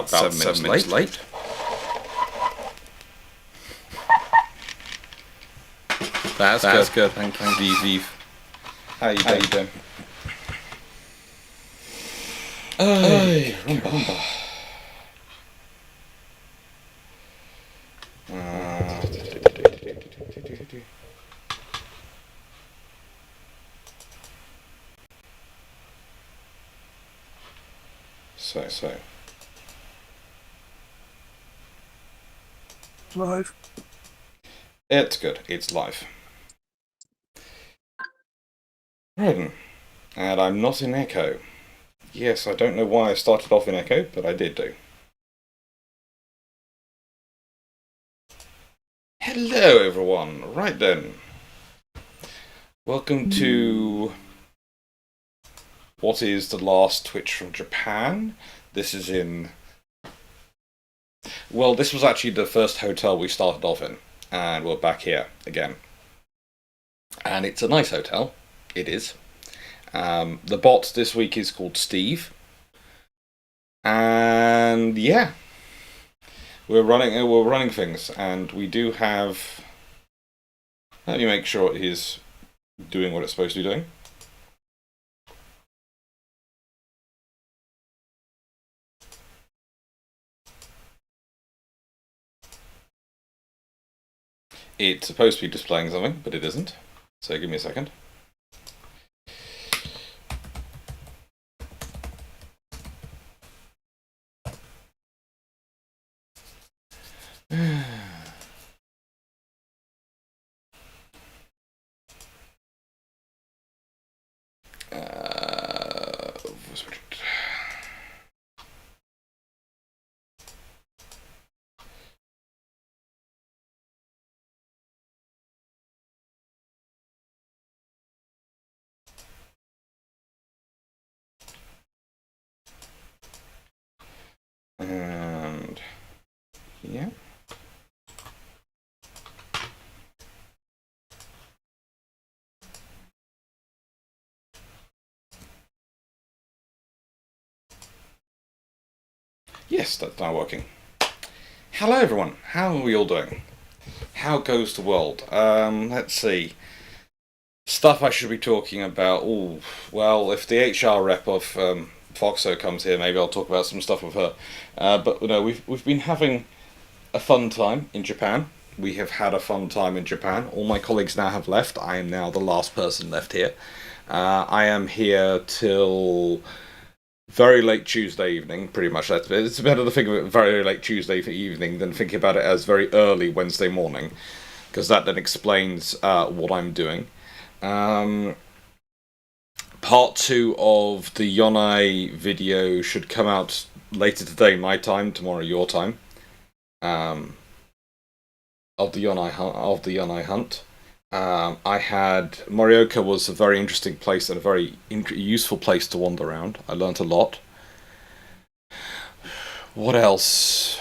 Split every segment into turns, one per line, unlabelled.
about 7 minutes late. That's good. Thank you, Vive. How you doing? Ay, caramba. So.
Live.
It's good. It's live. Right. And I'm not in echo. Yes, I don't know why I started off in echo, but I did do. Hello, everyone. Right then. Welcome to what is the last Twitch from Japan. This is in... Well, this was actually the first hotel we started off in. And we're back here again. And it's a nice hotel. It is. The bot this week is called Steve. And yeah. We're running things. And we do have... Let me make sure it is doing what it's supposed to be doing. It's supposed to be displaying something, but it isn't. So give me a second. And yeah. Yes, that's now working. Hello everyone, how are we all doing? How goes the world? Let's see. Stuff I should be talking about. Oh, well, if the HR rep of Foxo comes here, maybe I'll talk about some stuff with her. But you know, we've been having a fun time in Japan. We have had a fun time in Japan. All my colleagues now have left. I am now the last person left here. I am here till very late Tuesday evening, pretty much. It's better to think of it very late Tuesday evening than thinking about it as very early Wednesday morning, because that then explains what I'm doing. Part 2 of the Yonai video should come out later today, my time, tomorrow your time. Of the Yonai hunt. I had Morioka was a very interesting place and a very useful place to wander around. I learnt a lot. What else?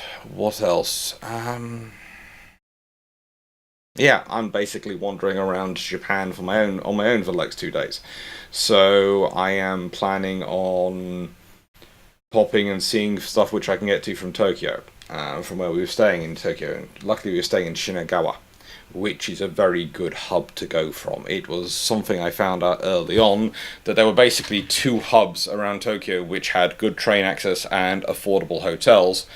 Yeah, I'm basically wandering around Japan on my own for the next 2 days. So I am planning on popping and seeing stuff which I can get to from Tokyo, from where we were staying in Tokyo. And luckily we were staying in Shinagawa, which is a very good hub to go from. It was something I found out early on, that there were basically 2 hubs around Tokyo which had good train access and affordable hotels.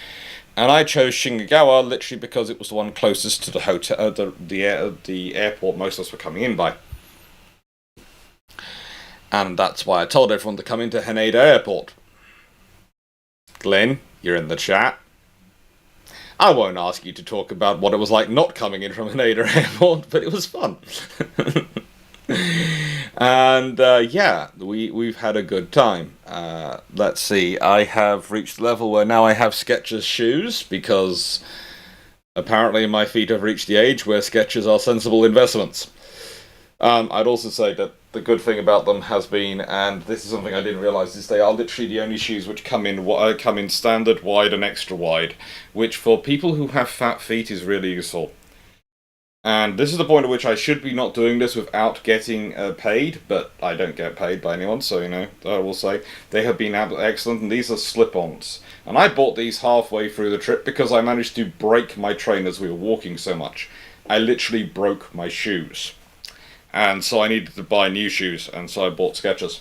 And I chose Shinagawa literally because it was the one closest to the hotel, the airport most of us were coming in by. And that's why I told everyone to come into Haneda Airport. Glenn, you're in the chat. I won't ask you to talk about what it was like not coming in from Haneda Airport, but it was fun. And yeah, we've had a good time. Let's see, I have reached the level where now I have Skechers shoes, because apparently my feet have reached the age where Skechers are sensible investments. I'd also say that the good thing about them has been, and this is something I didn't realise, is they are literally the only shoes which come in standard, wide and extra wide, which for people who have fat feet is really useful. And this is the point at which I should be not doing this without getting paid, but I don't get paid by anyone, so, I will say they have been excellent, and these are slip-ons. And I bought these halfway through the trip because I managed to break my train as we were walking so much. I literally broke my shoes. And so I needed to buy new shoes, and so I bought Skechers.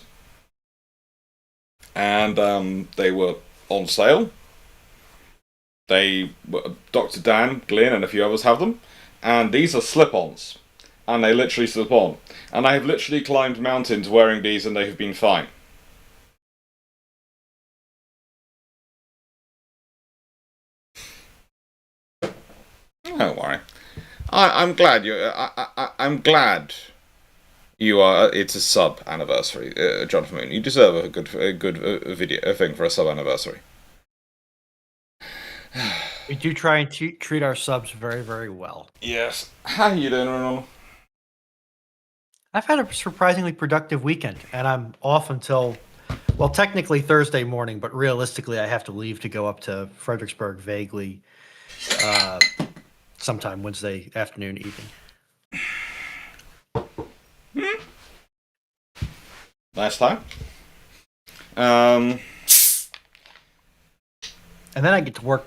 And they were on sale. Dr. Dan, Glyn, and a few others have them. And these are slip-ons. And they literally slip on. And I have literally climbed mountains wearing these, and they have been fine. Don't worry. I'm glad I'm glad you are. It's a sub anniversary, Jonathan Moon. You deserve a good video thing for a sub anniversary.
We do try and treat our subs very, very well.
Yes. How you doing, Ronald?
I've had a surprisingly productive weekend, and I'm off until, well, technically Thursday morning, but realistically I have to leave to go up to Fredericksburg vaguely sometime Wednesday afternoon, evening.
Last time.
And then I get to work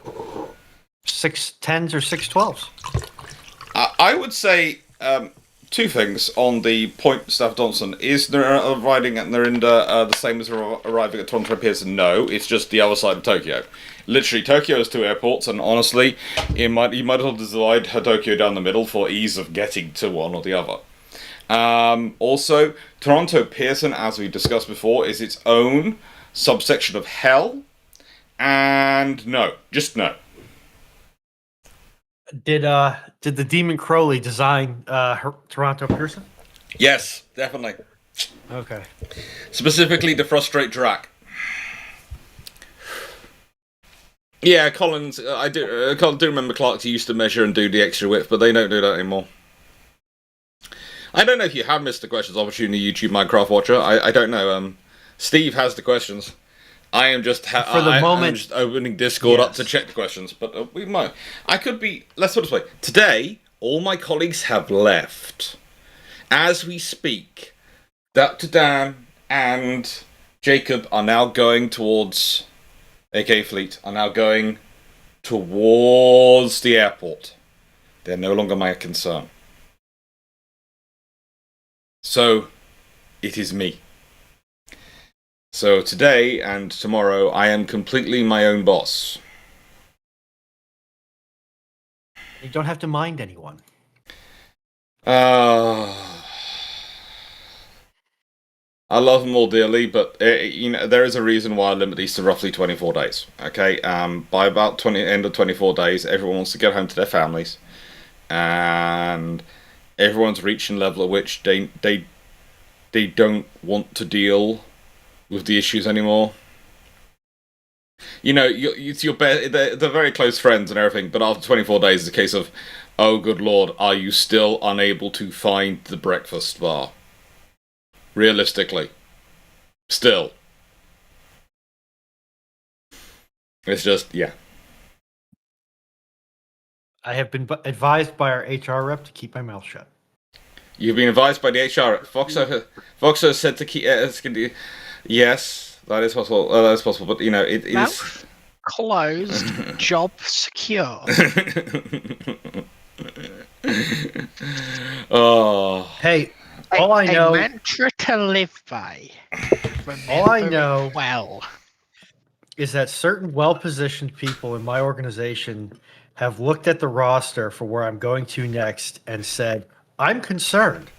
6/10s or 6/12s.
I would say two things on the point Staff Johnson. Is they're arriving at Narinda the same as arriving at Toronto Pearson? No, it's just the other side of Tokyo. Literally, Tokyo has two airports, and honestly, you might as well divide Tokyo down the middle for ease of getting to one or the other. Also, Toronto Pearson, as we discussed before, is its own subsection of hell. And no, just no.
Did the Demon Crowley design Toronto Pearson?
Yes, definitely.
Okay.
Specifically to frustrate Drac. Yeah, Collins. I do remember Clarke used to measure and do the extra width, but they don't do that anymore. I don't know if you have missed the questions opportunity, YouTube Minecraft watcher. I don't know. Steve has the questions. I am just I'm just opening Discord up to check the questions, but we might. I could be. Let's put it this way. Today, all my colleagues have left. As we speak, Dr. Dan and Jacob are now going towards AK Fleet. Are now going towards the airport. They're no longer my concern. So, it is me. So today and tomorrow, I am completely my own boss.
You don't have to mind anyone.
I love them all dearly, but there is a reason why I limit these to roughly 24 days. Okay, by about end of 24 days, everyone wants to get home to their families, and everyone's reaching a level at which they don't want to deal with the issues anymore. It's they're very close friends and everything, but after 24 days, it's a case of, oh good lord, are you still unable to find the breakfast bar? Realistically. Still. It's just, yeah.
I have been advised by our HR rep to keep my mouth shut.
You've been advised by the HR. Foxo said to keep. Yes, that is possible. That is possible, but it
Mouth is closed. Job secure.
Oh.
Hey, all I know.
A mantra to live by.
All I know
well
is that certain well-positioned people in my organization have looked at the roster for where I'm going to next and said, I'm concerned.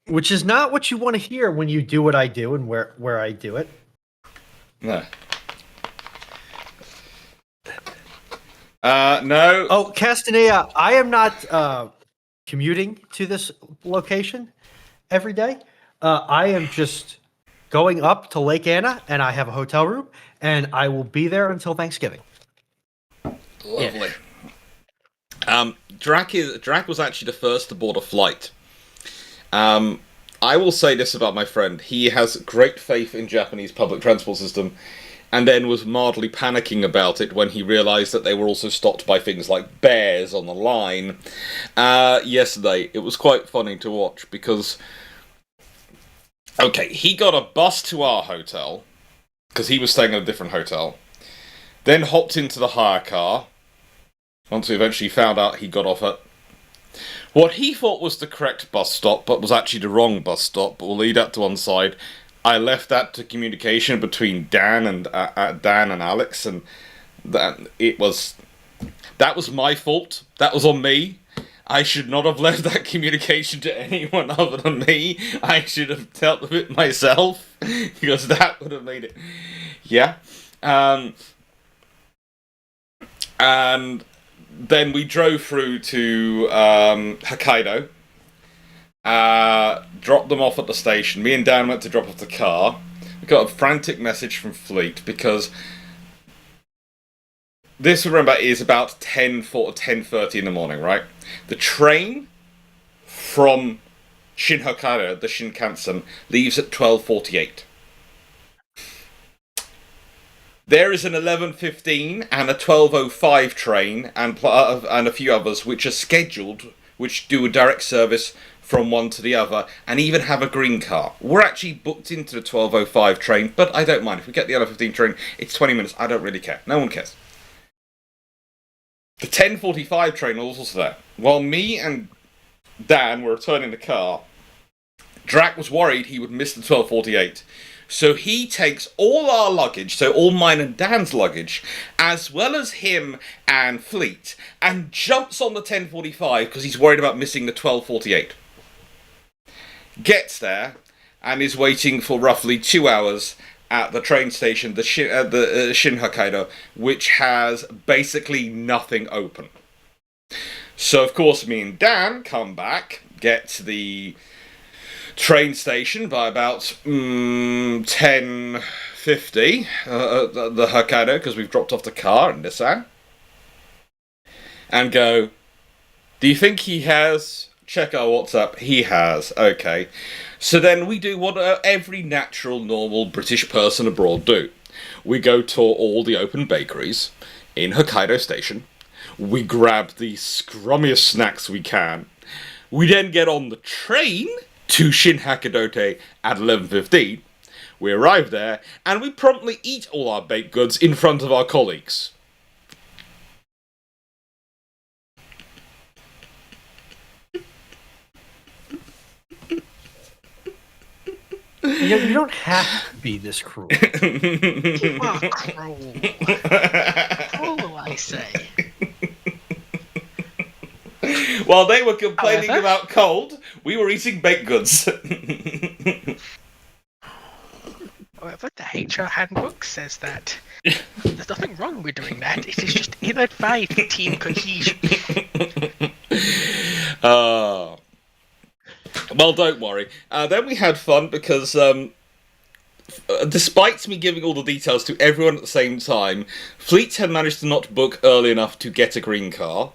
Which is not what you want to hear when you do what I do and where I do it.
No. No.
Oh, Castanea, I am not commuting to this location every day. I am just going up to Lake Anna, and I have a hotel room, and I will be there until Thanksgiving.
Lovely. Yeah. Drac was actually the first to board a flight. I will say this about my friend. He has great faith in Japanese public transport system, and then was mildly panicking about it when he realised that they were also stopped by things like bears on the line yesterday. It was quite funny to watch because, okay, he got a bus to our hotel because he was staying at a different hotel, then hopped into the hire car once we eventually found out he got off at what he thought was the correct bus stop, but was actually the wrong bus stop, but we'll leave that to one side. I left that to communication between Dan and Alex, and that was my fault. That was on me. I should not have left that communication to anyone other than me. I should have dealt with it myself, because that would have made it. Yeah. And then we drove through to Hokkaido, dropped them off at the station. Me and Dan went to drop off the car. We got a frantic message from Fleet because this, remember, is about 10:30 in the morning, right? The train from Shin Hokkaido, the Shinkansen, leaves at 12:48. There is an 11:15 and a 12:05 train and a few others which are scheduled, which do a direct service from one to the other and even have a green car. We're actually booked into the 12:05 train, but I don't mind. If we get the 11:15 train, it's 20 minutes. I don't really care. No one cares. The 10:45 train was also there. While me and Dan were returning the car, Drac was worried he would miss the 12:48. So he takes all our luggage, so all mine and Dan's luggage, as well as him and Fleet, and jumps on the 10:45 because he's worried about missing the 12:48. Gets there and is waiting for roughly 2 hours at the train station, the Shin Hokkaido, which has basically nothing open. So of course me and Dan come back, get to the train station by about 10:50 the Hokkaido, because we've dropped off the car in Nissan, and go, do you think he has? Check our WhatsApp. He has. Okay. So then we do what every natural, normal British person abroad do. We go to all the open bakeries in Hokkaido station. We grab the scrummiest snacks we can. We then get on the train to Shin Hokkaido at 11:15. We arrive there, and we promptly eat all our baked goods in front of our colleagues.
You don't have to be this cruel.
You are cruel. Cruel, I say.
While they were complaining
However,
about cold, we were eating baked goods.
However, the HR handbook says that there's nothing wrong with doing that. It is just ill-advised for team cohesion.
Well, don't worry. Then we had fun because, despite me giving all the details to everyone at the same time, Fleet had managed to not book early enough to get a green car.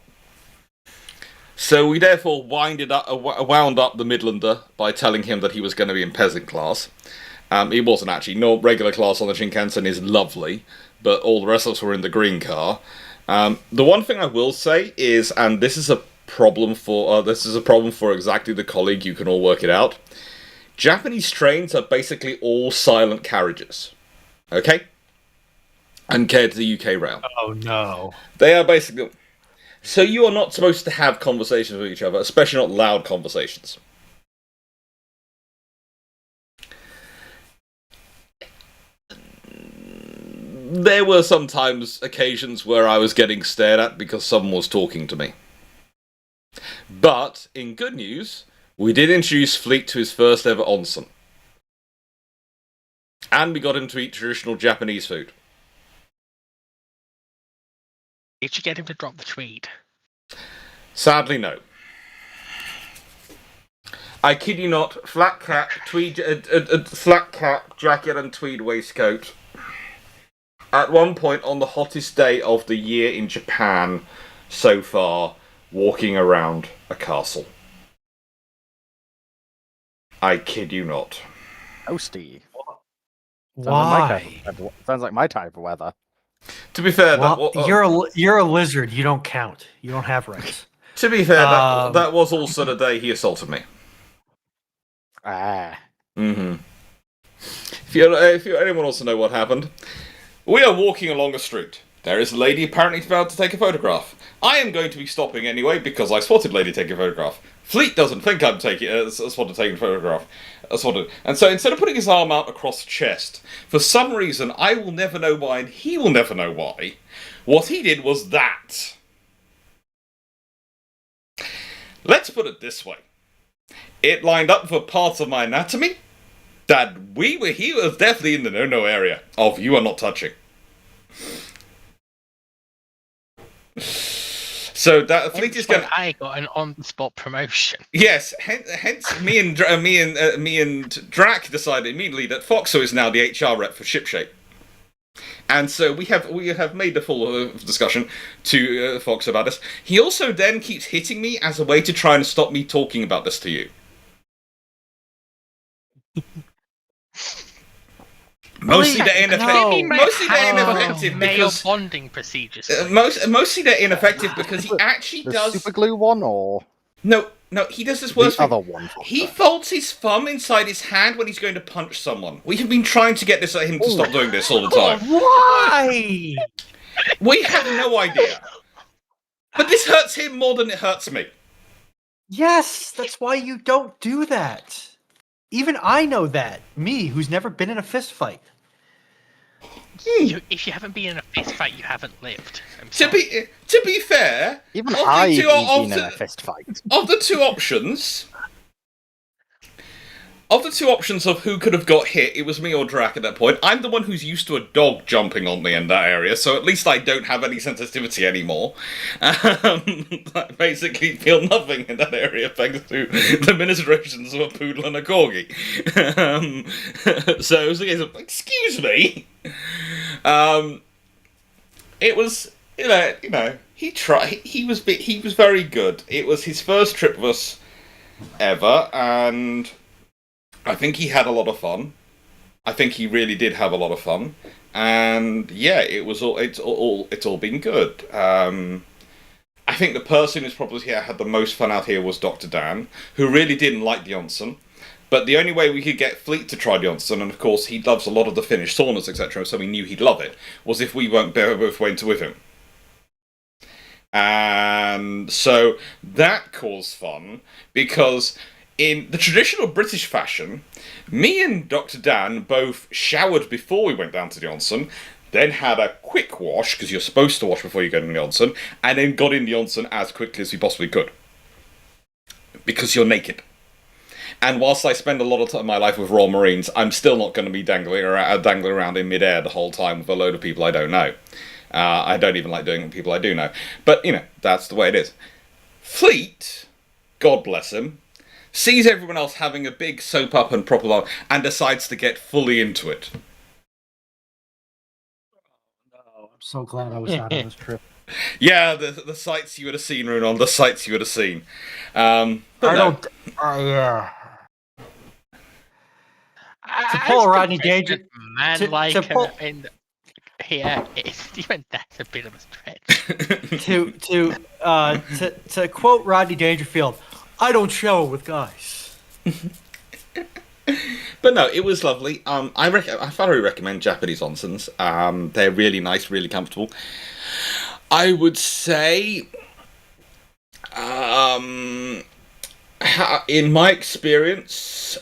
So we therefore wound up the Midlander by telling him that he was going to be in peasant class. He wasn't actually. No, regular class on the Shinkansen is lovely, but all the rest of us were in the green car. The one thing I will say is, and this is a problem for exactly the colleague, you can all work it out. Japanese trains are basically all silent carriages. Okay? And compared to the UK rail.
Oh no.
They are basically... So you are not supposed to have conversations with each other, especially not loud conversations. There were sometimes occasions where I was getting stared at because someone was talking to me. But, in good news, we did introduce Fleet to his first ever onsen. And we got him to eat traditional Japanese food.
Did you get him to drop the tweed?
Sadly, no. I kid you not, flat cap, flat cap, jacket and tweed waistcoat. At one point on the hottest day of the year in Japan so far, walking around a castle. I kid you not.
Toasty.
Why?
Sounds like my type of weather.
To be fair,
Well, you're a lizard. You don't count. You don't have rights.
to be fair, that was also the day he assaulted me.
Ah.
Mm-hmm. If anyone wants to know what happened, we are walking along a street. There is a lady apparently about to take a photograph. I am going to be stopping anyway because I spotted lady taking a photograph. Fleet doesn't think I'm taking a photograph. And so instead of putting his arm out across the chest, for some reason I will never know why and he will never know why, what he did was that. Let's put it this way. It lined up for parts of my anatomy that he was definitely in the no-no area of you are not touching. So that Fleet is going.
I got an on-the-spot promotion.
Yes, hence me and Drac decided immediately that Foxo is now the HR rep for Shipshape, and so we have made a full discussion to Fox about this. He also then keeps hitting me as a way to try and stop me talking about this to you. Mostly they're ineffective. Mostly they're ineffective because
bonding procedures.
Mostly they're ineffective because he actually does
super glue one or
no. He does this worse.
The other one.
He folds his thumb inside his hand when he's going to punch someone. We have been trying to get him to stop doing this all the time.
Why?
We have no idea. But this hurts him more than it hurts me.
Yes, that's why you don't do that. Even I know that. Me, who's never been in a fist fight.
If you haven't been in a fist fight, you haven't lived.
To be fair,
even I've been in a fist fight.
Of the two options, of who could have got hit, it was me or Drac at that point. I'm the one who's used to a dog jumping on me in that area, so at least I don't have any sensitivity anymore. I basically feel nothing in that area thanks to the ministrations of a poodle and a corgi. So it was a case of, excuse me. It was, you know, he tried. He was very good. It was his first trip with us ever, and I think he had a lot of fun. I think he really did have a lot of fun, and yeah, it's all been good. I think the person who's probably had the most fun out here was Dr. Dan, who really didn't like the onsen. But the only way we could get Fleet to try the onsen, and of course he loves a lot of the Finnish saunas, etc., so we knew he'd love it, was if we both went with him. And so that caused fun, because in the traditional British fashion, me and Dr. Dan both showered before we went down to the onsen, then had a quick wash, because you're supposed to wash before you go in the onsen, and then got in the onsen as quickly as we possibly could. Because you're naked. And whilst I spend a lot of time in my life with Royal Marines, I'm still not going to be dangling around in midair the whole time with a load of people I don't know. I don't even like doing it with people I do know. But, you know, that's the way it is. Fleet, God bless him, sees everyone else having a big soap up and proper love, and decides to get fully into it.
I'm so glad I was out on this trip.
Yeah, the sights you would have seen, Runon, the sights you would have seen.
To pull a Rodney Dangerfield,
here, even that's a bit of a stretch.
to quote Rodney Dangerfield, I don't shower with guys.
But no, it was lovely. I thoroughly recommend Japanese onsens. They're really nice, really comfortable. I would say, in my experience,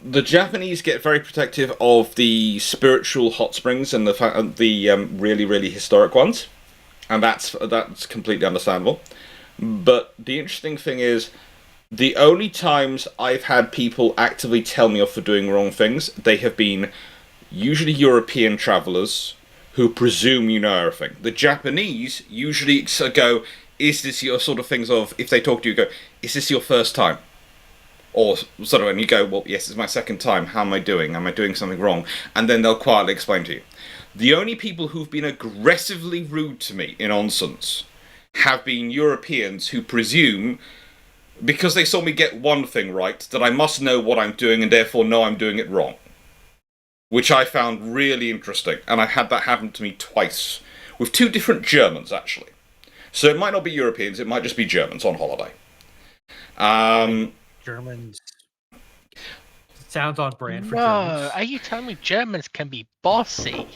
the Japanese get very protective of the spiritual hot springs and the really, really historic ones, and that's completely understandable. But the interesting thing is, the only times I've had people actively tell me off for doing wrong things, they have been usually European travellers who presume you know everything. The Japanese usually go, is this your sort of things of, if they talk to you, go, is this your first time? Or sort of, and you go, well, yes, it's my second time. How am I doing? Am I doing something wrong? And then they'll quietly explain to you. The only people who've been aggressively rude to me in onsens have been Europeans who presume, because they saw me get one thing right, that I must know what I'm doing and therefore know I'm doing it wrong. which I found really interesting, and I had that happen to me twice with two different Germans actually. So it might not be Europeans; it might just be Germans on holiday.
Germans. Sounds on brand for
No,
Germans.
are you telling me Germans can be bossy?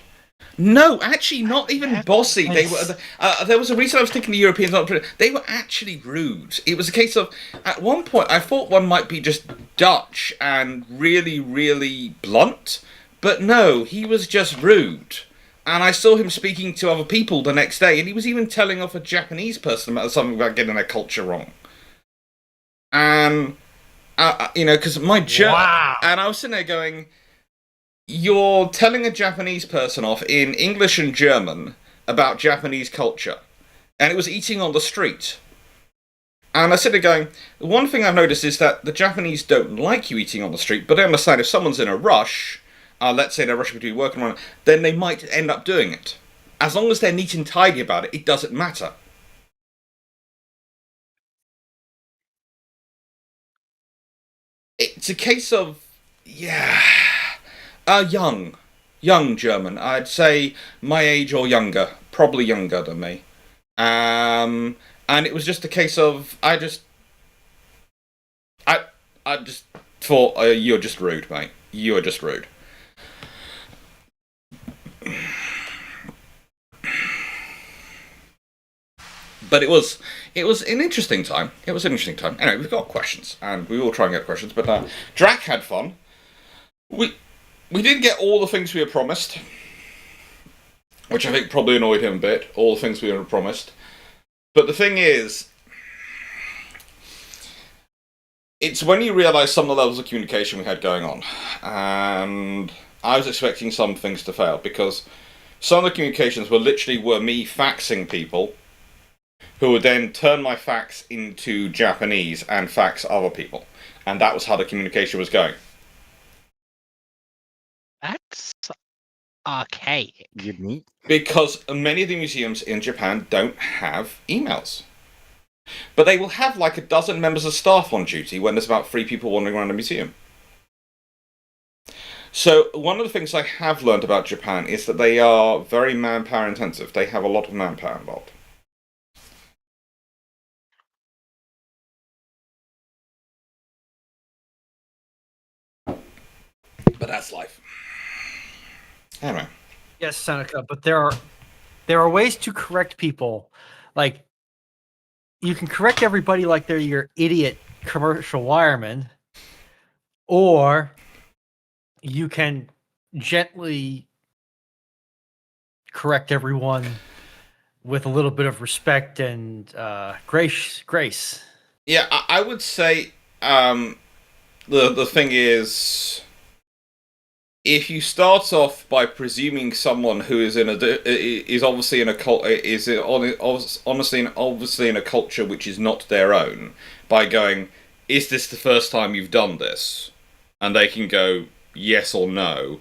No, actually, not even bossy. They were. There was a reason I was thinking the Europeans aren't. They were actually rude. It was a case of at one point I thought one might be just Dutch and really, really blunt, but no, he was just rude. And I saw him speaking to other people the next day, and he was even telling off a Japanese person about something about getting their culture wrong. And because my
Wow.
and I was sitting there going, you're telling a Japanese person off in English and German about Japanese culture. And it was eating on the street. And I sit there going, one thing I've noticed is that the Japanese don't like you eating on the street, but they understand if someone's in a rush, let's say they're rushing between work and one, then they might end up doing it. As long as they're neat and tidy about it, it doesn't matter. It's a case of, yeah, young German. I'd say my age or younger, probably younger than me. And it was just a case of I just thought you're just rude, mate. You're just rude. But it was an interesting time. It was an interesting time. Anyway, we've got questions, and we will try and get questions. But Drac had fun. We didn't get all the things we had promised, which I think probably annoyed him a bit. All the things we had promised. But the thing is, it's when you realise some of the levels of communication we had going on, and I was expecting some things to fail because some of the communications were me faxing people, who would then turn my fax into Japanese and fax other people, and that was how the communication was going.
That's archaic.
Unique.
Because many of the museums in Japan don't have emails. But they will have like a dozen members of staff on duty when there's about 3 people wandering around a museum. So one of the things I have learned about Japan is that they are very manpower intensive. They have a lot of manpower involved. But that's life. Anyway.
Yes, Seneca, but there are ways to correct people. Like, you can correct everybody like they're your idiot commercial wireman, or you can gently correct everyone with a little bit of respect and grace.
Yeah, I would say the thing is, if you start off by presuming someone who is obviously in a obviously in a culture which is not their own, by going, is this the first time you've done this? And they can go yes or no,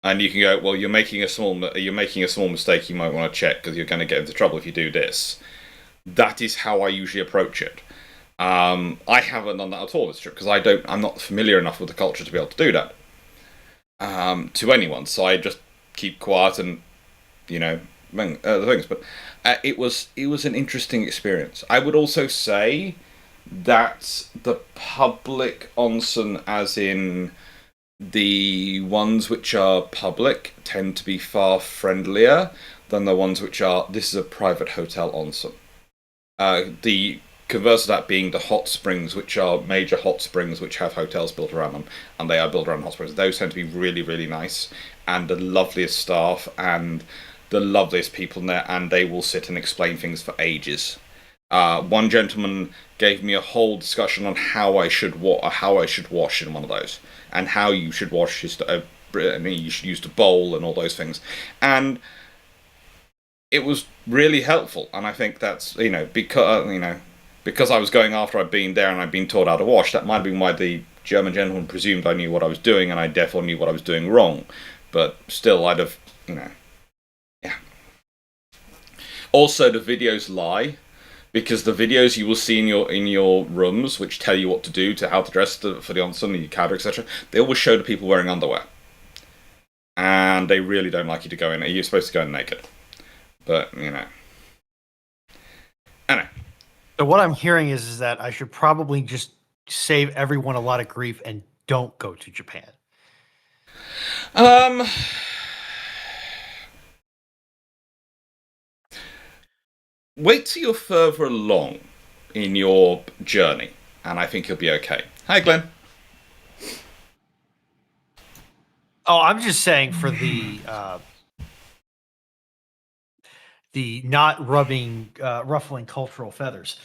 and you can go, well, you're making a small mistake. You might want to check because you're going to get into trouble if you do this. That is how I usually approach it. I haven't done that at all this trip because I'm not familiar enough with the culture to be able to do that. To anyone, so I just keep quiet and the things. But it was an interesting experience. I would also say that the public onsen, as in the ones which are public, tend to be far friendlier than the ones which are, this is a private hotel onsen. The converse of that being the hot springs, which are major hot springs which have hotels built around them, and they are built around hot springs. Those tend to be really, really nice, and the loveliest staff, and the loveliest people in there, and they will sit and explain things for ages. One gentleman gave me a whole discussion on how I should wash in one of those, and how you should wash you should use the bowl and all those things, and it was really helpful. And I think that's because I was going after I'd been there and I'd been taught how to wash, that might have been why the German gentleman presumed I knew what I was doing, and I definitely knew what I was doing wrong. But still, I'd have, yeah. Also, the videos lie, because the videos you will see in your rooms, which tell you what to do, to how to dress for the onsen, the cadre, etc., they always show the people wearing underwear. and they really don't like you to go in. You're supposed to go in naked, but Anyway.
So what I'm hearing is that I should probably just save everyone a lot of grief and don't go to Japan.
Wait till you're further along in your journey, and I think you'll be okay. Hi, Glenn.
Oh, I'm just saying for the not ruffling cultural feathers.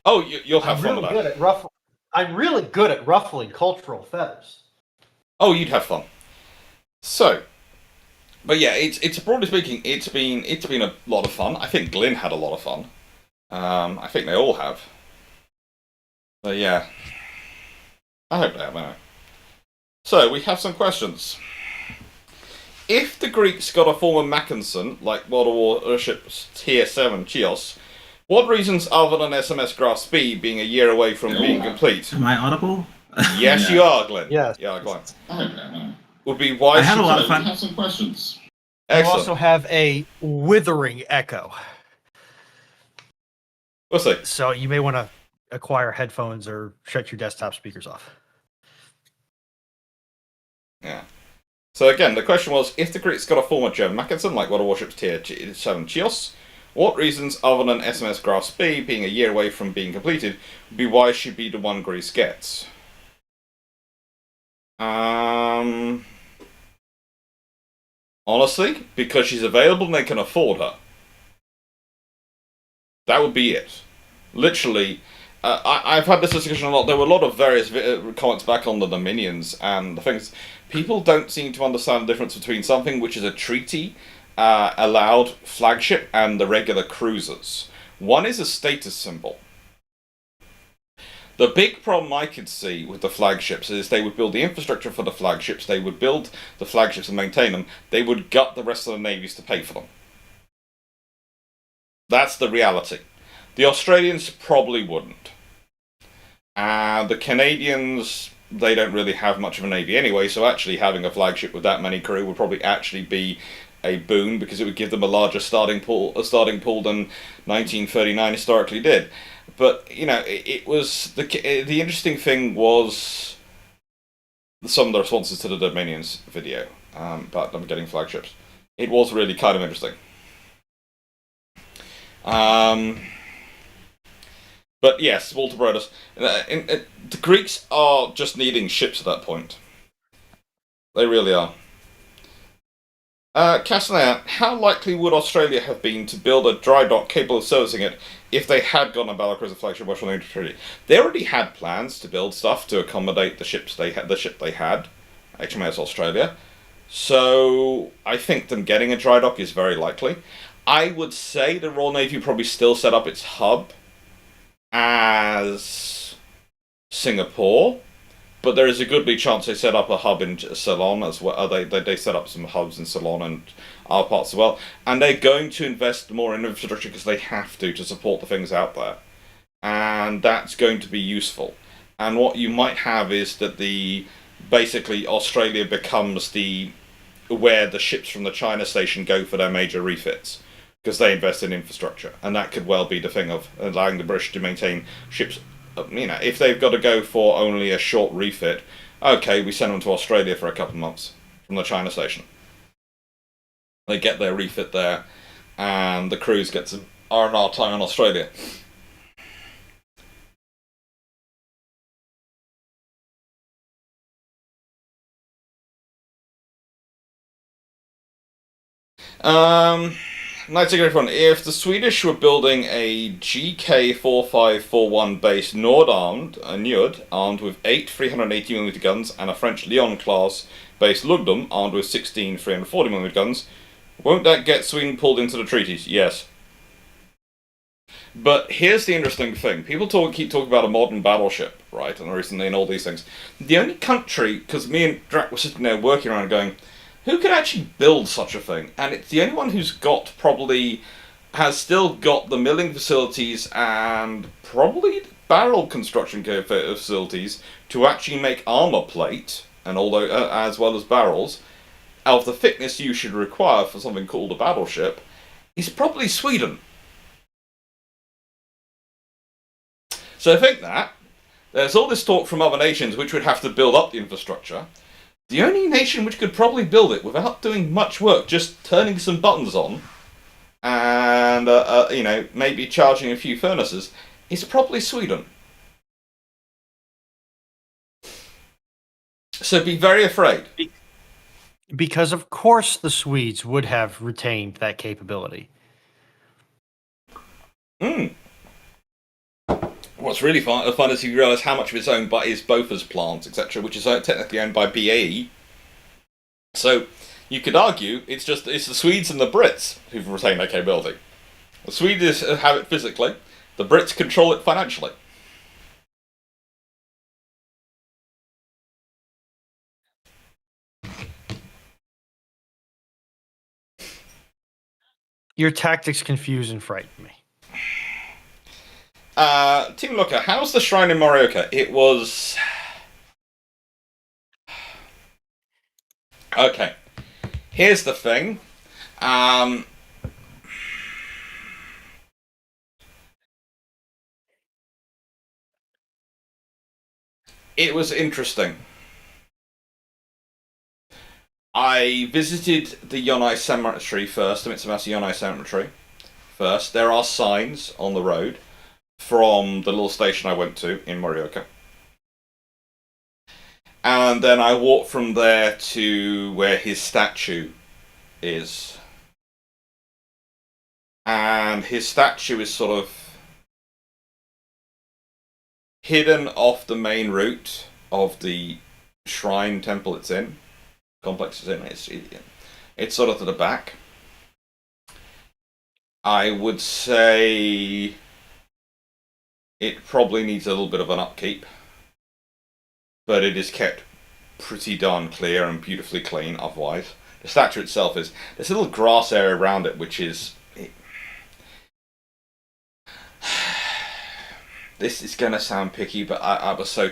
Oh, you'll have fun with that.
I'm really good at ruffling cultural feathers.
Oh, you'd have fun. So, but yeah, it's broadly speaking, it's been a lot of fun. I think Glyn had a lot of fun. I think they all have. But yeah, I hope they have. Anyway. So we have some questions. If the Greeks got a form of Mackinson, like World Warships Tier 7 Chios, what reasons other than SMS Graph B being a year away from being complete?
Am I audible?
Yes, you are, Glenn.
Yes.
Yeah, go on. Would be why
I had a lot of fun.
We have some questions.
Excellent.
You also have a withering echo.
We'll see.
So you may want to acquire headphones or shut your desktop speakers off.
Yeah. So again, the question was, if the Greeks got a form of German Mackinson, like World Warships Tier 7 Chios, what reasons other than SMS Graph B being a year away from being completed would be why she'd be the one Greece gets? Honestly, because she's available and they can afford her. That would be it. Literally, I've had this discussion a lot. There were a lot of various comments back on the Dominions and the things. People don't seem to understand the difference between something which is a treaty allowed flagship and the regular cruisers. One is a status symbol. The big problem I could see with the flagships is they would build the infrastructure for the flagships, they would build the flagships and maintain them, they would gut the rest of the navies to pay for them. That's the reality. The Australians probably wouldn't. The Canadians, they don't really have much of a navy anyway, so actually having a flagship with that many crew would probably actually be a boon because it would give them a larger starting pool than 1939 historically did. But it was the interesting thing was some of the responses to the Dominions video about them getting flagships. It was really kind of interesting. But yes, Walter Brodus. The Greeks are just needing ships at that point. They really are. Castanea, how likely would Australia have been to build a dry dock capable of servicing it if they had gone on Balak as a flagship Russian Navy treaty? They already had plans to build stuff to accommodate the ship they had, HMAS Australia. So I think them getting a dry dock is very likely. I would say the Royal Navy probably still set up its hub as Singapore, but there is a goodly chance they set up a hub in Ceylon as well. They set up some hubs in Ceylon and other parts as well, and they're going to invest more in infrastructure because they have to support the things out there, and that's going to be useful. And what you might have is that basically Australia becomes where the ships from the China station go for their major refits, because they invest in infrastructure, and that could well be the thing of allowing the British to maintain ships. If they've got to go for only a short refit, okay, we send them to Australia for a couple of months from the China station. They get their refit there, and the crews get some R&R time in Australia. Night everyone. If the Swedish were building a GK4541 based Nord armed with 8 380mm guns and a French Lyon class based Lugdunum armed with 16 340mm guns, won't that get Sweden pulled into the treaties? Yes. But here's the interesting thing. People keep talking about a modern battleship, right, and recently and all these things. The only country, because me and Drac were sitting there working around going, who could actually build such a thing? And it's the only one who's has still got the milling facilities and probably barrel construction facilities to actually make armor plate, and as well as barrels. of the thickness you should require for something called a battleship is probably Sweden. So think that. There's all this talk from other nations which would have to build up the infrastructure. The only nation which could probably build it without doing much work, just turning some buttons on, and maybe charging a few furnaces, is probably Sweden. So be very afraid.
Because of course the Swedes would have retained that capability.
What's really fun is if you realise how much of it's owned by is Bofors plants, etc., which is technically owned by BAE. So you could argue it's the Swedes and the Brits who've retained that capability. The Swedes have it physically, the Brits control it financially.
Your tactics confuse and frighten me.
Team Looker, how's the shrine in Morioka? It was... Okay. Here's the thing. It was interesting. I visited the Yonai Cemetery first, the Mitsumasa Yonai Cemetery first. There are signs on the road from the little station I went to in Morioka. And then I walked from there to where his statue is. And his statue is sort of hidden off the main route of the shrine temple it's in. Complex is in. It's sort of to the back. I would say it probably needs a little bit of an upkeep, but it is kept pretty darn clear and beautifully clean otherwise. The statue itself is... There's a little grass area around it, which is... This is going to sound picky, but I was so...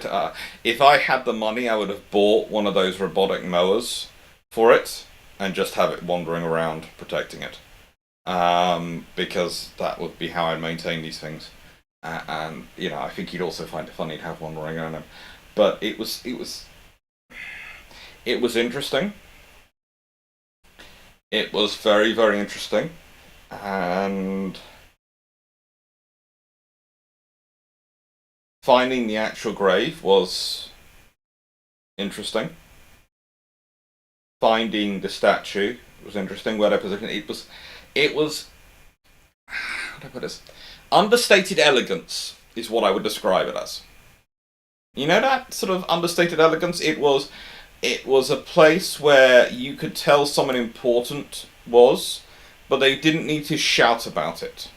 if I had the money, I would have bought one of those robotic mowers for it and just have it wandering around protecting it. Because that would be how I'd maintain these things. And, I think you'd also find it funny to have one running around them. But it was interesting. It was very, very interesting. And finding the actual grave was interesting. Finding the statue was interesting. Where they positioned it was how do I put this? Understated elegance is what I would describe it as. You know that sort of understated elegance? It was a place where you could tell someone important was, but they didn't need to shout about it.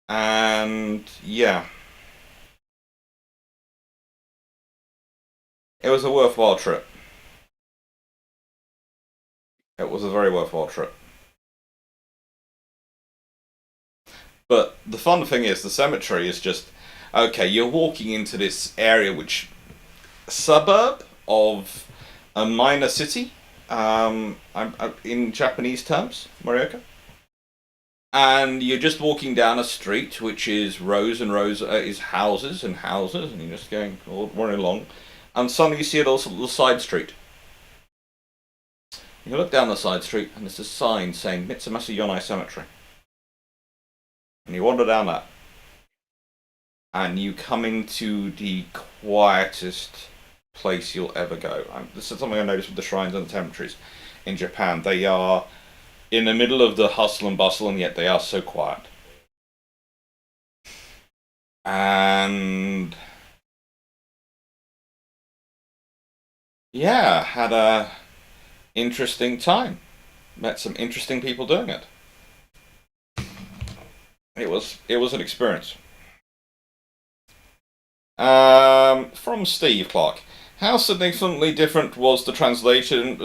And yeah. It was a worthwhile trip. It was a very worthwhile trip. But the fun thing is, the cemetery is just... Okay, you're walking into this area which... suburb of a minor city, in Japanese terms, Morioka. And you're just walking down a street which is rows and rows, is houses and houses, and you're just going all running along. And suddenly you see a little side street. You look down the side street and there's a sign saying Mitsumasa Yonai Cemetery. And you wander down that. And you come into the quietest place you'll ever go. This is something I noticed with the shrines and the cemeteries in Japan. They are in the middle of the hustle and bustle, and yet they are so quiet. And yeah, had a interesting time. Met some interesting people doing it. It was an experience. From Steve Clarke. How significantly different was the translation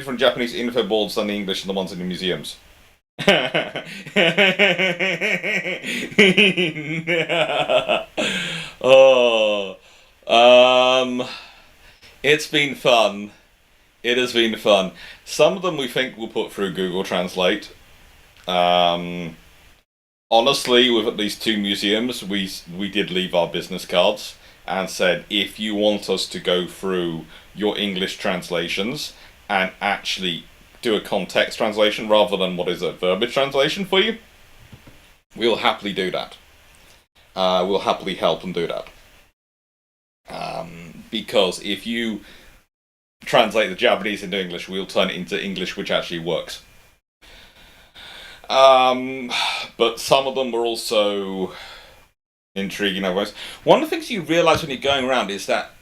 from Japanese info boards than the English and the ones in the museums? It's been fun. It has been fun. Some of them we think we'll put through Google Translate. Honestly, with at least 2 museums, we did leave our business cards and said, if you want us to go through your English translations and actually do a context translation rather than what is a verbiage translation for you, we'll happily do that. We'll happily help and do that. Because if you translate the Japanese into English, we'll turn it into English which actually works. But some of them were also intriguing otherwise. One of the things you realise when you're going around is that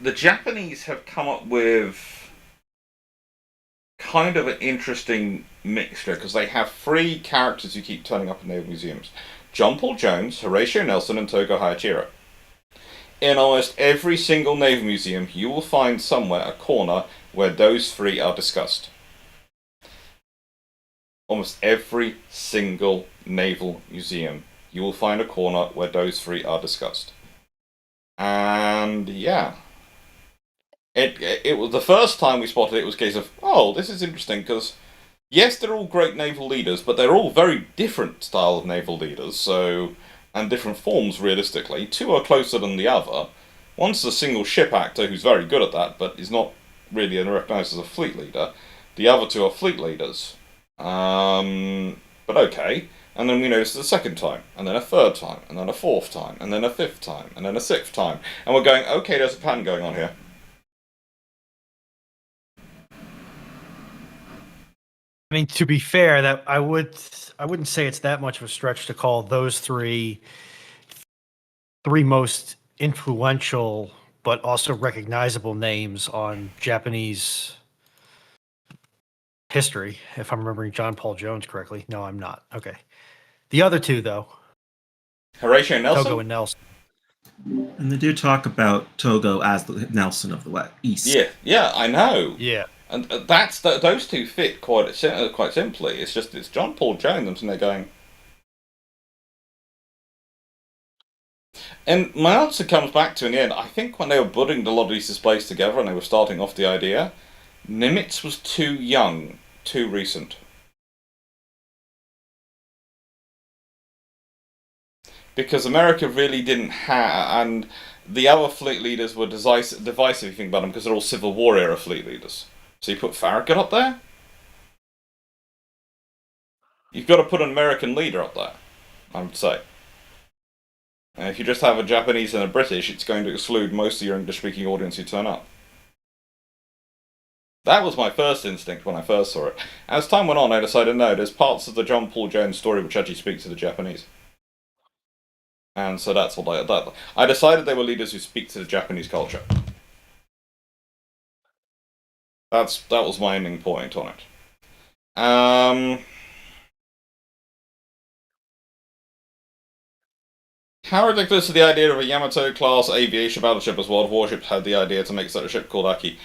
the Japanese have come up with kind of an interesting mixture, because they have 3 characters who keep turning up in their museums. John Paul Jones, Horatio Nelson, and Togo Hayachiro. In almost every single naval museum, you will find somewhere a corner where those 3 are discussed. Almost every single naval museum, you will find a corner where those 3 are discussed. And yeah, it was the first time we spotted it, it was a case of, oh, this is interesting, because yes, they're all great naval leaders, but they're all very different style of naval leaders, so, and different forms realistically. 2 are closer than the other. One's a single ship actor who's very good at that, but is not really recognised as a fleet leader. The other 2 are fleet leaders. But okay. And then we noticed the 2nd time, and then a 3rd time, and then a 4th time, and then a 5th time, and then a 6th time. And we're going, okay, there's a pattern going on here.
I mean, to be fair, that I wouldn't say it's that much of a stretch to call those three most influential but also recognizable names on Japanese history, if I'm remembering John Paul Jones correctly. No, I'm not. Okay. The other 2, though.
Horatio Nelson?
Togo and Nelson.
And they do talk about Togo as the Nelson of the East.
Yeah, I know.
Yeah.
And those 2 fit quite simply. It's John Paul Jones, and they're going. And my answer comes back to, in the end, I think when they were putting a lot of these displays together and they were starting off the idea, Nimitz was too young, too recent. Because America really didn't have, and the other fleet leaders were divisive if you think about them, because they're all Civil War era fleet leaders. So you put Farragut up there? You've got to put an American leader up there, I would say. And if you just have a Japanese and a British, it's going to exclude most of your English-speaking audience who turn up. That was my first instinct when I first saw it. As time went on, I decided, no, there's parts of the John Paul Jones story which actually speak to the Japanese. And so that's what I decided they were leaders who speak to the Japanese culture. That was my ending point on it. How ridiculous is the idea of a Yamato-class aviation battleship as World Warships had the idea to make such a ship called Aki?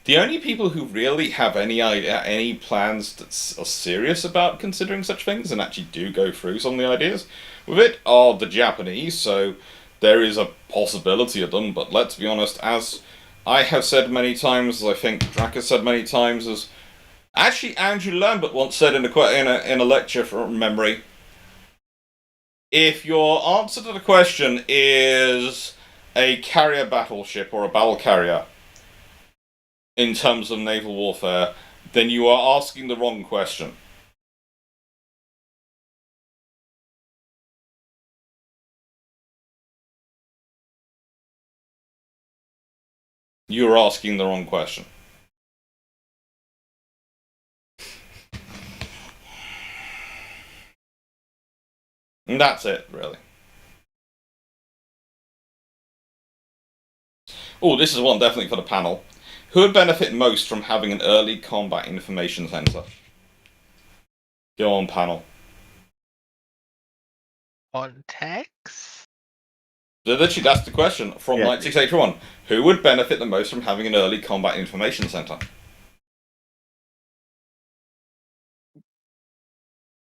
The only people who really have any plans that are serious about considering such things and actually do go through some of the ideas with it are the Japanese, so there is a possibility of them, but let's be honest, as I have said many times, as I think Drac has said many times, as actually Andrew Lambert once said in a lecture from memory, if your answer to the question is a carrier battleship or a battle carrier in terms of naval warfare, then you are asking the wrong question. You're asking the wrong question. And that's it, really. Oh, this is one definitely for the panel. Who would benefit most from having an early combat information center? Go on, panel.
On text?
Literally, that's the question from 9681. Who would benefit the most from having an early combat information center?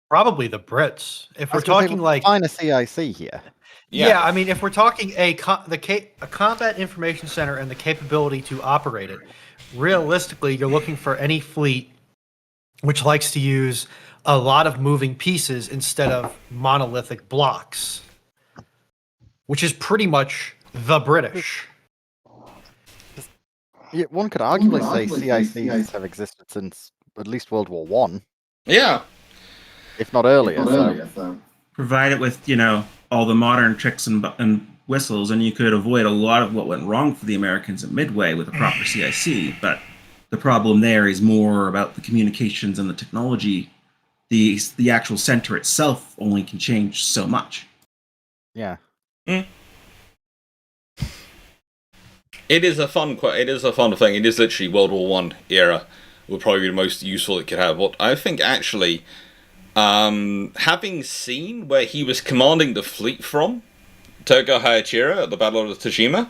Probably the Brits. If we're talking like
find a CIC here.
Yeah, I mean, if we're talking a combat information center and the capability to operate it, realistically, you're looking for any fleet which likes to use a lot of moving pieces instead of monolithic blocks, which is pretty much the British.
Yeah, one could arguably say CICs have existed since at least World War One,
Yeah.
if not earlier. So
Provide it with, all the modern tricks and whistles, and you could avoid a lot of what went wrong for the Americans at Midway with a proper CIC. But the problem there is more about the communications and the technology. The actual center itself only can change so much.
yeah.
It is a fun thing. It is literally World War One era would probably be the most useful it could have. What I think actually, having seen where he was commanding the fleet from, Togo Hayachira at the Battle of Tsushima,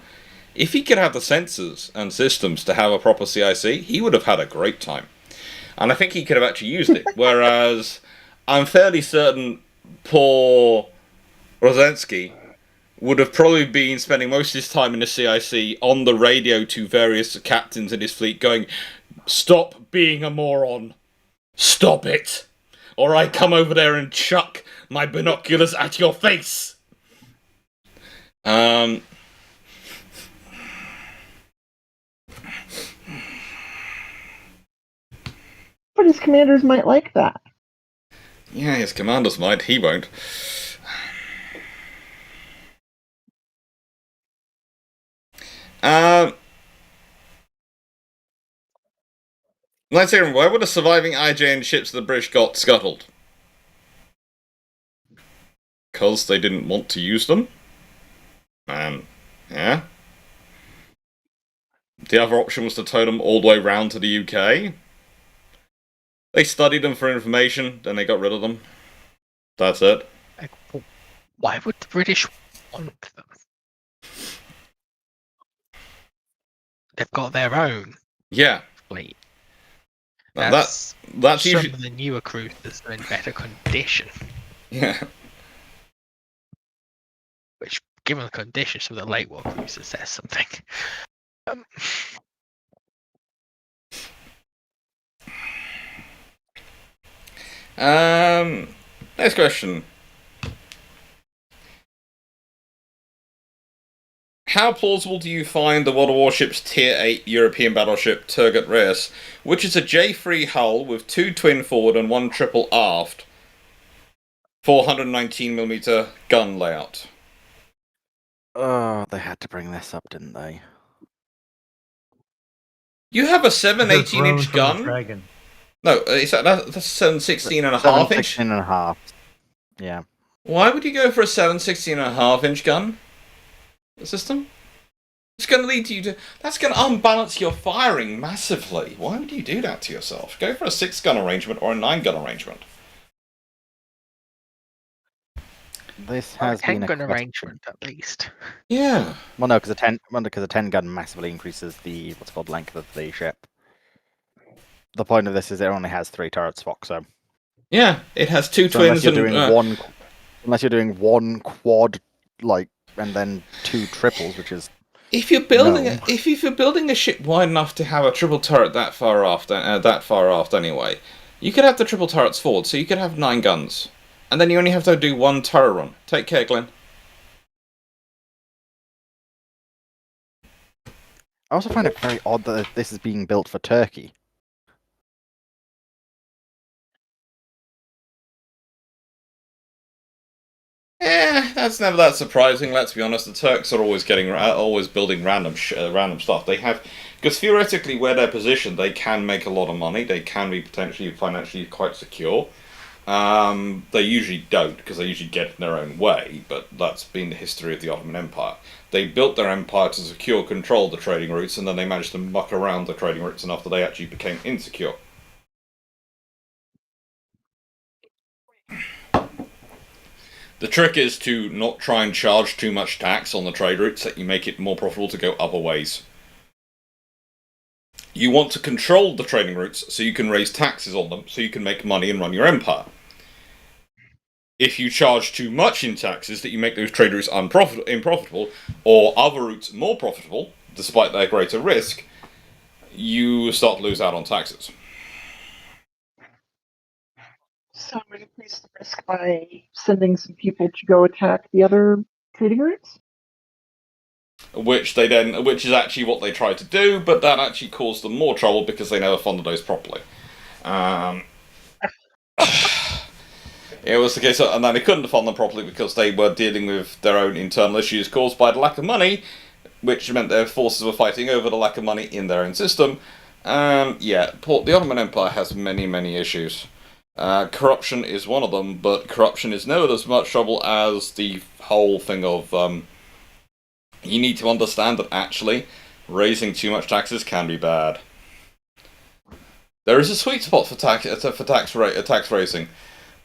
if he could have the sensors and systems to have a proper CIC, he would have had a great time. And I think he could have actually used it. Whereas, I'm fairly certain poor Rozensky would have probably been spending most of his time in the CIC on the radio to various captains in his fleet going, "Stop being a moron. Stop it. Or I come over there and chuck my binoculars at your face."
But his commanders might like that.
Yeah, his commanders might. He won't. Let's hear why were the surviving IJN ships the British got scuttled? Because they didn't want to use them? Yeah. The other option was to tow them all the way round to the UK. They studied them for information, then they got rid of them. That's it.
Why would the British want them? They've got their own fleet.
That's
Some
usually
of the newer cruisers are in better condition.
yeah.
Which, given the conditions of the late war cruisers, says something.
Next question. How plausible do you find the World of Warships Tier 8 European battleship Turgot Reis, which is a J3 hull with 2 twin forward and 1 triple aft, 419mm gun layout?
Oh, they had to bring this up, didn't they?
You have a 7/18-inch gun?
Dragon.
No, that's 7/16.5 inch?
7/16.5. Yeah.
Why would you go for a 7/16.5 inch gun system? It's going to lead you to... That's going to unbalance your firing massively. Why would you do that to yourself? Go for a 6-gun arrangement or a 9-gun arrangement.
This has
a
been a
10-gun
question.
arrangement, at least.
Yeah.
Well, no, because a 10-gun massively increases the what's called length of the ship. The point of this is it only has 3 turrets, Fox. So
Yeah, it has 2
so
twins
unless you're doing one quad, and then 2 triples, which is
if you're building a ship wide enough to have a triple turret that far aft anyway, you could have the triple turrets forward, so you could have 9 guns. And then you only have to do 1 turret run. Take care, Glenn.
I also find it very odd that this is being built for Turkey.
That's never that surprising. Let's be honest. The Turks are always building random stuff. They have, because theoretically, where they're positioned, they can make a lot of money. They can be potentially financially quite secure. They usually don't, because they usually get in their own way. But that's been the history of the Ottoman Empire. They built their empire to secure control of the trading routes, and then they managed to muck around the trading routes enough that they actually became insecure. The trick is to not try and charge too much tax on the trade routes, that you make it more profitable to go other ways. You want to control the trading routes so you can raise taxes on them, so you can make money and run your empire. If you charge too much in taxes, that you make those trade routes unprofitable, or other routes more profitable, despite their greater risk, you start to lose out on taxes.
So it would increase the risk by sending some people to go attack the other trading routes?
Which is actually what they tried to do, but that actually caused them more trouble because they never funded those properly. It was the case, and then they couldn't fund them properly because they were dealing with their own internal issues caused by the lack of money, which meant their forces were fighting over the lack of money in their own system. The Ottoman Empire has many, many issues. Corruption is one of them, but corruption is never as much trouble as the whole thing of you need to understand that actually raising too much taxes can be bad. There is a sweet spot for tax raising.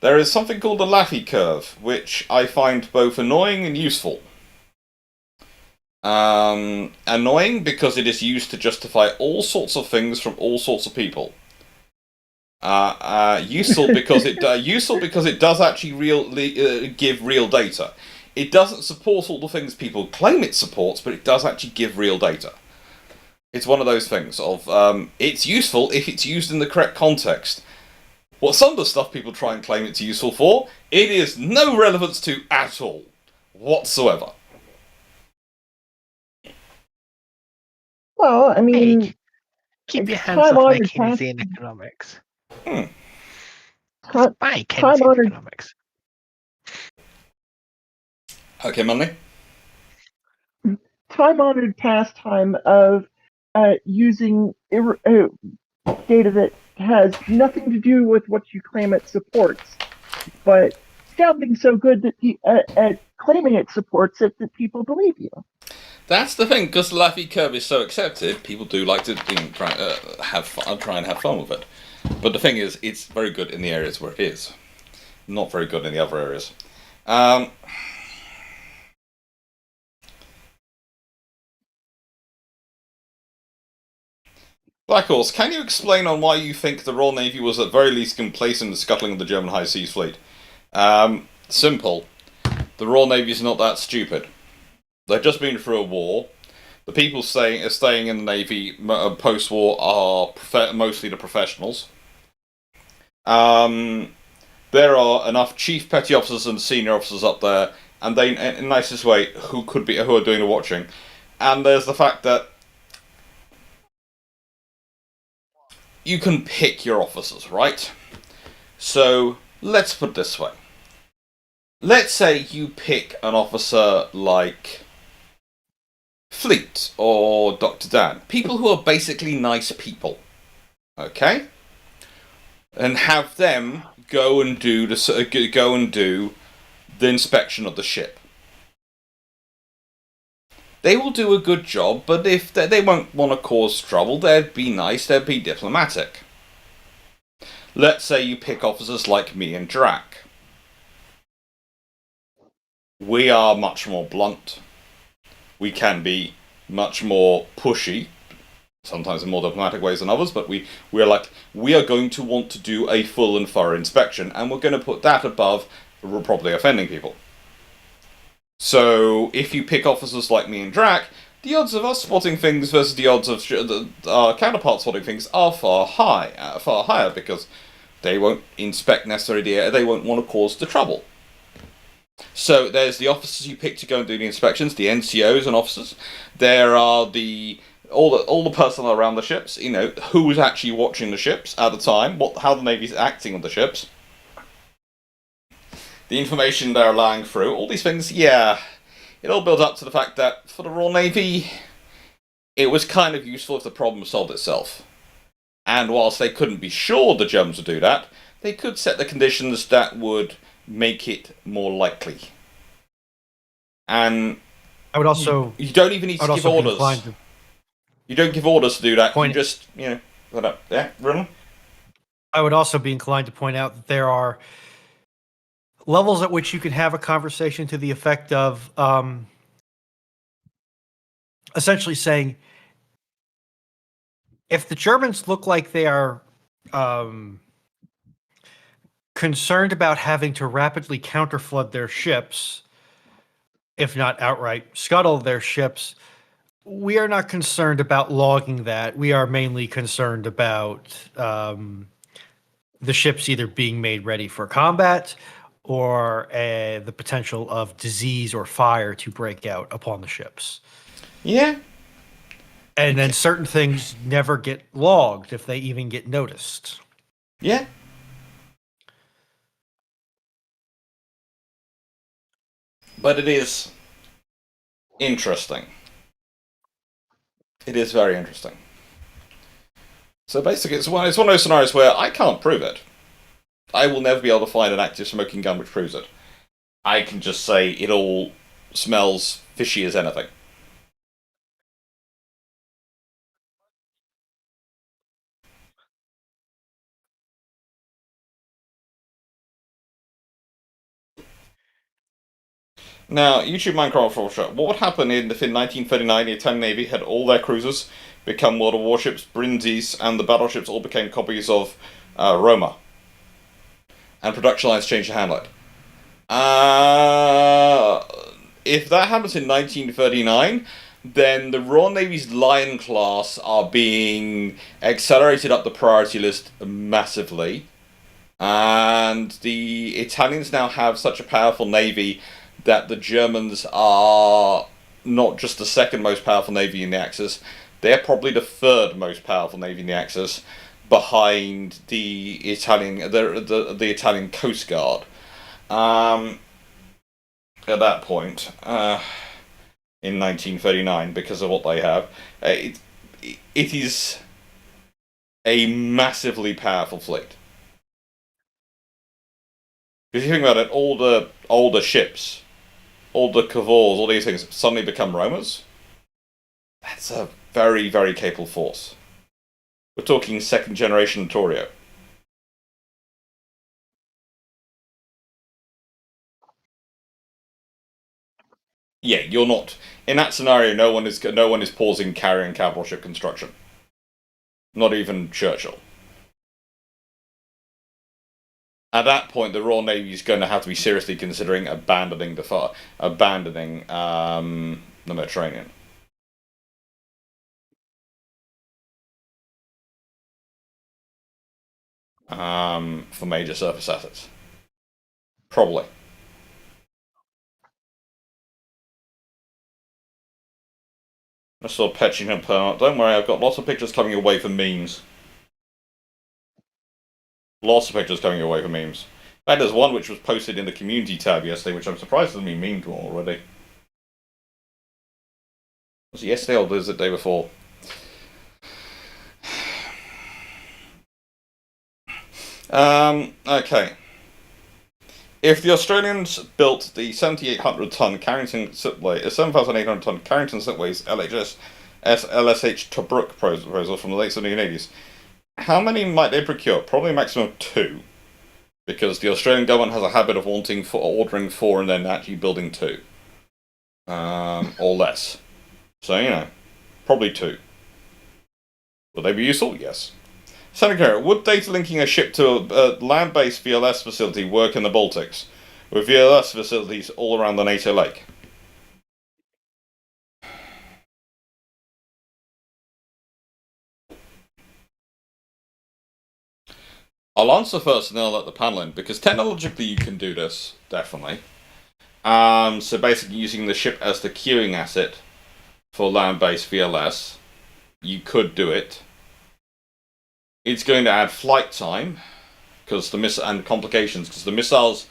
There is something called the Laffey curve, which I find both annoying and useful. Annoying because it is used to justify all sorts of things from all sorts of people. Useful because it does actually give real data. It doesn't support all the things people claim it supports, but it does actually give real data. It's one of those things of it's useful if it's used in the correct context. What some of the stuff people try and claim it's useful for, it is no relevance to at all, whatsoever.
Well, I mean,
Hey, keep your
it's
hands off my
time-honored
Keynesian economics.
Time-
My Keynesian
time-honored
economics.
Okay, Manley?
time-honored pastime of using data that has nothing to do with what you claim it supports, but sounding so good that at claiming it supports it that people believe you.
That's the thing, because the Laffey curve is so accepted, people do like to try and have fun with it. But the thing is, it's very good in the areas where it is. Not very good in the other areas. Black Horse, can you explain on why you think the Royal Navy was at very least complacent in the scuttling of the German High Seas Fleet? Simple. The Royal Navy is not that stupid. They've just been through a war. The people staying in the Navy post-war are mostly the professionals. There are enough chief petty officers and senior officers up there, and they, in the nicest way, who are doing the watching. And there's the fact that you can pick your officers, right? So, let's put it this way. Let's say you pick an officer like Fleet or Dr. Dan. People who are basically nice people. Okay? And have them go and do the inspection of the ship. They will do a good job, but if they won't want to cause trouble, they'd be nice, they'd be diplomatic. Let's say you pick officers like me and Drac. We are much more blunt. We can be much more pushy, sometimes in more diplomatic ways than others, but we are going to want to do a full and thorough inspection, and we're going to put that above probably offending people. So, if you pick officers like me and Drac, the odds of us spotting things versus the odds of our counterparts spotting things are far higher, because they won't inspect necessarily the area, they won't want to cause the trouble. So, there's the officers you pick to go and do the inspections, the NCOs and officers. There are all the personnel around the ships, who is actually watching the ships at the time, how the Navy's acting on the ships. The information they're allowing through, all these things, it all builds up to the fact that for the Royal Navy, it was kind of useful if the problem solved itself. And whilst they couldn't be sure the Germans would do that, they could set the conditions that would make it more likely. And
I would also.
You don't even need to give orders. You don't give orders to do that. You just, put up. Yeah, run.
I would also be inclined to point out that there are levels at which you can have a conversation to the effect of essentially saying, if the Germans look like they are concerned about having to rapidly counterflood their ships, if not outright scuttle their ships. We are not concerned about logging that. We are mainly concerned about the ships either being made ready for combat or the potential of disease or fire to break out upon the ships.
Yeah.
And then certain things never get logged if they even get noticed.
Yeah. But it is interesting. It is very interesting. So basically, it's one of those scenarios where I can't prove it. I will never be able to find an active smoking gun which proves it. I can just say it all smells fishy as anything. Now, YouTube Minecraft Fortune. What would happen if in 1939 the Italian Navy had all their cruisers become model warships, Brindis, and the battleships all became copies of Roma? And production lines changed to handle it. If that happens in 1939, then the Royal Navy's Lion class are being accelerated up the priority list massively. And the Italians now have such a powerful navy that the Germans are not just the second most powerful navy in the Axis, they're probably the third most powerful navy in the Axis, behind the Italian the Italian Coast Guard. At that point, in 1939, because of what they have, it is a massively powerful fleet. Because you think about it, all the older ships, all the Cavors, all these things suddenly become Romas. That's a very, very capable force. We're talking second generation Torio. Yeah, you're not in that scenario. No one is pausing carrying capital ship construction. Not even Churchill. At that point, the Royal Navy is going to have to be seriously considering abandoning the Mediterranean. For major surface assets. Probably. I saw Petching and Permanent. Don't worry, I've got lots of pictures coming your way for memes. Lots of pictures coming your way for memes. In fact, there's one which was posted in the community tab yesterday, which I'm surprised hasn't been memed already. Was it yesterday or was it the day before? Okay. If the Australians built the 7,800-ton Carrington Slipway, 7,800-ton Carrington Slipways LSH Tobruk proposal from the late 1780s, how many might they procure? Probably a maximum of 2, because the Australian government has a habit of ordering 4 and then actually building 2, or less. So probably 2. Will they be useful? Yes. Senator, would data linking a ship to a land-based VLS facility work in the Baltics, with VLS facilities all around the NATO lake? I'll answer first and then I'll let the panel in, because technologically you can do this, definitely. So basically using the ship as the queuing asset for land-based VLS, you could do it. It's going to add flight time, because and complications, because the missiles,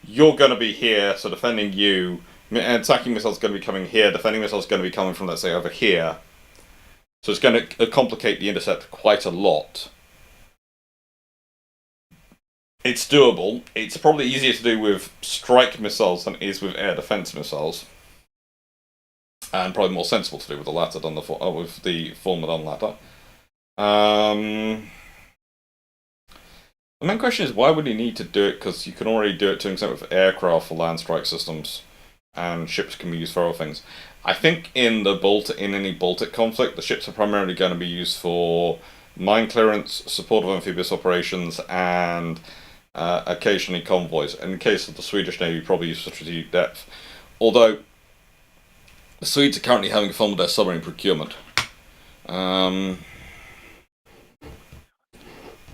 you're going to be here, so defending you, attacking missiles going to be coming here, defending missiles going to be coming from, let's say, over here. So it's going to complicate the intercept quite a lot. It's doable. It's probably easier to do with strike missiles than it is with air defense missiles. And probably more sensible to do with the latter than with the former than latter. The main question is, why would you need to do it? Because you can already do it to an extent with aircraft for land strike systems, and ships can be used for other things. I think in any Baltic conflict, the ships are primarily going to be used for mine clearance, support of amphibious operations, and occasionally convoys. In the case of the Swedish Navy, probably use strategic depth. Although, the Swedes are currently having fun with their submarine procurement.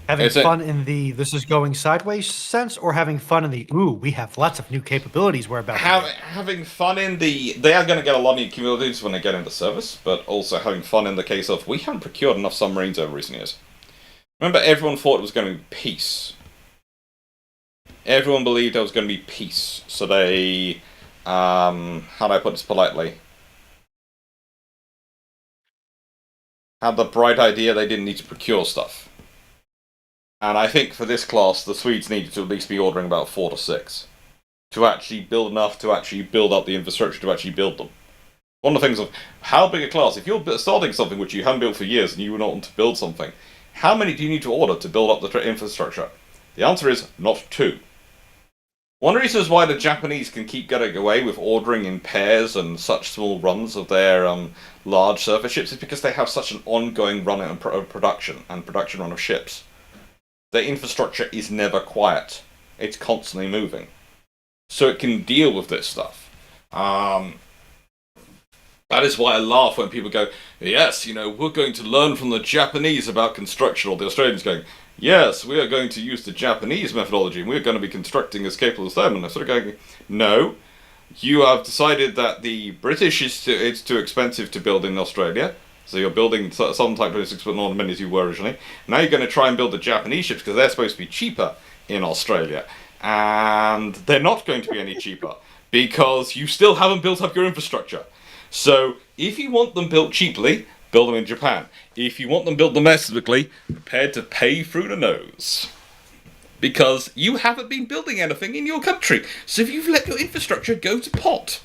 Having fun in the "this is going sideways" sense, or having fun in the "ooh, we have lots of new capabilities we're about to get"?
Having fun in the... They are going to get a lot of new capabilities when they get into service, but also having fun in the case of, we haven't procured enough submarines over recent years. Remember, everyone thought it was going to be peace. Everyone believed there was going to be peace, so they... how do I put this politely? Had the bright idea they didn't need to procure stuff. And I think for this class, the Swedes needed to at least be ordering about 4 to 6. To actually build enough, to actually build up the infrastructure, to actually build them. One of the things of, how big a class, if you're starting something which you haven't built for years and you not want to build something, how many do you need to order to build up the infrastructure? The answer is, not 2. One of the reasons why the Japanese can keep getting away with ordering in pairs and such small runs of their large surface ships is because they have such an ongoing run of production and production run of ships. Their infrastructure is never quiet. It's constantly moving. So it can deal with this stuff. That is why I laugh when people go, yes, we're going to learn from the Japanese about construction, or the Australians going, yes, we are going to use the Japanese methodology, and we're going to be constructing as capable as them. And I'm sort of going, no, you have decided that the British it's too expensive to build in Australia. So you're building some Type 26, but not as many as you were originally. Now you're going to try and build the Japanese ships because they're supposed to be cheaper in Australia. And they're not going to be any cheaper because you still haven't built up your infrastructure. So if you want them built cheaply, build them in Japan. If you want them built domestically, prepare to pay through the nose. Because you haven't been building anything in your country. So if you've let your infrastructure go to pot...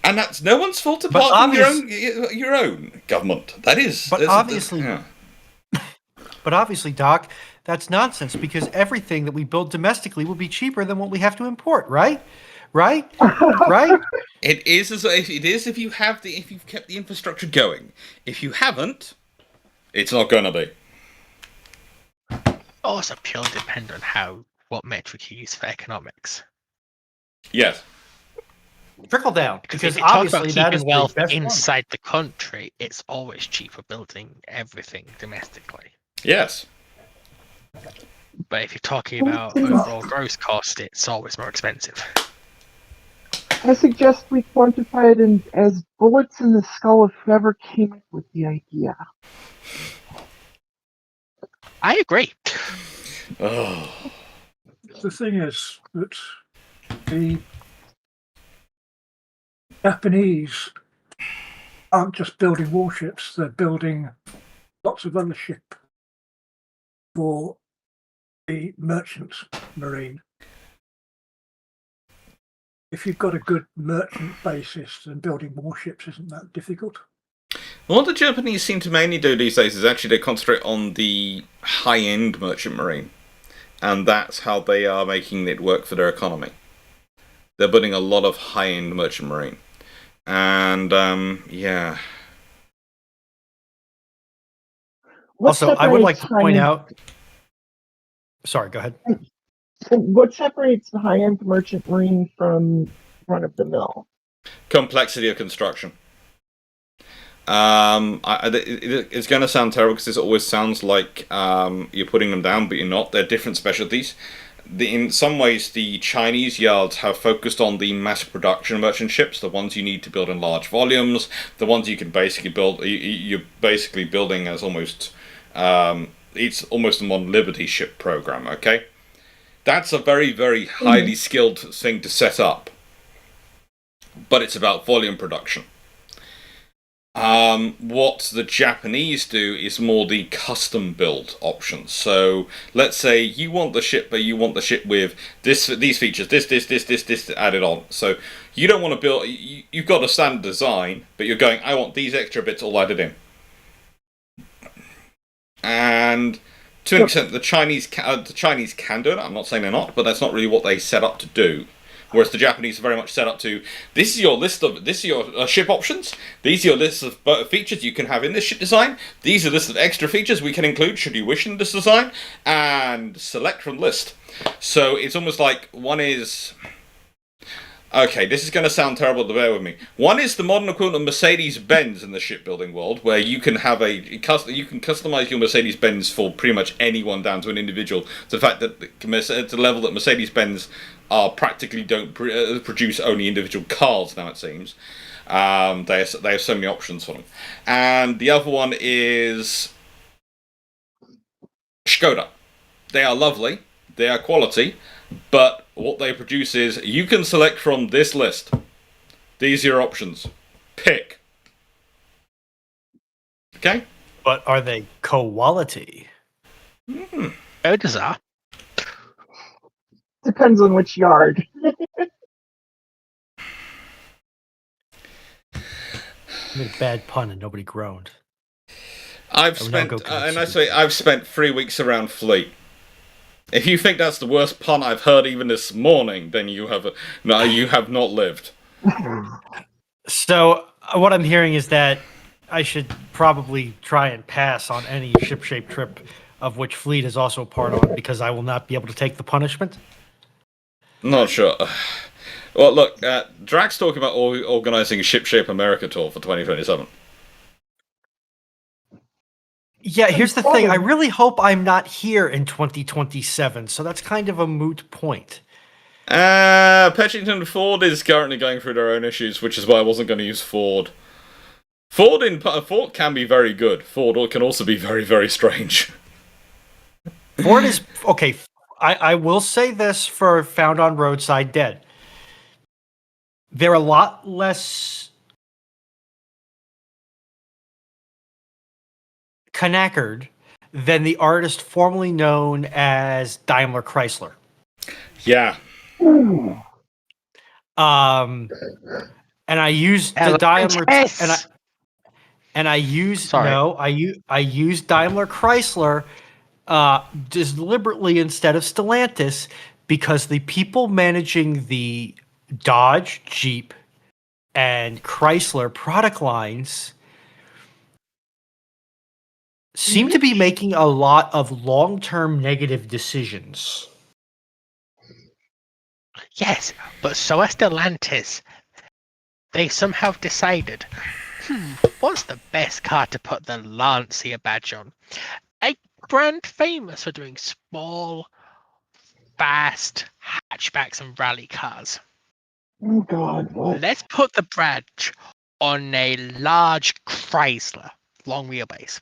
And that's no one's fault apart from your own government. That is...
But obviously, Doc, that's nonsense because everything that we build domestically will be cheaper than what we have to import, right? Right? Right?
It is if you've kept the infrastructure going. If you haven't, it's not going to be.
Also purely depend on what metric you use for economics.
Yes.
Trickle down,
Because
because
if you talk
obviously
about
that is
keeping wealth
the best
inside the country, it's always cheaper building everything domestically.
Yes.
But if you're talking about overall gross cost, it's always more expensive.
I suggest we quantify it as bullets in the skull of whoever came up with the idea.
I agree.
Oh.
The thing is that the Japanese aren't just building warships, they're building lots of other ships for the merchant marine. If you've got a good merchant basis, then building warships isn't that difficult.
What the Japanese seem to mainly do these days is actually they concentrate on the high-end merchant marine. And that's how they are making it work for their economy. They're building a lot of high-end merchant marine. And, yeah.
Also, I would like to point out... Sorry, go ahead.
What separates the high-end merchant marine from run-of-the-mill?
Complexity of construction. It's going to sound terrible because this always sounds like you're putting them down, but you're not. They're different specialties. In some ways, the Chinese yards have focused on the mass production merchant ships, the ones you need to build in large volumes, the ones you can basically build. You're basically building as almost it's almost a modern Liberty ship program. Okay, that's a very, very highly skilled thing to set up, but it's about volume production. What the Japanese do is more the custom build options. So let's say you want the ship, but you want the ship with these features, this added on. So you don't want to build. You've got a standard design, but you're going, I want these extra bits all added in. And to an extent, the Chinese can do it. I'm not saying they're not, but that's not really what they set up to do. whereas the Japanese are very much set up to this is your ship options. These are your list of features you can have in this ship design. These are lists of extra features we can include should you wish in this design, and select from list. So it's almost like one is. Okay, this is going to sound terrible, to bear with me. One is the modern equivalent of Mercedes-Benz in the shipbuilding world, where you can have you can customize your Mercedes-Benz for pretty much anyone down to an individual. To the fact that to the level that Mercedes-Benz are practically don't produce only individual cars now, it seems. They have so many options for them. And the other one is Skoda. They are lovely. They are quality. But what they produce is, you can select from this list. These are your options. Pick. Okay?
But are they quality?
Others are.
Depends on which yard.
I made a bad pun and nobody groaned.
I've spent 3 weeks around Fleet. If you think that's the worst pun I've heard even this morning, then you have not lived.
So what I'm hearing is that I should probably try and pass on any ship-shaped trip of which Fleet is also part of, because I will not be able to take the punishment.
Not sure. Well, look, Drax talking about organising a Ship-Shape America tour for 2027.
Yeah, here's the thing. I really hope I'm not here in 2027, so that's kind of a moot point.
Petchington Ford is currently going through their own issues, which is why I wasn't going to use Ford. Ford can be very good. Ford can also be very, very strange.
Ford is... Okay, I will say this for Found on Roadside Dead. They're a lot less knackered than the artist formerly known as Daimler Chrysler.
Yeah.
And I used the Daimler I used Daimler Chrysler deliberately instead of Stellantis, because the people managing the Dodge, Jeep, and Chrysler product lines seem to be making a lot of long-term negative decisions.
Yes, but so as Stellantis, they somehow decided, what's the best car to put the Lancia badge on? A brand famous for doing small, fast hatchbacks and rally cars.
Oh God, what?
Let's put the badge on a large Chrysler, long wheelbase.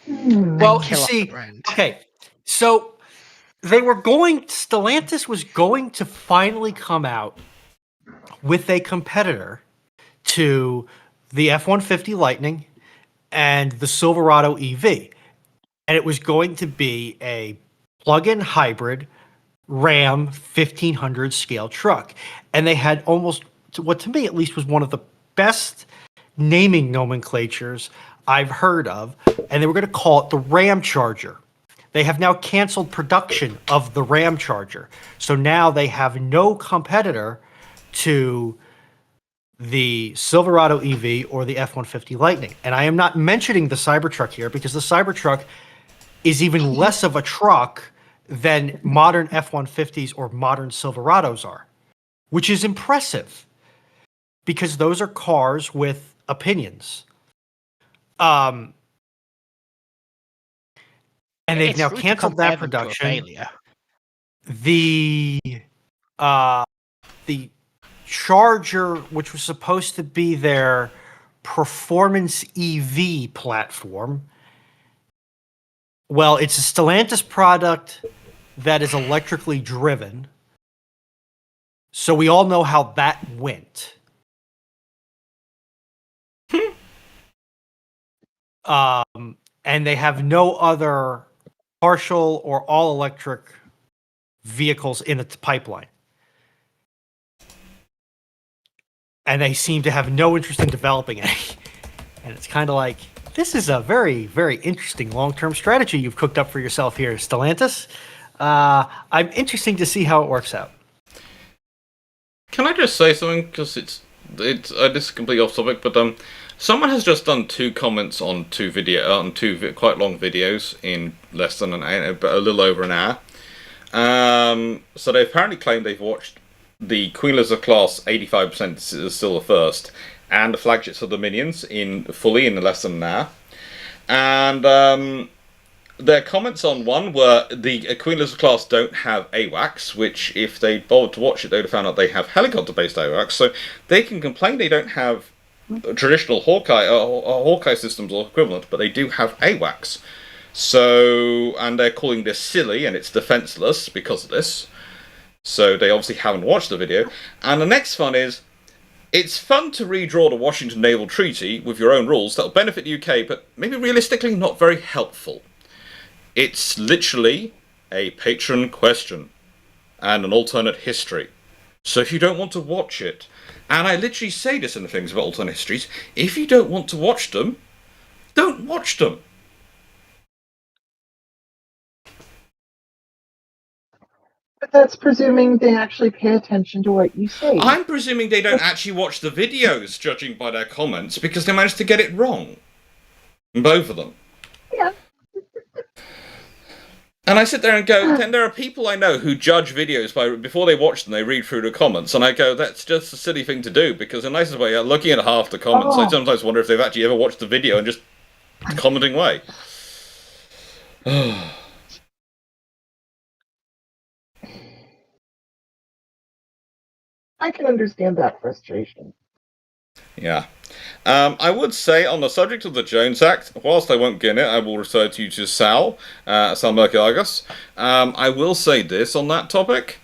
Well, you see, okay, so Stellantis was going to finally come out with a competitor to the F-150 Lightning and the Silverado EV. And it was going to be a plug-in hybrid Ram 1500 scale truck. And they had almost, what to me at least was one of the best naming nomenclatures I've heard of, and they were going to call it the Ram Charger. They have now canceled production of the Ram Charger. So now they have no competitor to the Silverado EV or the F-150 Lightning. And I am not mentioning the Cybertruck here, because the Cybertruck is even less of a truck than modern F-150s or modern Silverados are, which is impressive, because those are cars with opinions. And they've now canceled that production. The Charger, which was supposed to be their performance EV platform, well, it's a Stellantis product that is electrically driven. So we all know how that went. And they have no other partial or all electric vehicles in its pipeline. And they seem to have no interest in developing any. And it's kind of like, this is a very, very interesting long-term strategy you've cooked up for yourself here, Stellantis. I'm interested to see how it works out.
Can I just say something? Because this is completely off topic, but someone has just done 2 comments on 2 quite long videos in less than an hour, but a little over an hour. So they apparently claim they've watched the Queen Elizabeth class 85% is still the first, and the flagships of the Dominions fully in less than an hour. And their comments on one were the Queen Elizabeth class don't have AWACS, which if they'd bothered to watch it, they'd have found out they have helicopter-based AWACS. So they can complain they don't have traditional Hawkeye systems or equivalent, but they do have AWACS. So, and they're calling this silly and it's defenseless because of this. So they obviously haven't watched the video. And the next one is, it's fun to redraw the Washington Naval Treaty with your own rules that'll benefit the UK, but maybe realistically not very helpful. It's literally a patron question and an alternate history. So if you don't want to watch it, and I literally say this in the things about alternate histories, if you don't want to watch them, don't watch them.
But that's presuming they actually pay attention to what you say.
I'm presuming they don't actually watch the videos, judging by their comments, because they managed to get it wrong. Both of them.
Yeah.
And I sit there and go, then there are people I know who judge videos before they watch them, they read through the comments, and I go, that's just a silly thing to do, because the nicest way, looking at half the comments, I sometimes wonder if they've actually ever watched the video and just commenting away.
I can understand that frustration.
Yeah. I would say, on the subject of the Jones Act, whilst I won't get in it, I will refer to you to Sal Merkilagus. I will say this on that topic.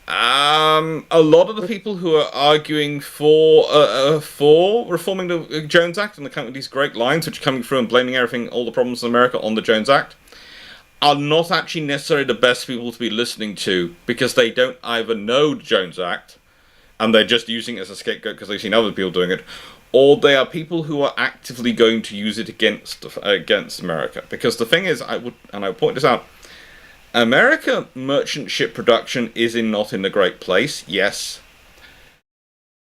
A lot of the people who are arguing for reforming the Jones Act and the kind of these great lines which are coming through and blaming everything, all the problems in America on the Jones Act, are not actually necessarily the best people to be listening to, because they don't either know the Jones Act and they're just using it as a scapegoat because they've seen other people doing it, or they are people who are actively going to use it against America. Because the thing is, I would point this out, America merchant ship production is not in a great place, yes.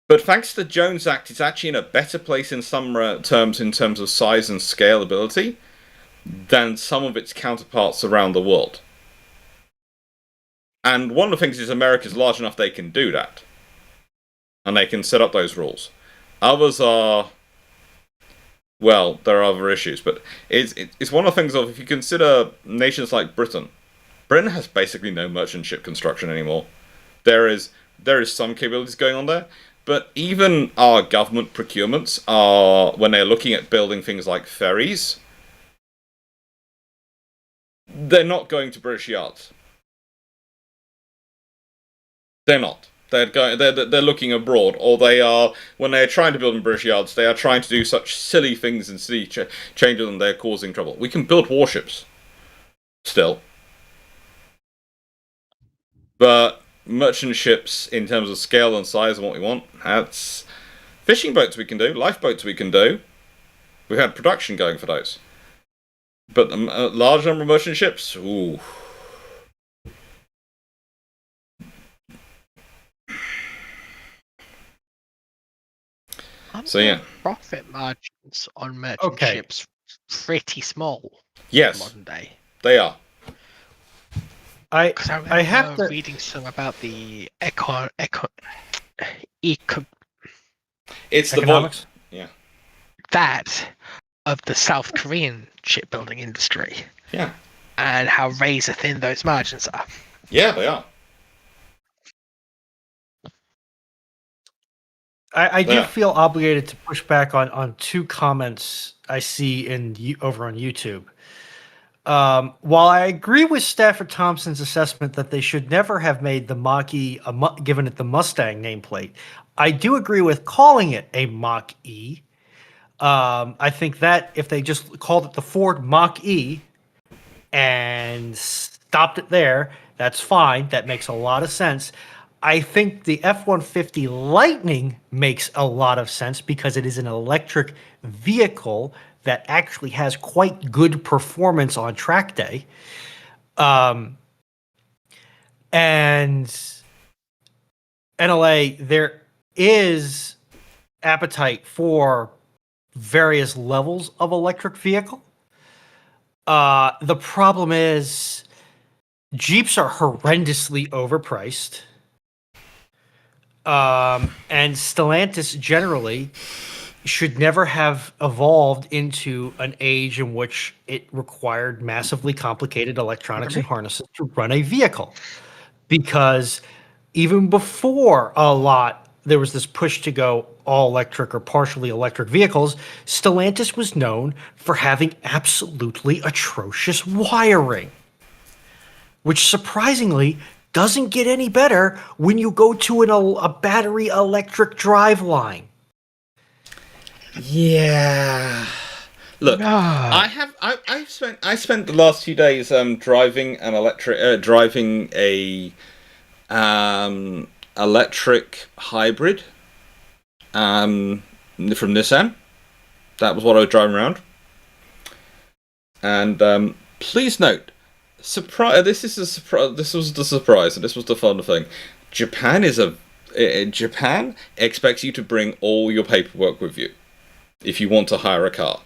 But thanks to the Jones Act, it's actually in a better place in some terms, in terms of size and scalability, than some of its counterparts around the world. And one of the things is America's large enough they can do that. And they can set up those rules. Others are, well, there are other issues, but it's one of the things of, if you consider nations like Britain has basically no merchant ship construction anymore. There is some capabilities going on there, but even our government procurements are, when they're looking at building things like ferries, they're not going to British yards. They're not. They're looking abroad, or they are, when they are trying to build in British yards, they are trying to do such silly things and silly changes, and they're causing trouble. We can build warships, still, but merchant ships, in terms of scale and size and what we want, that's fishing boats we can do, lifeboats we can do. We've had production going for those, but a large number of merchant ships, ooh. So yeah,
profit margins on merchant ships pretty small.
Yes,
modern day
they are.
I have reading some about the
it's
economics.
That of the South Korean shipbuilding industry.
Yeah.
And how razor thin those margins are.
Yeah, they are.
I do feel obligated to push back on 2 comments I see over on YouTube. While I agree with Stafford Thompson's assessment that they should never have made the Mach-E, given it the Mustang nameplate, I do agree with calling it a Mach-E. I think that if they just called it the Ford Mach-E and stopped it there, that's fine. That makes a lot of sense. I think the F-150 Lightning makes a lot of sense because it is an electric vehicle that actually has quite good performance on track day. And NLA, there is appetite for various levels of electric vehicle. The problem is Jeeps are horrendously overpriced. And Stellantis generally should never have evolved into an age in which it required massively complicated electronics and harnesses to run a vehicle. Because even before there was this push to go all electric or partially electric vehicles, Stellantis was known for having absolutely atrocious wiring, which surprisingly doesn't get any better when you go to a battery electric drive line.
Yeah. Look, I spent the last few days driving a electric hybrid from Nissan. That was what I was driving around. And please note, surprise! This is a surprise. This was the surprise, and this was the fun thing. Japan expects you to bring all your paperwork with you if you want to hire a car.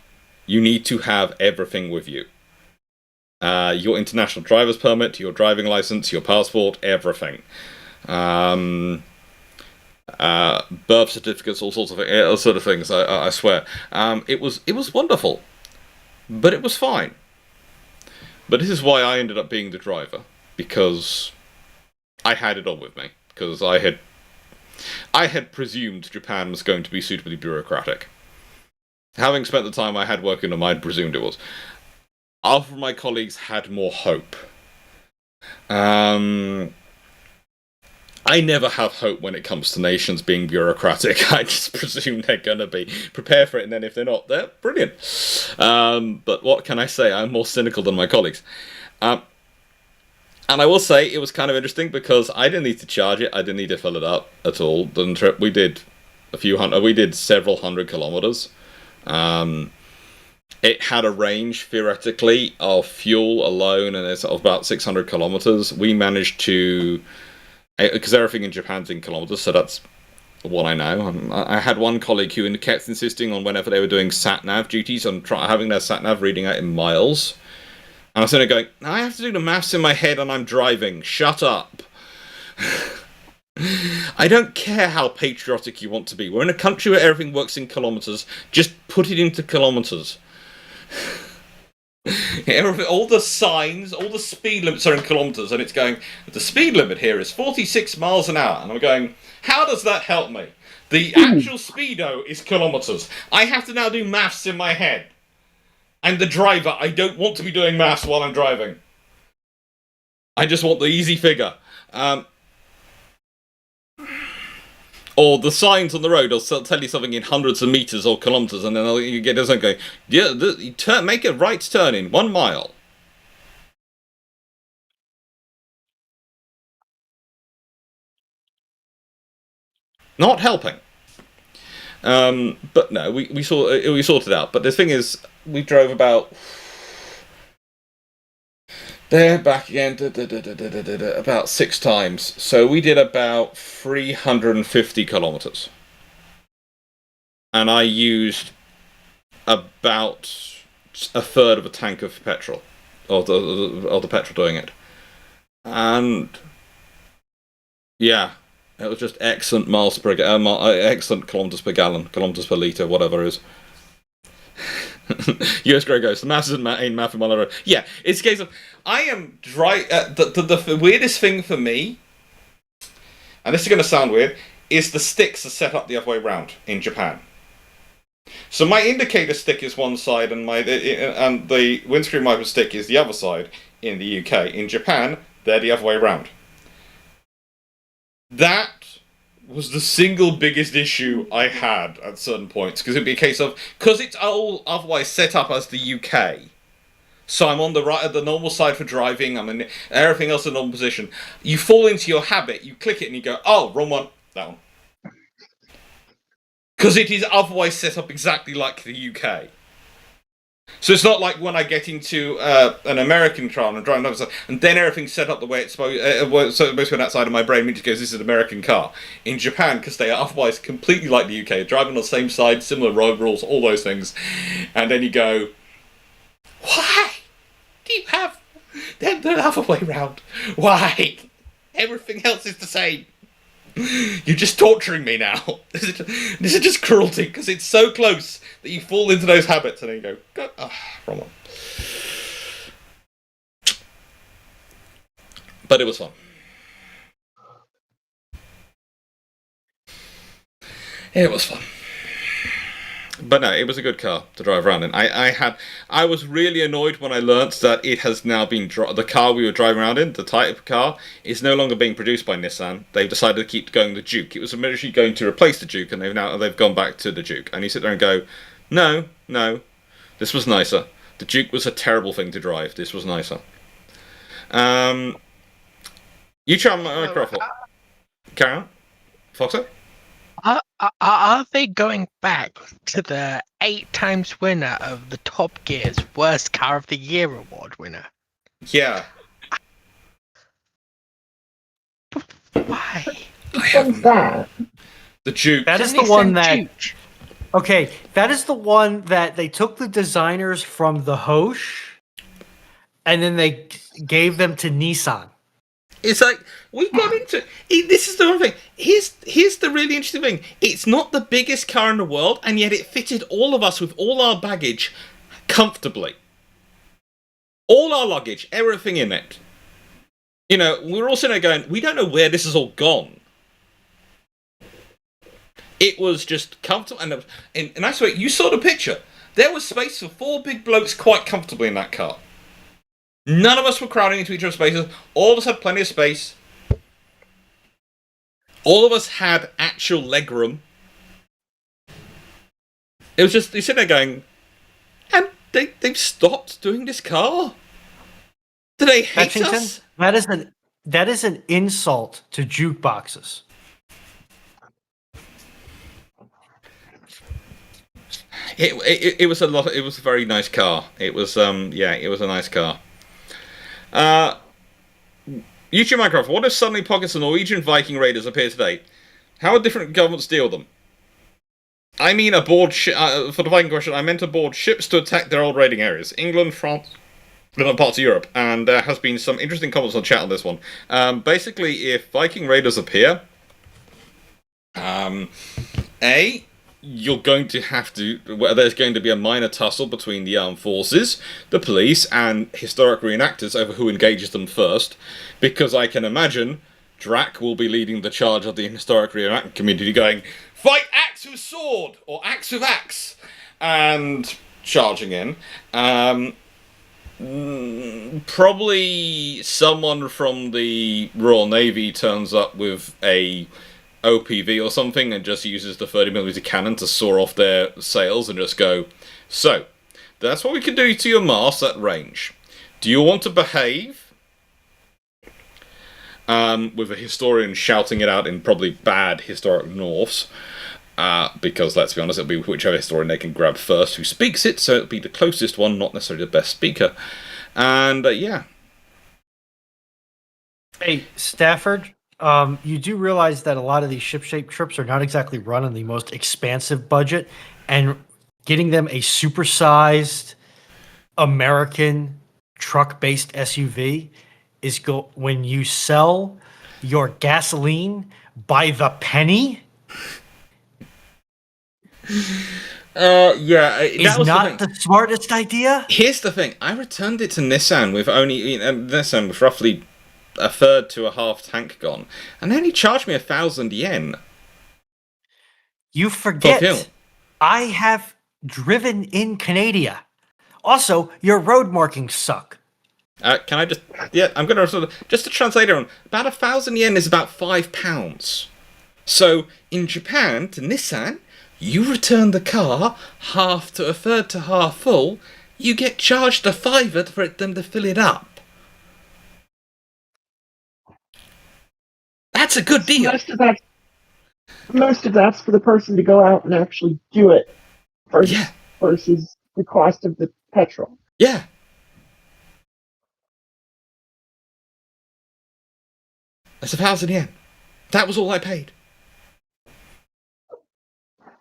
You need to have everything with you. Your international driver's permit, your driving license, your passport, everything. Birth certificates, all sorts of things. I swear. It was wonderful, but it was fine. But this is why I ended up being the driver, because I had it all with me. Because I had presumed Japan was going to be suitably bureaucratic. Having spent the time I had working on mine, I'd presumed it was. Other of my colleagues had more hope. I never have hope when it comes to nations being bureaucratic. I just presume they're going to be. Prepare for it, and then if they're not, they're brilliant. But what can I say? I'm more cynical than my colleagues. And I will say, it was kind of interesting because I didn't need to charge it. I didn't need to fill it up at all. The trip we did several hundred kilometers. It had a range, theoretically, of fuel alone, and it's of about 600 kilometers. We managed to... Because everything in Japan's in kilometers, so that's what I know. I had one colleague who kept insisting on whenever they were doing sat-nav duties on having their sat-nav reading out in miles. And I was sitting there going, I have to do the maths in my head and I'm driving. Shut up. I don't care how patriotic you want to be. We're in a country where everything works in kilometers. Just put it into kilometers. All the signs, all the speed limits are in kilometers, and it's going, the speed limit here is 46 miles an hour. And I'm going, how does that help me? The actual speedo is kilometers. I have to now do maths in my head. I'm the driver. I don't want to be doing maths while I'm driving. I just want the easy figure. Or the signs on the road will tell you something in hundreds of meters or kilometers, and then you get this one going, yeah, make a right turn in 1 mile. Not helping. But no, we sorted out. But the thing is, we drove about there, back again, about 6 times. So we did about 350 kilometers. And I used about a third of a tank of petrol, of the petrol doing it. And yeah, it was just excellent excellent kilometers per gallon, kilometers per litre, whatever it is. US Grey Ghost, the maths isn't math in my road. Yeah, it's a case of, I am the weirdest thing for me, and this is going to sound weird, is the sticks are set up the other way around in Japan. So my indicator stick is one side, and the windscreen wiper stick is the other side in the UK. In Japan, they're the other way around. That was the single biggest issue I had at certain points, because it'd be a case of, because it's all otherwise set up as the UK, so I'm on the right at the normal side for driving, I'm in everything else in normal position, you fall into your habit, you click it and you go, oh, wrong one, that one. Because it is otherwise set up exactly like the UK. So it's not like when I get into an American car and I'm driving over, and then everything's set up the way it's supposed to be outside of my brain, just goes, this is an American car. In Japan, because they are otherwise completely like the UK, driving on the same side, similar road rules, all those things, and then you go, why do you have them the other way round? Why? Everything else is the same. You're just torturing me now. This is just cruelty, because it's so close that you fall into those habits and then you go, wrong one. But it was fun. It was fun. But no, it was a good car to drive around in. I was really annoyed when I learnt that it has now been the car we were driving around in, the type of car, is no longer being produced by Nissan. They've decided to keep going the Duke. It was originally going to replace the Duke, and they've gone back to the Duke. And you sit there and go, no, this was nicer. The Duke was a terrible thing to drive. This was nicer. You try Microsoft. Carry on, Foxer.
Are they going back to the 8 times winner of the Top Gear's Worst Car of the Year award winner?
Yeah.
Why?
What's that?
The Duke.
That is the one that. Okay, that is the one that they took the designers from the Hosh, and then they gave them to Nissan.
It's like, we got into this is the one thing. Here's the really interesting thing. It's not the biggest car in the world, and yet it fitted all of us with all our baggage comfortably. All our luggage, everything in it. You know, we're also now going, we don't know where this has all gone. It was just comfortable, and I swear, you saw the picture. There was space for 4 big blokes quite comfortably in that car. None of us were crowding into each other's spaces. All of us had plenty of space. All of us had actual legroom. It was just, you sit there going, and they've stopped doing this car? Do they hate us?
That is an insult to jukeboxes.
It was it was a very nice car. It was it was a nice car. YouTube Minecraft, what if suddenly pockets of Norwegian Viking raiders appear today? How would different governments deal with them? I mean aboard for the Viking question, I meant aboard ships to attack their old raiding areas. England, France, and other parts of Europe. And there has been some interesting comments on chat on this one. Basically, if Viking raiders appear, you're going to have to... there's going to be a minor tussle between the armed forces, the police, and historic reenactors over who engages them first, because I can imagine Drac will be leading the charge of the historic reenactment community going, fight axe with sword, or axe with axe, and charging in. Probably someone from the Royal Navy turns up with a OPV or something and just uses the 30mm cannon to saw off their sails and just go, so, that's what we can do to your mast at range. Do you want to behave? With a historian shouting it out in probably bad historic Norse. Because, let's be honest, it'll be whichever historian they can grab first who speaks it, so it'll be the closest one, not necessarily the best speaker. And, yeah.
Hey, Stafford, you do realize that a lot of these ship-shaped trips are not exactly run on the most expansive budget, and getting them a supersized American truck-based SUV is when you sell your gasoline by the penny.
That was
not the smartest idea.
Here's the thing: I returned it to Nissan with only Nissan with roughly a third to a half tank gone, and they only charged me 1,000 yen.
You forget, I have driven in Canada. Also, your road markings suck.
Can I just... Yeah, I'm going to... Just to translate it on, about 1,000 yen is about £5. So, in Japan, to Nissan, you return the car half to a third to half full, you get charged a fiver for them to fill it up. That's a good deal.
Most of that's for the person to go out and actually do it versus the cost of the petrol.
Yeah. That's 1,000 yen. That was all I paid.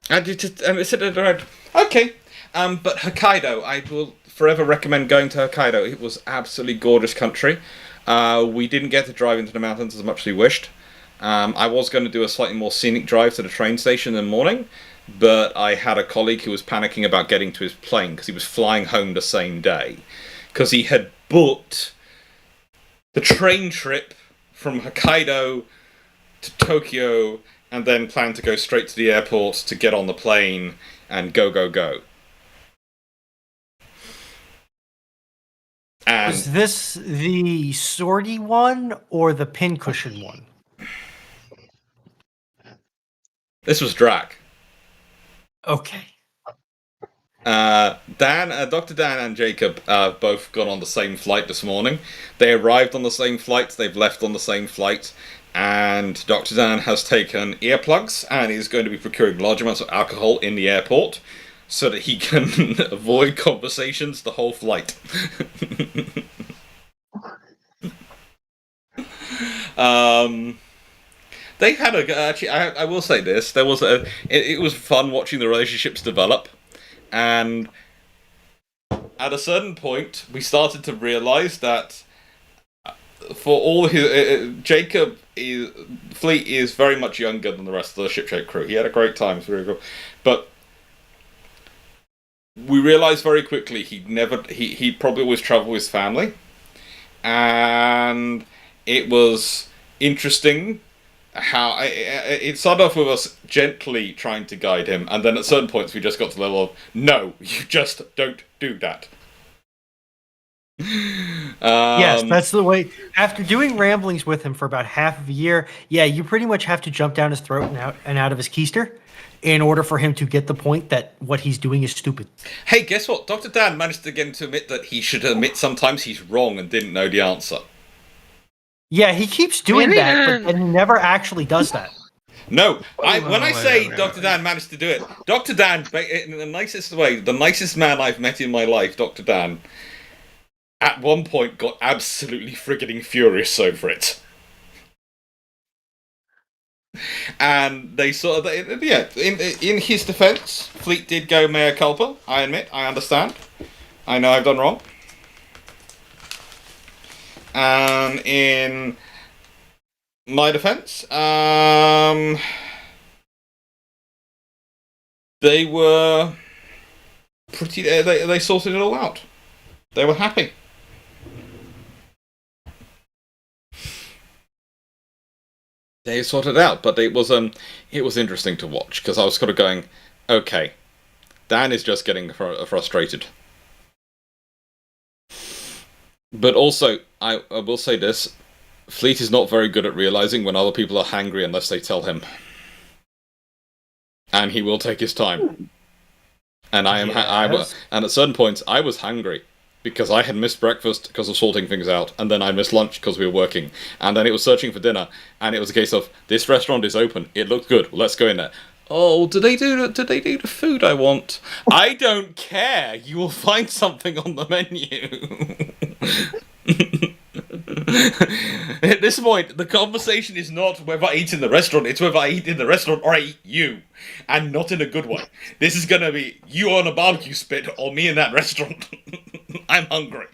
And you just sit around. Okay. But Hokkaido, I will forever recommend going to Hokkaido. It was absolutely gorgeous country. We didn't get to drive into the mountains as much as we wished. I was going to do a slightly more scenic drive to the train station in the morning, but I had a colleague who was panicking about getting to his plane because he was flying home the same day. Because he had booked the train trip from Hokkaido to Tokyo and then planned to go straight to the airport to get on the plane and go. And
Was this the sortie one or the pincushion one?
this was Drac.
Okay.
Dr. Dan and Jacob both gone on the same flight this morning. They arrived on the same flight, they've left on the same flight, and Dr. Dan has taken earplugs and is going to be procuring large amounts of alcohol in the airport so that he can avoid conversations the whole flight. They've had actually, I will say this, it was fun watching the relationships develop. And at a certain point, we started to realise that for all his Fleet is very much younger than the rest of the shipshape crew. He had a great time, it's very cool. But we realised very quickly he'd probably always travel with his family, and it was interesting how it started off with us gently trying to guide him, and then at certain points we just got to the level of, no, you just don't do that.
Yes, that's the way. After doing ramblings with him for about half of a year, yeah, you pretty much have to jump down his throat and out of his keister in order for him to get the point that what he's doing is stupid.
Hey, guess what? Dr. Dan managed to get him to admit that he should admit sometimes he's wrong and didn't know the answer.
Yeah, he keeps doing that, but he never actually does that.
No, when I say Dr. Dan managed to do it, Dr. Dan, in the nicest way, the nicest man I've met in my life, Dr. Dan, at one point got absolutely friggin' furious over it. And they sort of, yeah, in his defence, Fleet did go mea culpa, I admit, I understand. I know I've done wrong. And in my defence, they were pretty. They sorted it all out. They were happy. They sorted it out, but it was interesting to watch because I was kind of going, okay, Dan is just getting frustrated. But also, I will say this, Fleet is not very good at realising when other people are hangry unless they tell him. And he will take his time. And and at certain points, I was hungry because I had missed breakfast because of sorting things out, and then I missed lunch because we were working, and then it was searching for dinner, and it was a case of, this restaurant is open, it looked good, let's go in there. Oh, did they do the food I want? I don't care. You will find something on the menu. At this point, the conversation is not whether I eat in the restaurant, it's whether I eat in the restaurant or I eat you. And not in a good way. This is gonna be you on a barbecue spit or me in that restaurant. I'm hungry.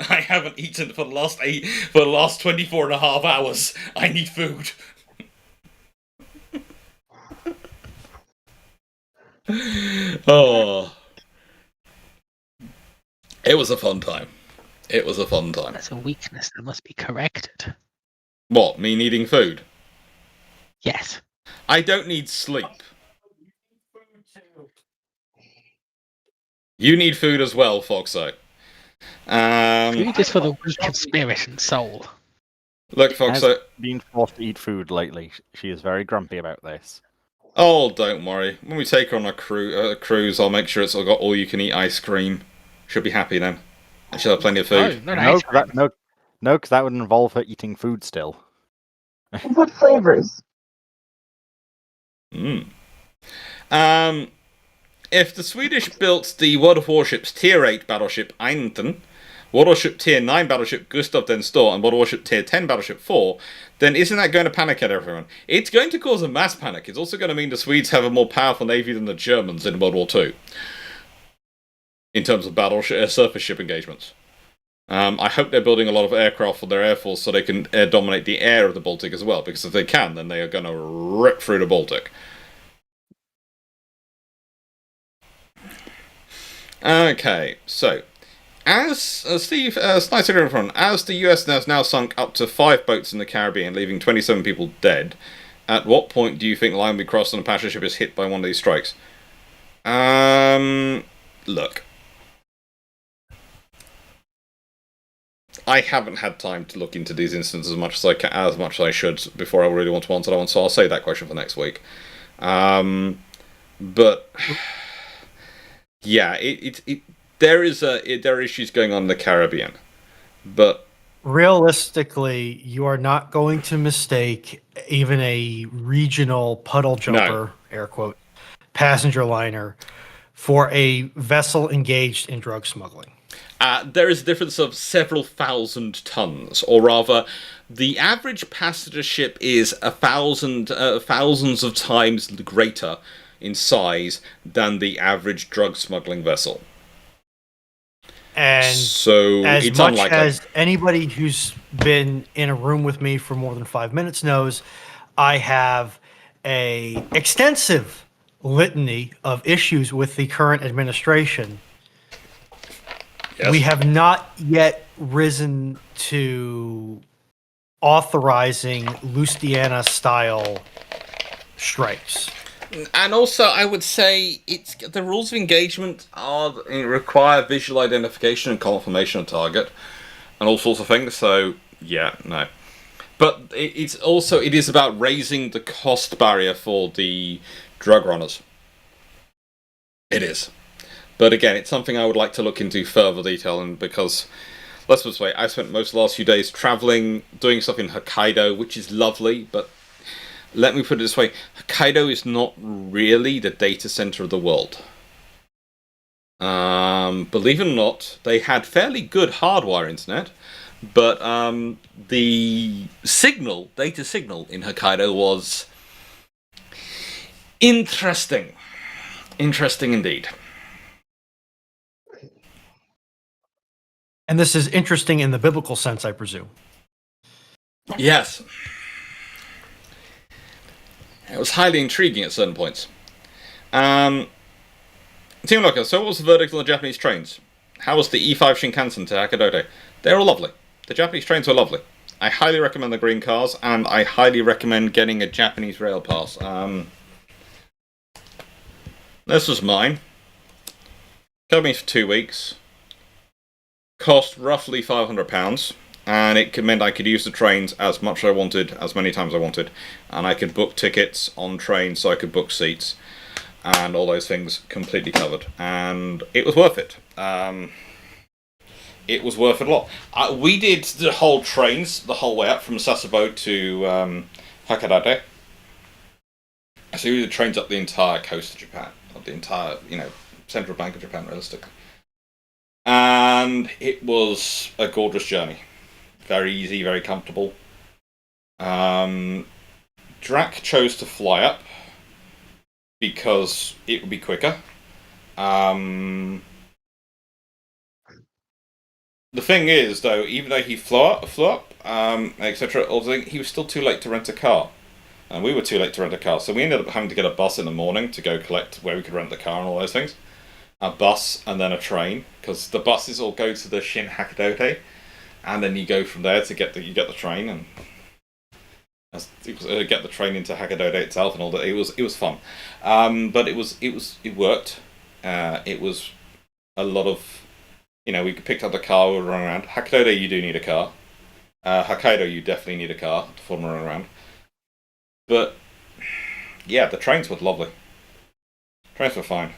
I haven't eaten for the last 24 and a half hours. I need food. Oh. It was a fun time. It was a fun time.
That's a weakness that must be corrected.
What, me needing food?
Yes.
I don't need sleep. You need food as well, Foxo.
Food is for the weak of spirit and soul.
Look, Foxo.
Being forced to eat food lately, she is very grumpy about this.
Oh, don't worry. When we take her on a cruise, I'll make sure it's got all-you-can-eat ice cream. She'll be happy then. And she'll have plenty of food.
No, because that would involve her eating food still.
What flavors?
if the Swedish built the World of Warships Tier 8 battleship Einten, World Warship Tier 9 battleship Gustav den Store, and World Warship Tier 10 battleship 4, then isn't that going to panic at everyone? It's going to cause a mass panic. It's also going to mean the Swedes have a more powerful navy than the Germans in World War II. In terms of surface ship engagements. I hope they're building a lot of aircraft for their air force so they can dominate the air of the Baltic as well, because if they can, then they are going to rip through the Baltic. Okay, so as Steve Snyder front, as the US has now sunk up to 5 boats in the Caribbean, leaving 27 people dead, at what point do you think the line will be crossed and a passenger ship is hit by one of these strikes? Look. I haven't had time to look into these instances as much as I should before I really want to answer that one, so I'll save that question for next week. But yeah, there are issues going on in the Caribbean, but
realistically, you are not going to mistake even a regional puddle jumper, air quote, passenger liner for a vessel engaged in drug smuggling.
There is a difference of several thousand tons, or rather, the average passenger ship is thousands of times greater in size than the average drug smuggling vessel.
And
so
as
it's
much
unlikely.
as anybody who's been in a room with me for more than 5 minutes knows, I have a extensive litany of issues with the current administration.
Yes.
We have not yet risen to authorizing Louisiana-style strikes.
And also, I would say the rules of engagement require visual identification and confirmation of target, and all sorts of things. So yeah, no. But it is about raising the cost barrier for the drug runners. It is. But again, it's something I would like to look into further detail, and because, let's put it this way, I spent most of the last few days traveling, doing stuff in Hokkaido, which is lovely, but let me put it this way, Hokkaido is not really the data center of the world. Believe it or not, they had fairly good hardwire internet, but the data signal in Hokkaido was interesting. Interesting indeed.
And this is interesting in the biblical sense, I presume.
Yes. It was highly intriguing at certain points. Team Locker, so what was the verdict on the Japanese trains? How was the E5 Shinkansen to Hakadote? They were lovely. The Japanese trains were lovely. I highly recommend the green cars, and I highly recommend getting a Japanese rail pass. This was mine. Covered me for 2 weeks. Cost roughly £500, and it meant I could use the trains as much as I wanted, as many times I wanted, and I could book tickets on trains, so I could book seats, and all those things completely covered, and it was worth it. It was worth it a lot. We did the whole trains the whole way up from Sasebo to Hakodate. So we did trains up the entire coast of Japan, up the entire, central bank of Japan, realistically. And it was a gorgeous journey. Very easy, very comfortable. Drac chose to fly up because it would be quicker. The thing is, though, even though he flew up, etc., he was still too late to rent a car. And we were too late to rent a car, so we ended up having to get a bus in the morning to go collect where we could rent the car and all those things. A bus and then a train, because the buses all go to the Shin Hakadote, and then you go from there to get the train and get the train into Hakadote itself and all that. It was fun, but it worked. It was a lot of, we picked up the car, we were running around. Hakadote, you do need a car. Hokkaido, you definitely need a car to run around. But yeah, the trains were lovely. Trains were fine.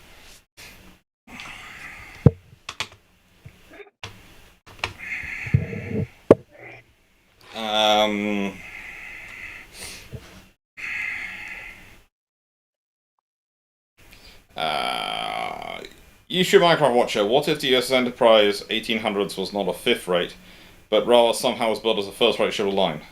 You should Minecraft Watcher. What if the US Enterprise 1800s was not a fifth rate, but rather somehow was built as a first rate ship of the line?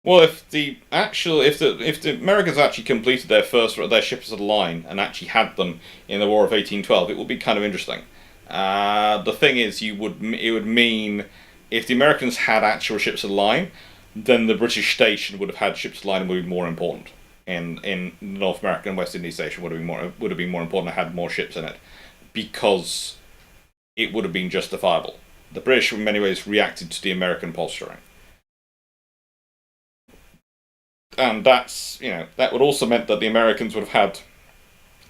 Well, if the Americans actually completed their ships of the line and actually had them in the War of 1812, it would be kind of interesting. The thing is, it would mean if the Americans had actual ships of the line, then the British station would have had ships of the line and would be more important. In North America and West Indies station would have been more important and had more ships in it, because it would have been justifiable. The British, in many ways, reacted to the American posturing. And that would also meant that the Americans would have had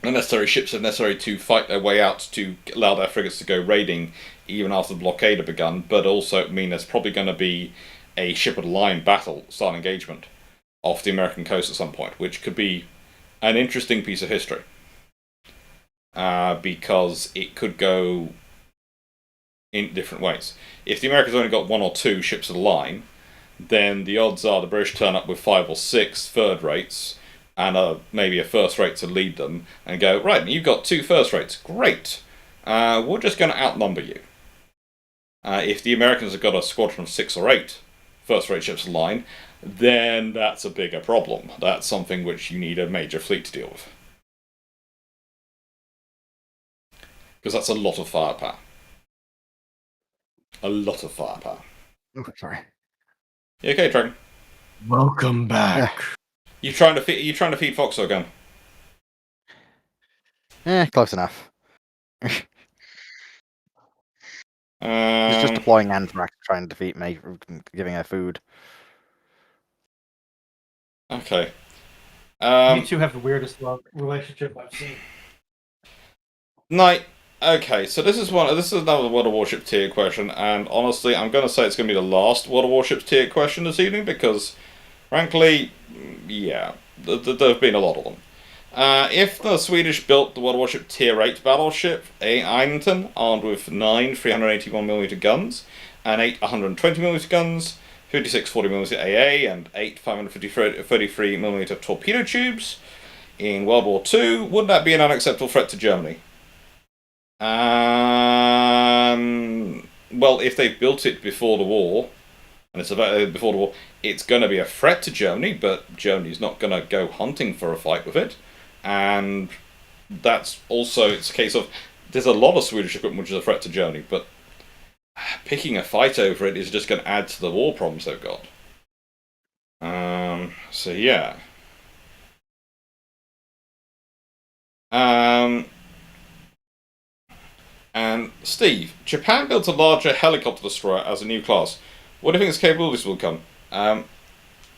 the necessary ships necessary to fight their way out to allow their frigates to go raiding even after the blockade had begun, but also mean there's probably going to be a ship of the line battle style engagement off the American coast at some point, which could be an interesting piece of history. Because it could go in different ways. If the Americans only got 1 or 2 ships of the line, then the odds are the British turn up with 5 or 6 third rates and maybe a first rate to lead them and go, right, you've got 2 first rates, great. We're just going to outnumber you. If the Americans have got a squadron of 6 or 8 first rate ships of the line, then that's a bigger problem. That's something which you need a major fleet to deal with. Because that's a lot of firepower. A lot of firepower.
Oh, sorry.
You okay, Dragon?
Welcome back.
You trying to feed Foxo again?
Close enough. He's just deploying Anthrax, trying to defeat me, giving her food.
Okay.
You two have the weirdest love relationship I've seen.
Night. Okay, so this is another World of Warship tier question, and honestly, I'm going to say it's going to be the last World of Warships tier question this evening because, frankly, yeah, there have been a lot of them. If the Swedish built the World of Warship tier 8 battleship Einton, armed with 9 381mm guns and 8 120mm guns, 56 40mm AA, and 8 533mm torpedo tubes in World War II, would that be an unacceptable threat to Germany? Well, if they built it before the war, and it's before the war, it's going to be a threat to Germany, but Germany's not going to go hunting for a fight with it. And that's also, it's a case of, there's a lot of Swedish equipment which is a threat to Germany, but picking a fight over it is just going to add to the war problems they've got. So yeah. And Steve, Japan built a larger helicopter destroyer as a new class. What do you think its capabilities will come? In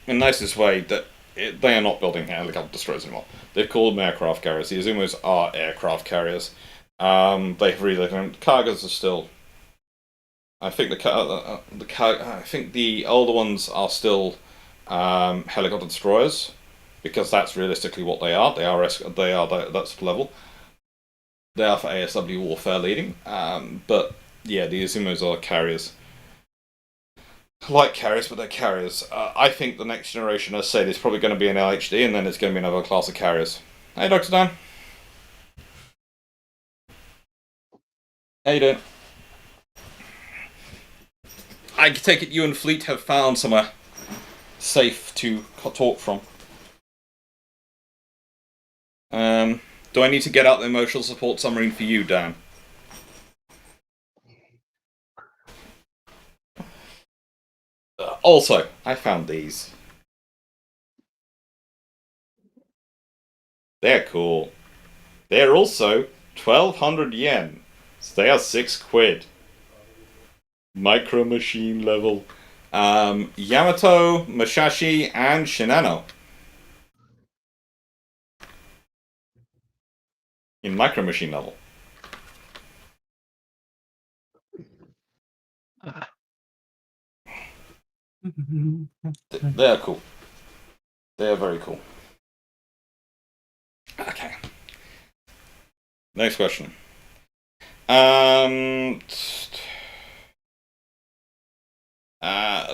the nicest way, that they are not building helicopter destroyers anymore. They've called them aircraft carriers. The Izumos are aircraft carriers. They've really cargos are still. I think I think the older ones are still helicopter destroyers, because that's realistically what they are. They are that's the level. They are for ASW warfare leading, but yeah, the Izumos are carriers. Like carriers, but they're carriers. I think the next generation, as I said, is probably going to be an LHD, and then it's going to be another class of carriers. Hey, Dr. Dan. How you doing? I take it you and Fleet have found somewhere safe to talk from. Do I need to get out the emotional support submarine for you, Dan? Also, I found these. They're cool. They're also 1,200 yen. So they are £6. Micro Machine level. Yamato, Musashi, and Shinano. In Micro Machine level. They're cool. They're very cool. Okay. Next question.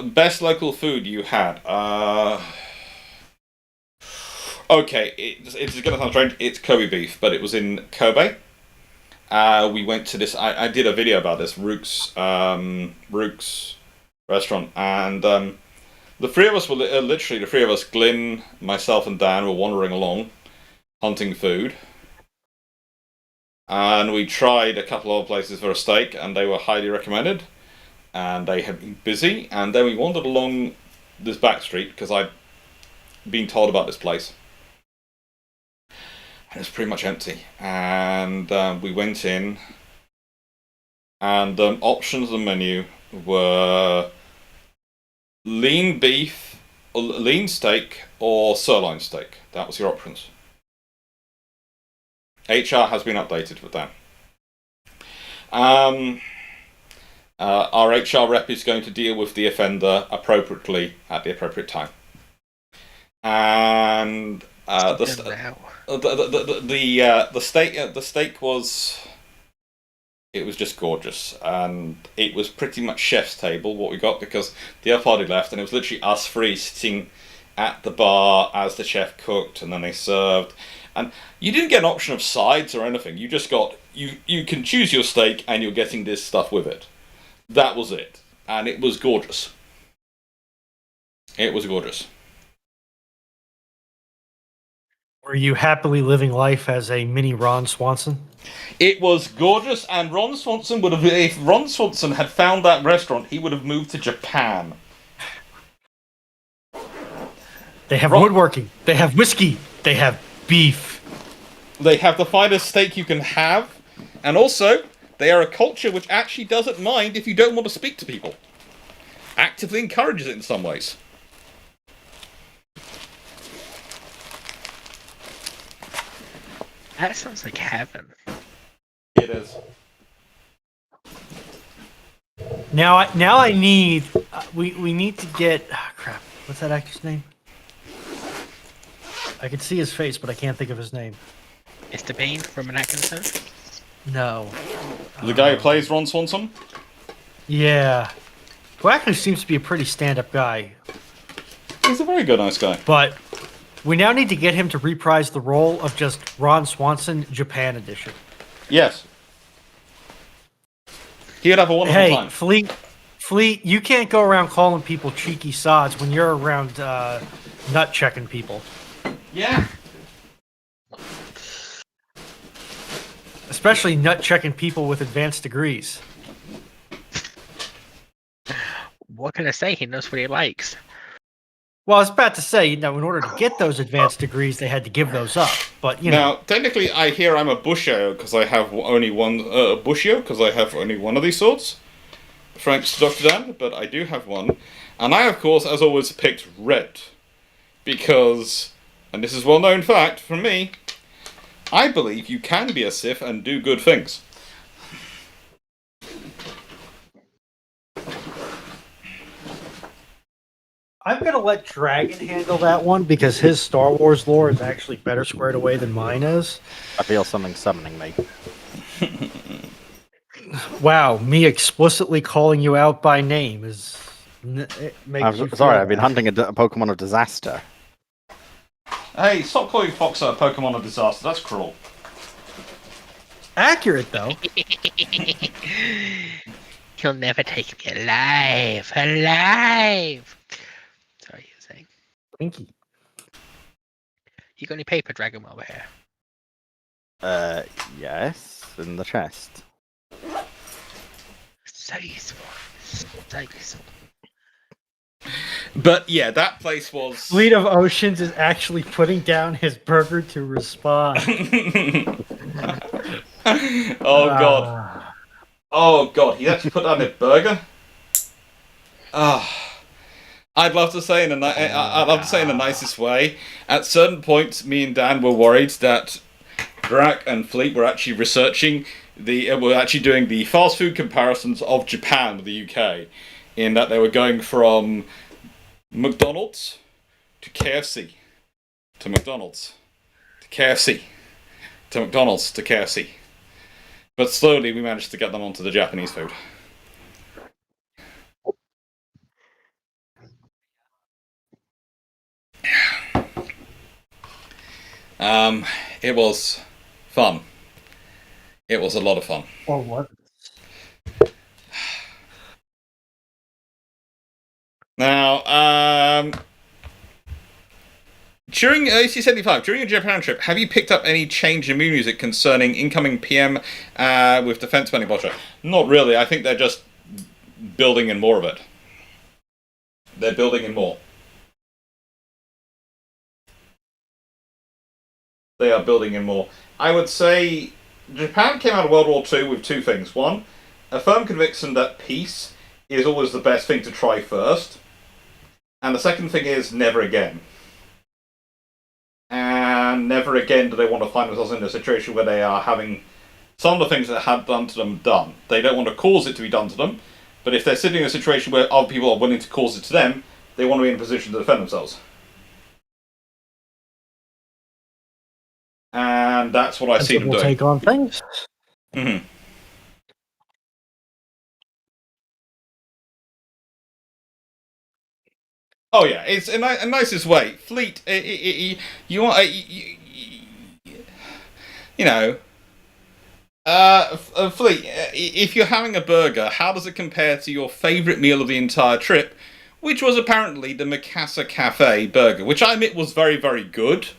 Best local food you had? Okay, it's going to sound strange. It's Kobe beef, but it was in Kobe, we went to this. I did a video about this Rook's restaurant, and the three of us were literally the three of us. Glyn, myself, and Dan were wandering along, hunting food, and we tried a couple of places for a steak, and they were highly recommended, and they had been busy, and then we wandered along this back street because I'd been told about this place. And it was pretty much empty. And we went in, and the options on the menu were lean beef, or lean steak, or sirloin steak. That was your options. HR has been updated with that. Our HR rep is going to deal with the offender appropriately at the appropriate time. And the steak was, it was just gorgeous, and it was pretty much chef's table what we got, because the other party left, and it was literally us three sitting at the bar as the chef cooked, and then they served. And you didn't get an option of sides or anything. You just got, you can choose your steak, and you're getting this stuff with it. That was it, and it was gorgeous. It was gorgeous.
Were you happily living life as a mini Ron Swanson?
It was gorgeous, and Ron Swanson would have, if Ron Swanson had found that restaurant, he would have moved to Japan.
They have woodworking, they have whiskey, they have beef.
They have the finest steak you can have, and also, they are a culture which actually doesn't mind if you don't want to speak to people. Actively encourages it in some ways.
That sounds like heaven.
It is.
Now I need we need to get crap. What's that actor's name? I can see his face, but I can't think of his name.
Mr. Bean from An Atkinson?
No.
The guy who plays Ron Swanson?
Yeah. Who actually seems to be a pretty stand-up guy.
He's a very good, nice guy.
But we now need to get him to reprise the role of just Ron Swanson, Japan edition.
Yes. He would have a wonderful time.
Fleet, you can't go around calling people cheeky sods when you're around nut checking people.
Yeah.
Especially nut checking people with advanced degrees.
What can I say? He knows what he likes.
Well, I was about to say, in order to get those advanced degrees, they had to give those up. But
Now, technically, I hear I'm a bushio because I have only one bushio because I have only one of these swords. Thanks to Dr. Dan, but I do have one, and I, of course, as always, picked red because, and this is well-known fact from me, I believe you can be a Sith and do good things.
I'm going to let Dragon handle that one because his Star Wars lore is actually better squared away than mine is.
I feel something summoning me.
Wow, me explicitly calling you out by name is...
I'm sorry, I've been hunting a Pokemon of disaster.
Hey, stop calling Fox a Pokemon of disaster. That's cruel.
Accurate, though.
He'll never take me alive. Alive! Sorry, you were saying.
Twinkie.
You got any paper, Dragon, while we're here?
Yes, in the chest.
So useful. So useful.
But yeah, that place was...
Fleet of Oceans is actually putting down his burger to respond.
Oh god. Oh god, he actually put down a burger? I'd love to say in the nicest way. At certain points, me and Dan were worried that Drac and Fleet were actually researching were actually doing the fast food comparisons of Japan with the UK, in that they were going from McDonald's to KFC to McDonald's to KFC to McDonald's to KFC. But slowly we managed to get them onto the Japanese food. It was fun. It was a lot of fun.
Or what?
Now, during AC-75, during your Japan trip, have you picked up any change in music concerning incoming PM with defense spending budget? Not really. I think they're just building in more of it. They're building in more. They are building in more. I would say Japan came out of World War II with two things. One, a firm conviction that peace is always the best thing to try first. And the second thing is never again. And never again do they want to find themselves in a situation where they are having some of the things that had done to them done. They don't want to cause it to be done to them, but if they're sitting in a situation where other people are willing to cause it to them, they want to be in a position to defend themselves. And that's what I see them doing.
Take on things.
Mm-hmm. Oh yeah, it's a nicest way. Fleet, you want, you know, Fleet. If you're having a burger, how does it compare to your favourite meal of the entire trip, which was apparently the Mikasa Cafe burger, which I admit was very, very good.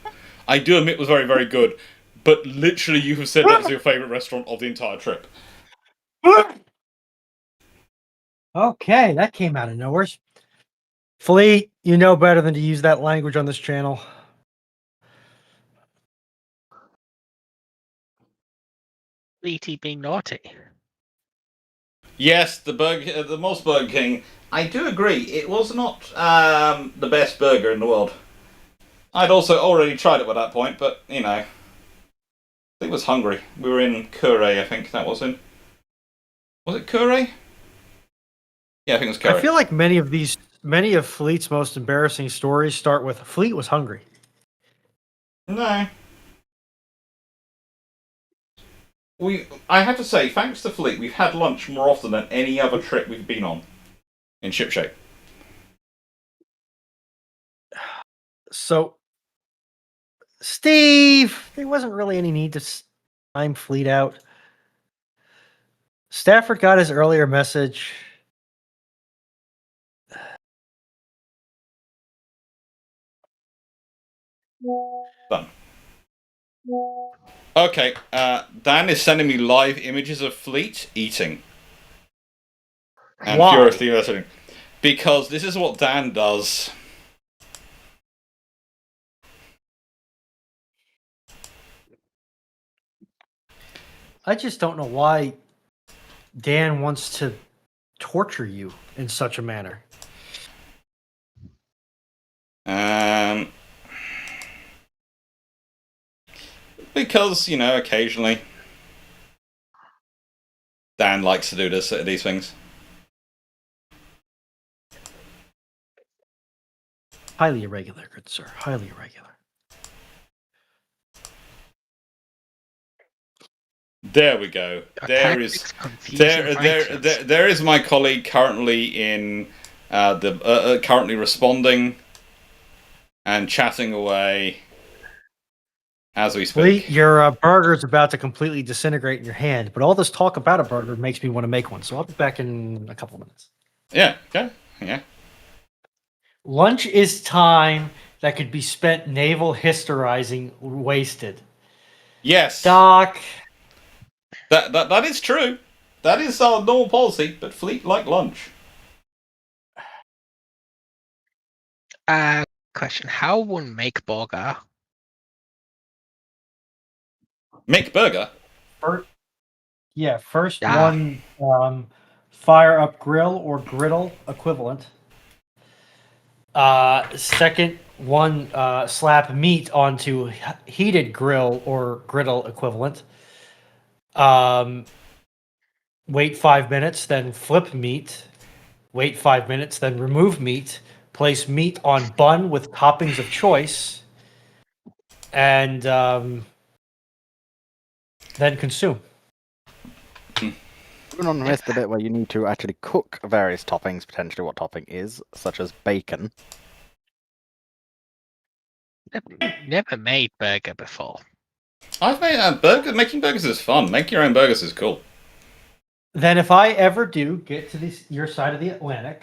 I do admit was very, very good. But literally, you have said that was your favourite restaurant of the entire trip.
Okay, that came out of nowhere. Fleet, you know better than to use that language on this channel.
E.T. being naughty.
Yes, the Moss Burger King. I do agree. It was not the best burger in the world. I'd also already tried it at that point, but you know, I think it was hungry. We were in Kure, I think that was in. Was it Kure? Yeah, I think it was Kure.
I feel like many of Fleet's most embarrassing stories start with Fleet was hungry.
No. I have to say, thanks to Fleet, we've had lunch more often than any other trip we've been on in shipshape.
So, Steve, there wasn't really any need to time Fleet out. Stafford got his earlier message.
Done. Okay, Dan is sending me live images of Fleet eating. And
Why?
furiously listening. Because this is what Dan does.
I just don't know why Dan wants to torture you in such a manner.
Because, you know, occasionally Dan likes to do these things.
Highly irregular, good sir. Highly irregular.
There we go. There is my colleague currently in currently responding and chatting away as we speak.
Fleet, your burger is about to completely disintegrate in your hand, but all this talk about a burger makes me want to make one. So I'll be back in a couple of minutes.
Yeah. Okay. Yeah.
Lunch is time that could be spent naval historizing wasted.
Yes.
Doc.
That is true. That is our normal policy, but Fleet like lunch.
Question: how one make burger?
Make burger.
First one fire up grill or griddle equivalent. Second one slap meat onto heated grill or griddle equivalent. Wait 5 minutes, then flip meat. Wait 5 minutes, then remove meat. Place meat on bun with toppings of choice. And then consume.
Even on the the bit where you need to actually cook various toppings, potentially what topping is, such as bacon.
Never made burger before.
I've made burger. Making burgers is fun. Making your own burgers is cool.
Then if I ever do get to your side of the Atlantic,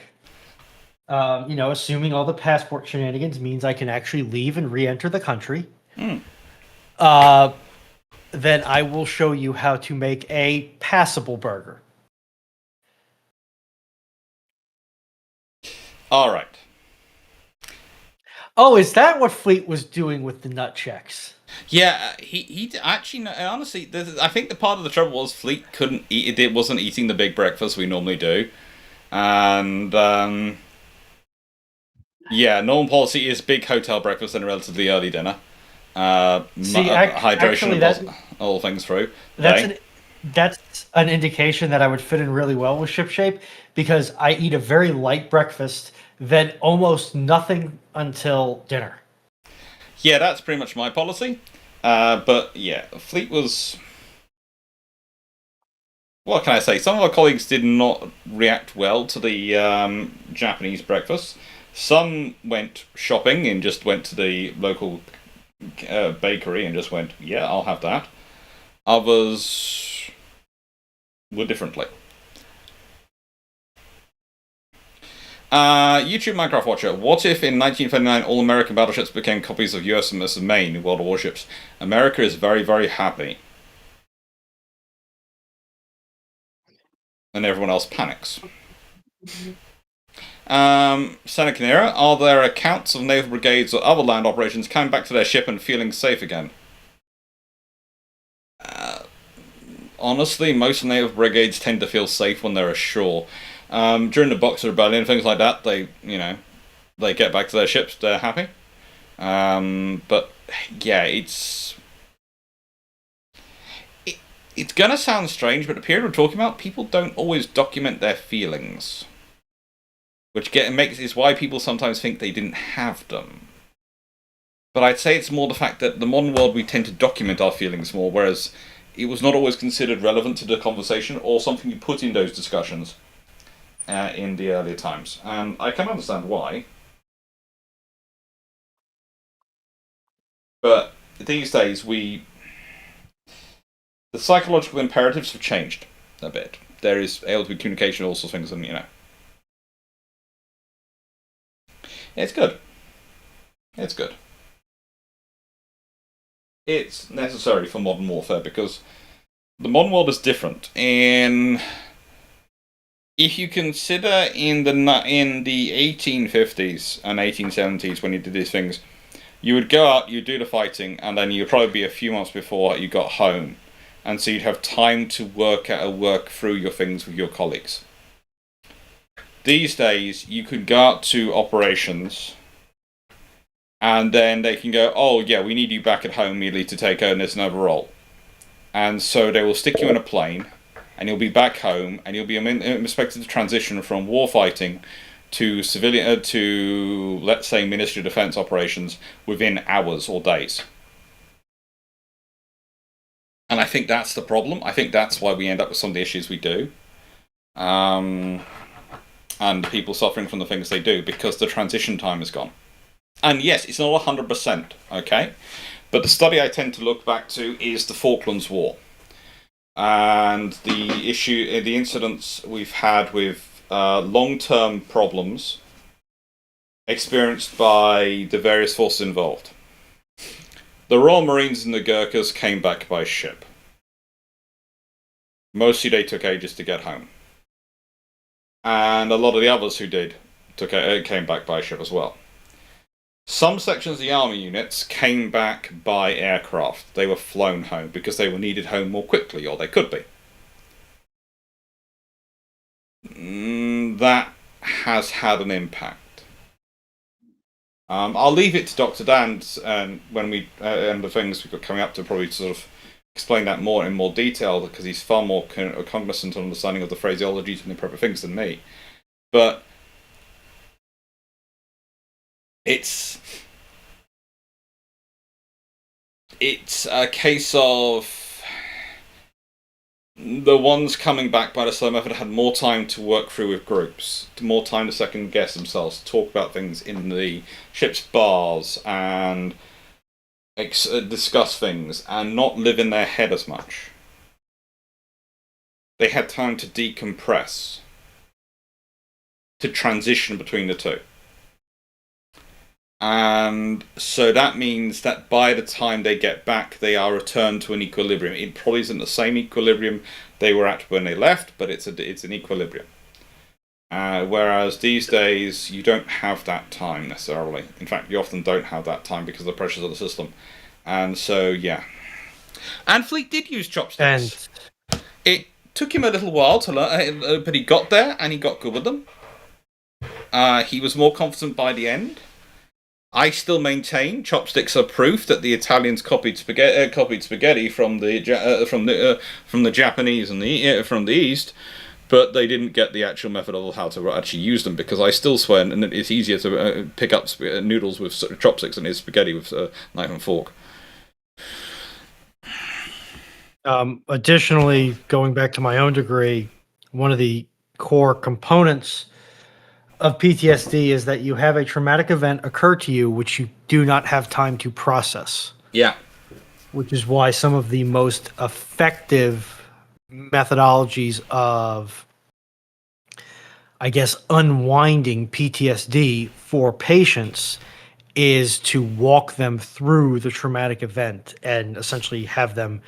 assuming all the passport shenanigans means I can actually leave and re-enter the country, then I will show you how to make a passable burger.
All right.
Oh, is that what Fleet was doing with the nut checks?
Yeah, he actually, no, honestly, I think the part of the trouble was Fleet couldn't eat it. Wasn't eating the big breakfast we normally do, and yeah, normal policy is big hotel breakfast and a relatively early dinner. Hydration and all things through.
That's an indication that I would fit in really well with Shipshape because I eat a very light breakfast, then almost nothing until dinner.
Yeah, that's pretty much my policy. But yeah, Fleet was. What can I say? Some of our colleagues did not react well to the Japanese breakfast. Some went shopping and just went to the local bakery and just went, yeah, I'll have that. Others were differently. YouTube Minecraft Watcher. What if in 1939 all American battleships became copies of USS Maine in World of Warships? America is very, very happy. And everyone else panics. Senecanera, are there accounts of naval brigades or other land operations coming back to their ship and feeling safe again? Honestly, most naval brigades tend to feel safe when they're ashore. During the Boxer Rebellion, things like that, they get back to their ships, they're happy. But yeah, it's gonna sound strange, but the period we're talking about, people don't always document their feelings, which is why people sometimes think they didn't have them. But I'd say it's more the fact that the modern world we tend to document our feelings more, whereas it was not always considered relevant to the conversation or something you put in those discussions in the earlier times. And I can understand why. But these days, the psychological imperatives have changed a bit. There is able to be communication, all sorts of things, and it's good. It's good. It's necessary for modern warfare because the modern world is different. If you consider in the 1850s and 1870s when you did these things, you would go out, you'd do the fighting, and then you'd probably be a few months before you got home, and so you'd have time to work through your things with your colleagues. These days, you could go out to operations, and then they can go, oh yeah, we need you back at home immediately to take on this another role. And so they will stick you in a plane, and you'll be back home, and you'll be expected to transition from warfighting to civilian to, let's say, Ministry of Defense operations within hours or days. And I think that's the problem. I think that's why we end up with some of the issues we do. And people suffering from the things they do, because the transition time is gone. And yes, it's not 100%, okay? But the study I tend to look back to is the Falklands War. And the incidents we've had with long-term problems experienced by the various forces involved. The Royal Marines and the Gurkhas came back by ship. Mostly they took ages to get home. And a lot of the others who did came back by ship as well. Some sections of the army units came back by aircraft. They were flown home because they were needed home more quickly, or they could be. That has had an impact. I'll leave it to Dr. Dan when we and the things we've got coming up to probably sort of explain that more in more detail, because he's far more cognizant and understanding of the phraseologies and the appropriate things than me. But it's a case of the ones coming back by the slow method had more time to work through with groups, more time to second guess themselves, talk about things in the ship's bars, and discuss things and not live in their head as much. They had time to decompress, to transition between the two. And so that means that by the time they get back, they are returned to an equilibrium. It probably isn't the same equilibrium they were at when they left, but it's an equilibrium. Whereas these days, you don't have that time necessarily. In fact, you often don't have that time because of the pressures of the system. And so, yeah. And Fleet did use chopsticks.
And
it took him a little while to learn, but he got there and he got good with them. He was more confident by the end. I still maintain chopsticks are proof that the Italians copied spaghetti from the Japanese and from the East, but they didn't get the actual method of how to actually use them. Because I still swear, and it's easier to pick up noodles with chopsticks than it is spaghetti with knife and fork.
Additionally, going back to my own degree, one of the core components of PTSD is that you have a traumatic event occur to you which you do not have time to process.
Yeah.
Which is why some of the most effective methodologies of, I guess, unwinding PTSD for patients is to walk them through the traumatic event and essentially have them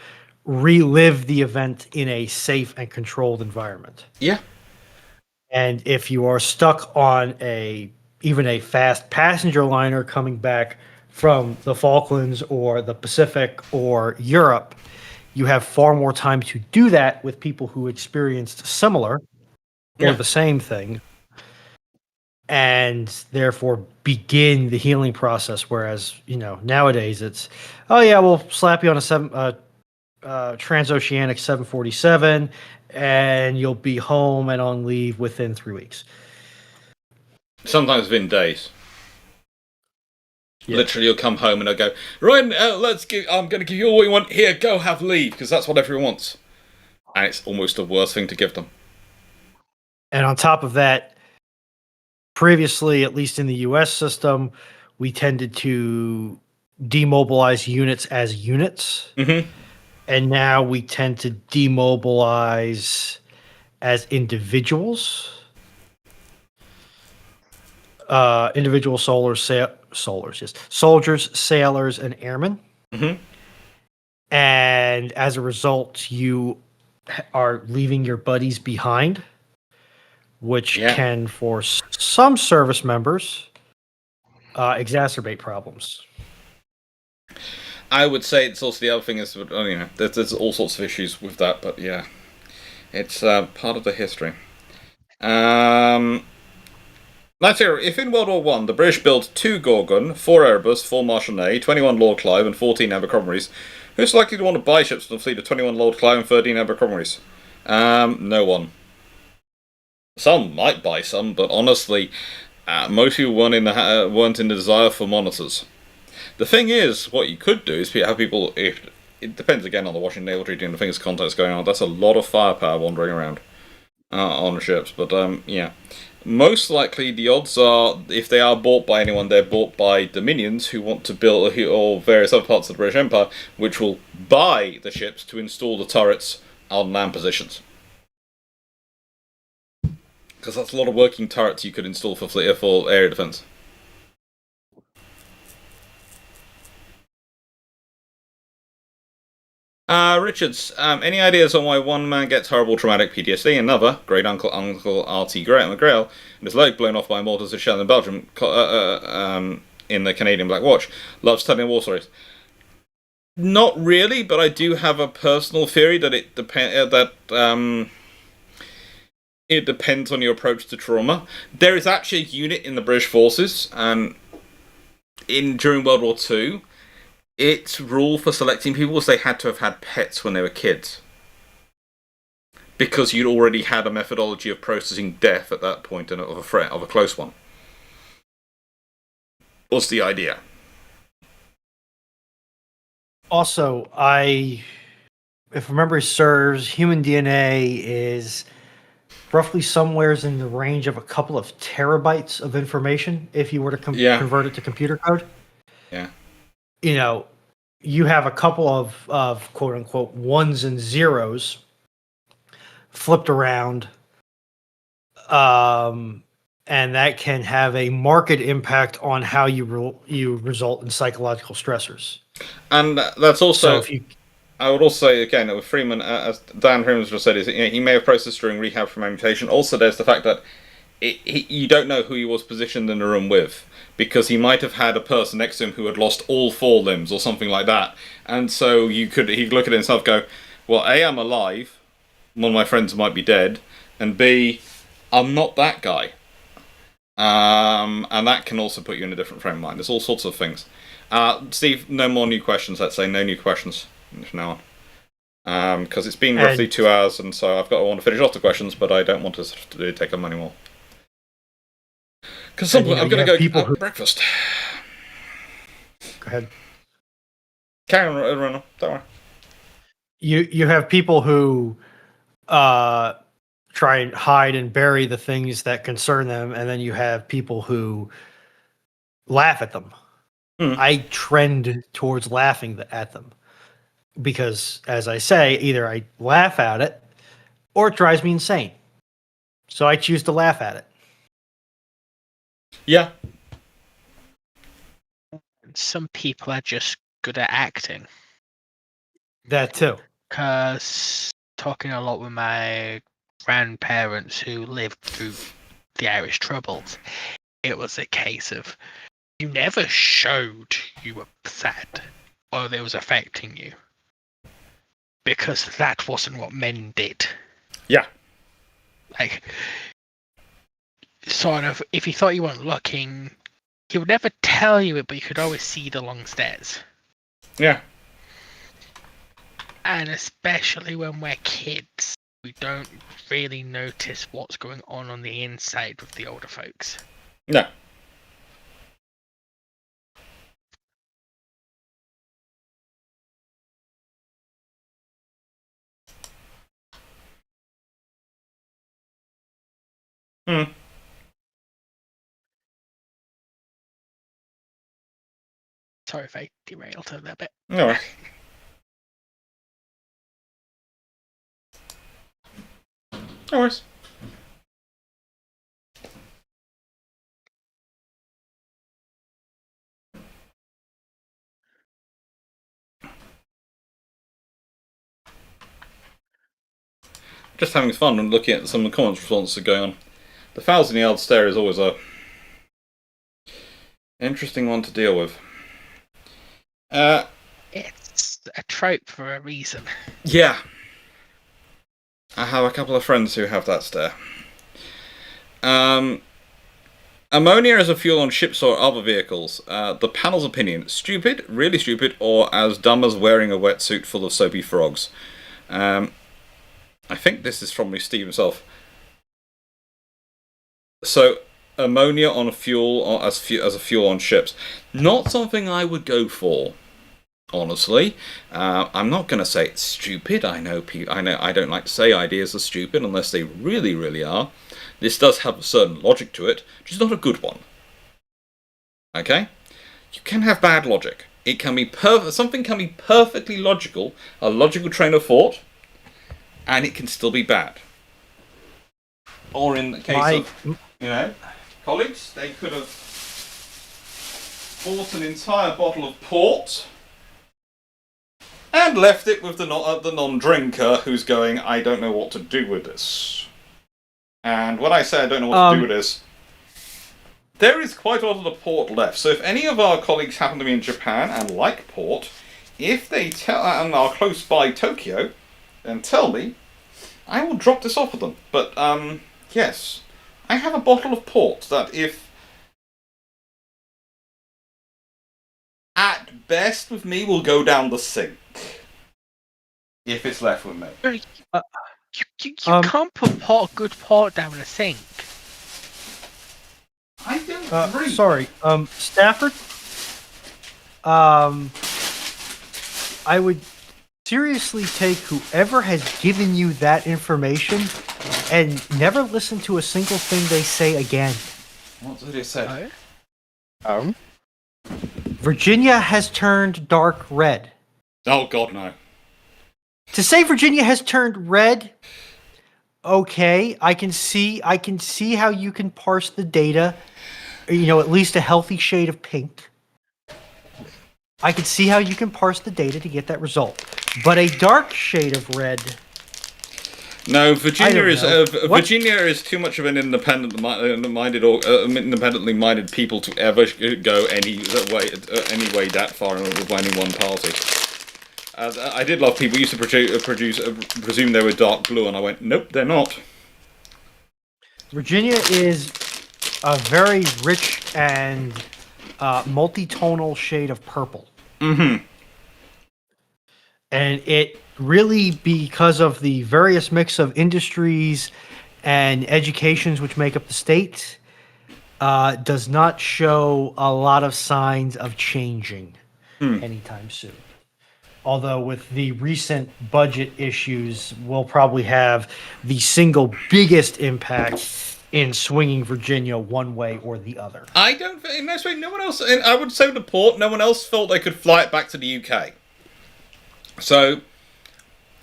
relive the event in a safe and controlled environment.
Yeah.
And if you are stuck on even a fast passenger liner coming back from the Falklands or the Pacific or Europe, you have far more time to do that with people who experienced similar or the same thing, and therefore begin the healing process. Whereas, nowadays it's, oh yeah, we'll slap you on a transoceanic 747 and you'll be home and on leave within 3 weeks.
Sometimes within days.
Yeah.
Literally, you'll come home and they'll go, right, I'm going to give you all you want. Here, go have leave, because that's what everyone wants. And it's almost the worst thing to give them.
And on top of that, previously, at least in the US system, we tended to demobilize units as units.
Mm-hmm.
And now we tend to demobilize as individuals. Individual soldiers, sailors, and airmen.
Mm-hmm.
And as a result, you are leaving your buddies behind, which can, for some service members, exacerbate problems.
I would say it's also the other thing is, there's all sorts of issues with that, but yeah, it's part of the history. Let's hear, if in World War One the British built 2 Gorgon, 4 Erebus, 4 Marshal Ney, 21 Lord Clive, and 14 Abercrombies, who's likely to want to buy ships from the fleet of 21 Lord Clive and 13 Abercrombies? No one. Some might buy some, but honestly, most people weren't in the desire for monitors. The thing is, what you could do is have people. It depends again on the Washington Naval Treaty and the things contacts going on. That's a lot of firepower wandering around on the ships. But yeah, most likely the odds are, if they are bought by anyone, they're bought by Dominions who want to build, or various other parts of the British Empire, which will buy the ships to install the turrets on land positions. Because that's a lot of working turrets you could install for area defense. Richards, any ideas on why one man gets horrible traumatic PTSD, another, great uncle R.T. McGrail, and his leg blown off by mortars at Shell in Belgium, in the Canadian Black Watch, loves telling war stories? Not really, but I do have a personal theory that it depends on your approach to trauma. There is actually a unit in the British forces, and during World War II, its rule for selecting people was they had to have had pets when they were kids. Because you'd already had a methodology of processing death at that point, and of a threat, of a close one. Was the idea.
Also, if memory serves, human DNA is roughly somewhere in the range of a couple of terabytes of information if you were to convert it to computer code.
Yeah.
you have a couple of quote unquote ones and zeros flipped around, and that can have a marked impact on how you result in psychological stressors.
And that's also.
So if you
I would also say again that with Freeman, as Dan Freeman just said, is he may have processed during rehab from amputation. Also, there's the fact that you don't know who he was positioned in the room with, because he might have had a person next to him who had lost all 4 limbs or something like that, and so he could look at it himself, and go, well, A, I'm alive, one of my friends might be dead, and B, I'm not that guy, and that can also put you in a different frame of mind. There's all sorts of things. Steve, no more new questions. Let's say no new questions from now on, because it's been roughly 2 hours, and so I want to finish off the questions, but I don't want to take them anymore. Because I'm going to go have breakfast.
go ahead.
Carry on, Ronald. Don't worry.
You have people who try and hide and bury the things that concern them, and then you have people who laugh at them. I trend towards laughing at them because, as I say, either I laugh at it or it drives me insane. So I choose to laugh at it.
Yeah.
Some people are just good at acting.
That too.
Because talking a lot with my grandparents who lived through the Irish Troubles, it was a case of you never showed you were sad or it was affecting you, because that wasn't what men did.
Yeah.
Like, sort of, if you thought you weren't looking, he would never tell you it, but you could always see the long stares.
Yeah.
And especially when we're kids, we don't really notice what's going on the inside with the older folks.
No.
Sorry if I derailed a little bit.
No worries. No worries. Just having fun and looking at some of the comments responses going on. The 1,000-yard stare is always a interesting one to deal with.
It's a trope for a reason.
Yeah. I have a couple of friends who have that stare. Ammonia as a fuel on ships or other vehicles. The panel's opinion: stupid, really stupid, or as dumb as wearing a wetsuit full of soapy frogs. I think this is from Steve himself. So, ammonia on a fuel or as a fuel on ships. Not something I would go for, honestly. I'm not going to say it's stupid. I know I don't like to say ideas are stupid unless they really, really are. This does have a certain logic to it, just not a good one. Okay? You can have bad logic. It can be something can be perfectly logical, a logical train of thought, and it can still be bad. Or in the case of, colleagues, they could have bought an entire bottle of port and left it with the non-drinker who's going, I don't know what to do with this. And when I say I don't know what to do with this, there is quite a lot of the port left. So if any of our colleagues happen to be in Japan and like port, if they and are close by Tokyo, then tell me, I will drop this off of them. But, yes, I have a bottle of port that if, at best with me, will go down the sink. If it's left with me.
You can't put good port down a sink.
I don't drink.
Sorry, Stafford. I would seriously take whoever has given you that information and never listen to a single thing they say again.
What did it say?
The Virginia has turned dark red.
Oh God, no.
To say Virginia has turned red, okay, I can see how you can parse the data. At least a healthy shade of pink. I can see how you can parse the data to get that result. But a dark shade of red.
No, Virginia
I
is
don't know.
Virginia is too much of an independently minded people to ever go any way that far with any one party. I did love people used to presume they were dark blue, and I went, nope, they're not.
Virginia is a very rich and multi-tonal shade of purple.
Mm-hmm.
And it really, because of the various mix of industries and educations which make up the state, does not show a lot of signs of changing anytime soon. Although with the recent budget issues, we'll probably have the single biggest impact in swinging Virginia one way or the other.
I don't think, no, sorry, no one else, and I would say the port, no one else felt they could fly it back to the UK. So,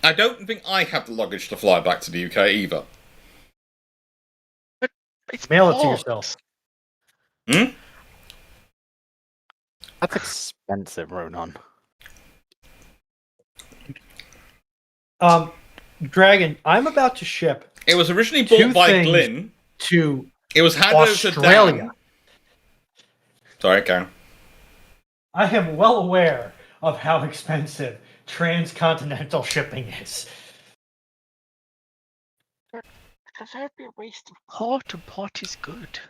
I don't think I have the luggage to fly back to the UK either.
But it's
Mail it to
ports.
yourself.
Hmm?
That's expensive, Ronan.
Dragon, I'm about to ship
It was originally
Two
bought by
things.
Glyn.
to
It was handed over to
Australia.
Dan. Sorry, Karen.
I am well aware of how expensive transcontinental shipping is.
Because that'd be a waste of port, and port is good.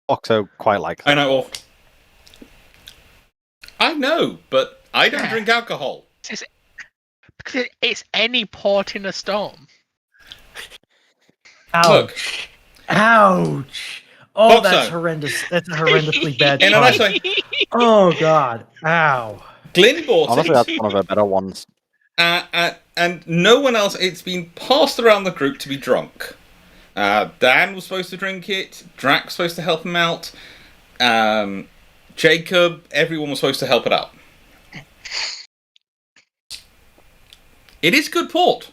Oxo, quite like
I know, well, I know, but I don't drink alcohol.
Because it's any port in a storm.
Ouch.
Look.
Ouch. Oh,
Foxo.
that's horrendous. That's a horrendously bad
In a nice
pun.
way.
Oh, God. Ow.
Glyn bought
Honestly,
it.
that's one of the better ones.
And no one else. It's been passed around the group to be drunk. Dan was supposed to drink it. Drac was supposed to help him out. Jacob, everyone was supposed to help it out. It is good port.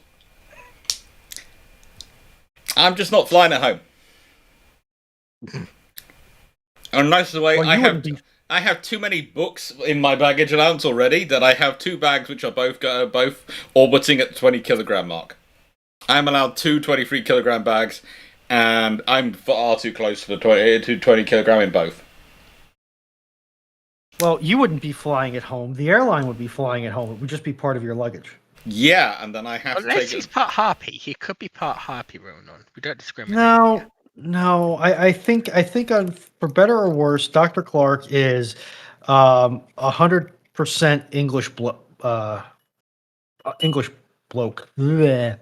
I'm just not flying it home. And nice way,
Well, you wouldn't be-
I have too many books in my baggage allowance already that I have 2 bags which are both orbiting at the 20 kilogram mark. I'm allowed 2 23 kilogram bags, and I'm far too close to the 20 kilogram in both.
Well, you wouldn't be flying it home. The airline would be flying it home. It would just be part of your luggage.
Yeah, and then I have to
Unless
take
he's
it.
part harpy. He could be part harpy, Ronan. We don't discriminate.
No. I think for better or worse, Dr. Clarke is 100% English English bloke. Blech.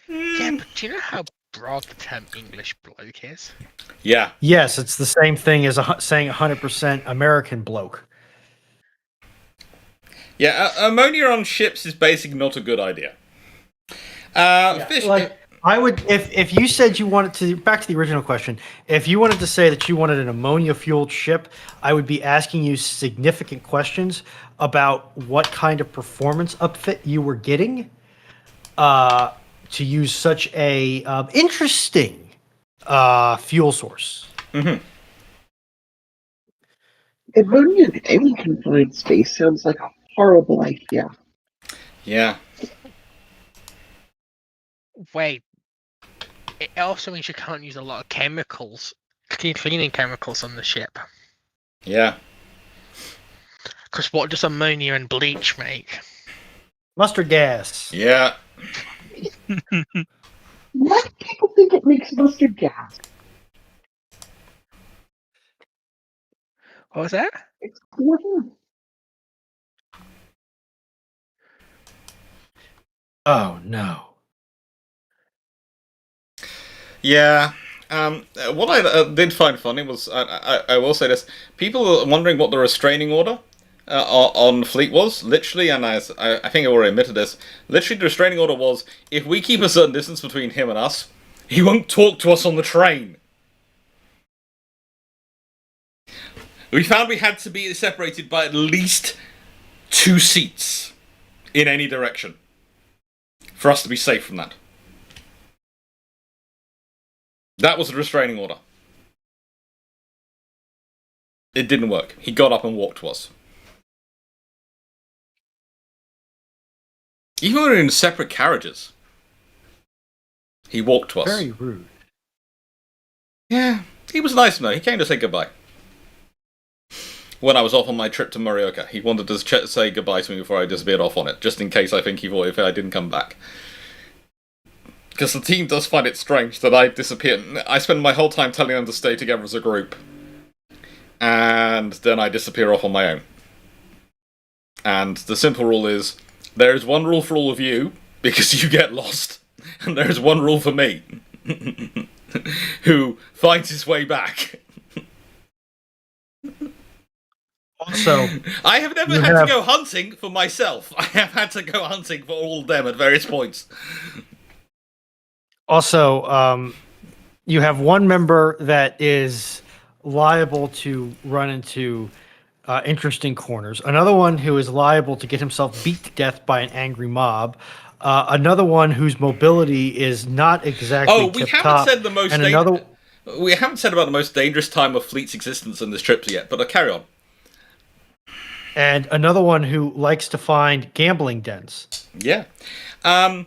Yeah, but do you know how broad the term English bloke is?
Yeah.
Yes, it's the same thing as saying 100% American bloke.
Yeah, ammonia on ships is basically not a good idea. Fish.
Like I would, if you said you wanted to, back to the original question, if you wanted to say that you wanted an ammonia fueled ship, I would be asking you significant questions about what kind of performance upfit you were getting to use such a interesting fuel source.
Mm-hmm.
Ammonia in any confined space sounds like a horrible idea.
Yeah.
Wait. It also means you can't use a lot of chemicals, cleaning chemicals on the ship.
Yeah.
Because what does ammonia and bleach make?
Mustard gas.
Yeah.
Why do people think it makes mustard gas?
What was that?
It's clever.
Oh no.
Yeah. What I did find funny was, I will say this, people were wondering what the restraining order on Fleet was, literally, and I think I already admitted this, literally the restraining order was, if we keep a certain distance between him and us, he won't talk to us on the train. We found we had to be separated by at least 2 seats in any direction for us to be safe from that. That was the restraining order. It didn't work. He got up and walked to us. Even when we were in separate carriages, he walked to us.
Very rude.
Yeah, he was nice though. He came to say goodbye. When I was off on my trip to Morioka, he wanted to say goodbye to me before I disappeared off on it, just in case I think he thought if I didn't come back. Because the team does find it strange that I disappeared. I spend my whole time telling them to stay together as a group. And then I disappear off on my own. And the simple rule is, there is one rule for all of you, because you get lost. And there is one rule for me, who finds his way back.
Also,
I have never had to go hunting for myself. I have had to go hunting for all of them at various points.
Also, you have one member that is liable to run into interesting corners. Another one who is liable to get himself beat to death by an angry mob. Another one whose mobility is not exactly
we
tip-top.
haven't said the most.
And another,
we haven't said about the most dangerous time of Fleet's existence in this trip yet. But carry on.
and another one who likes to find gambling dens.
Yeah. Fleet.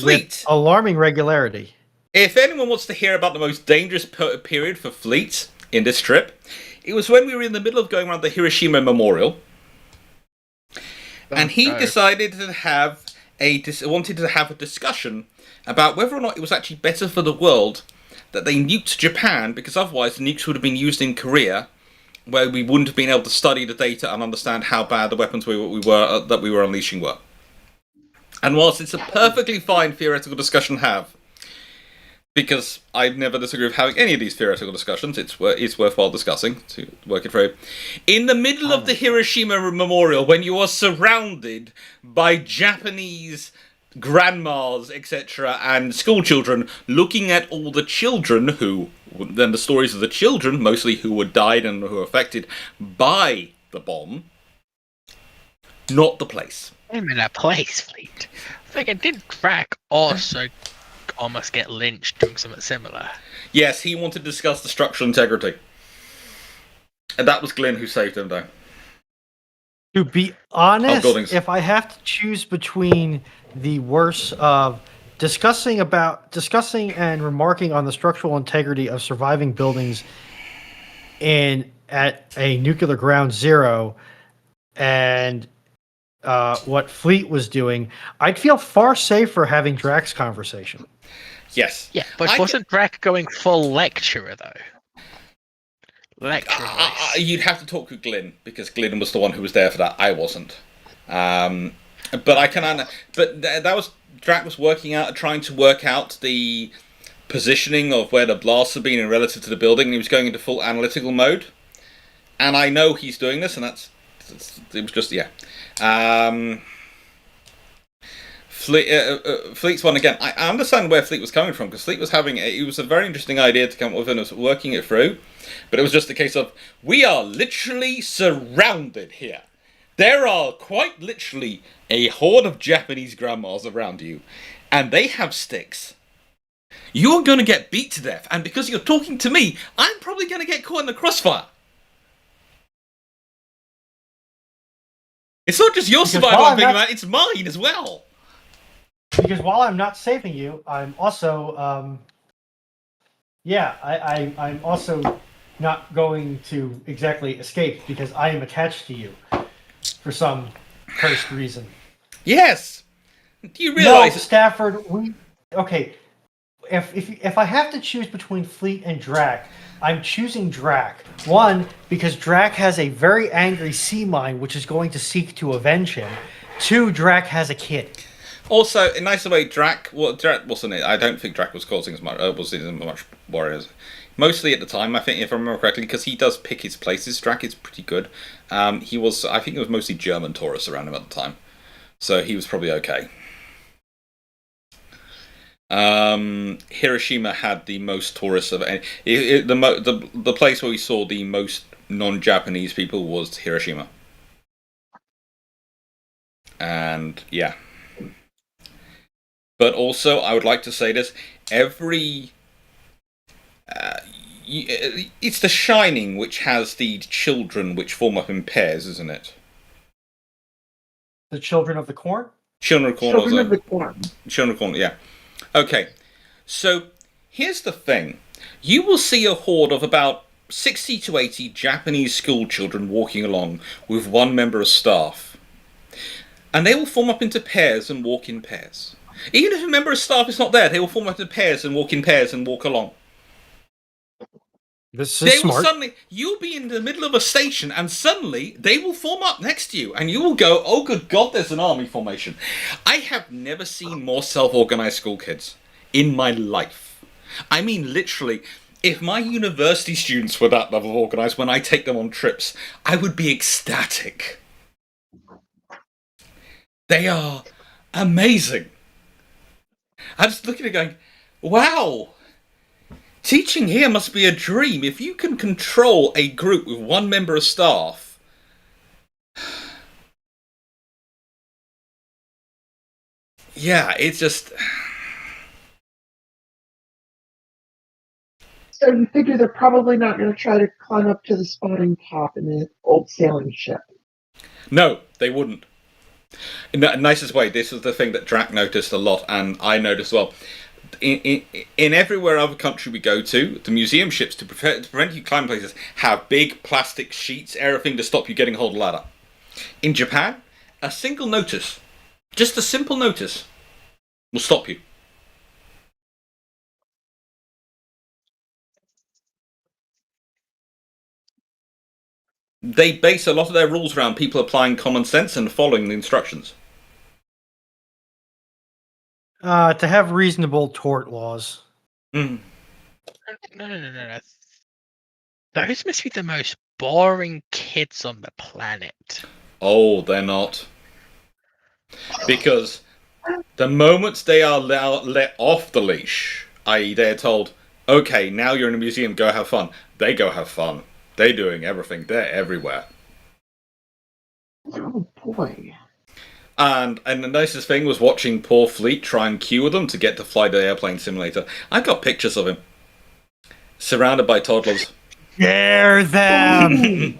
With alarming regularity.
If anyone wants to hear about the most dangerous period for Fleet in this trip, it was when we were in the middle of going around the Hiroshima Memorial, and he decided to have wanted to have a discussion about whether or not it was actually better for the world that they nuked Japan, because otherwise the nukes would have been used in Korea, where we wouldn't have been able to study the data and understand how bad the weapons that we were unleashing were. And whilst it's a perfectly fine theoretical discussion to have, because I never disagree with having any of these theoretical discussions, it's worthwhile discussing to work it through. In the middle of the Hiroshima Memorial, when you are surrounded by Japanese grandmas, etc., and school children, looking at all the children then the stories of the children, mostly who were died and who were affected by the bomb, not the place.
I'm in a place, Fleet. I think it did Crack also almost get lynched doing something similar.
Yes, he wanted to discuss the structural integrity. And that was Glyn who saved him, though.
To be honest,
buildings.
if I have to choose between the worst of discussing and remarking on the structural integrity of surviving buildings at a nuclear ground zero and what Fleet was doing, I'd feel far safer having Drax's conversation.
Yes.
Yeah, but wasn't Drac going full lecturer, though? Lecturer voice.
You'd have to talk with Glyn, because Glyn was the one who was there for that. I wasn't. But I can... But that was... Drac was trying to work out the positioning of where the blasts had been in relative to the building, and he was going into full analytical mode. And I know he's doing this, and it was just, yeah. Fleet's one again. I understand where Fleet was coming from, because Fleet was it was a very interesting idea to come up with and was working it through, but it was just a case of, we are literally surrounded here. There are quite literally a horde of Japanese grandmas around you, and they have sticks. You're going to get beat to death, and because you're talking to me, I'm probably going to get caught in the crossfire. It's not just your survival I'm thinking about, it's mine as well.
Because while I'm not saving you, I'm also, I'm also not going to exactly escape, because I am attached to you for some cursed reason.
Yes! Do you realize...
No, Stafford, okay, if I have to choose between Fleet and Drac, I'm choosing Drac. One, because Drac has a very angry sea mine, which is going to seek to avenge him. Two, Drac has a kid.
Also, in a nicer way, Drac wasn't it? I don't think Drac was causing as much worry. Mostly at the time, I think, if I remember correctly, because he does pick his places. Drac is pretty good. I think it was mostly German tourists around him at the time, so he was probably okay. Hiroshima had the most tourists of any. The place where we saw the most non-Japanese people was Hiroshima. And yeah. But also, I would like to say this: it's The Shining which has the children which form up in pairs, isn't it?
The Children of the Corn?
Children of the Corn.
Children of the Corn.
Children of the Corn, yeah. Okay, so here's the thing. You will see a horde of about 60 to 80 Japanese school children walking along with one member of staff. And they will form up into pairs and walk in pairs. Even if a member of staff is not there, they will form up into pairs and walk in pairs and walk along.
This is smart.
You'll be in the middle of a station, and suddenly they will form up next to you, and you will go, "Oh, good God, there's an army formation." I have never seen more self-organized school kids in my life. I mean, literally, if my university students were that level of organized when I take them on trips, I would be ecstatic. They are amazing. I'm just looking at it going, wow. Teaching here must be a dream. If you can control a group with one member of staff. Yeah, it's just.
So you figure they're probably not going to try to climb up to the spotting top in the old sailing ship.
No, they wouldn't. In the nicest way, this was the thing that Drac noticed a lot, and I noticed as well. In everywhere other country we go to, the museum ships, to prevent you climbing places, have big plastic sheets, everything to stop you getting hold of the ladder. In Japan, a single notice, just a simple notice, will stop you. They base a lot of their rules around people applying common sense and following the instructions.
To have reasonable tort laws.
Mm.
No. Those must be the most boring kids on the planet.
Oh, they're not. Because the moment they are let off the leash, i.e. they're told, okay, now you're in a museum, go have fun. They go have fun. They're doing everything. They're everywhere.
Oh boy.
And the nicest thing was watching poor Fleet try and cue them to get to fly the airplane simulator. I got pictures of him. Surrounded by toddlers.
Dare them!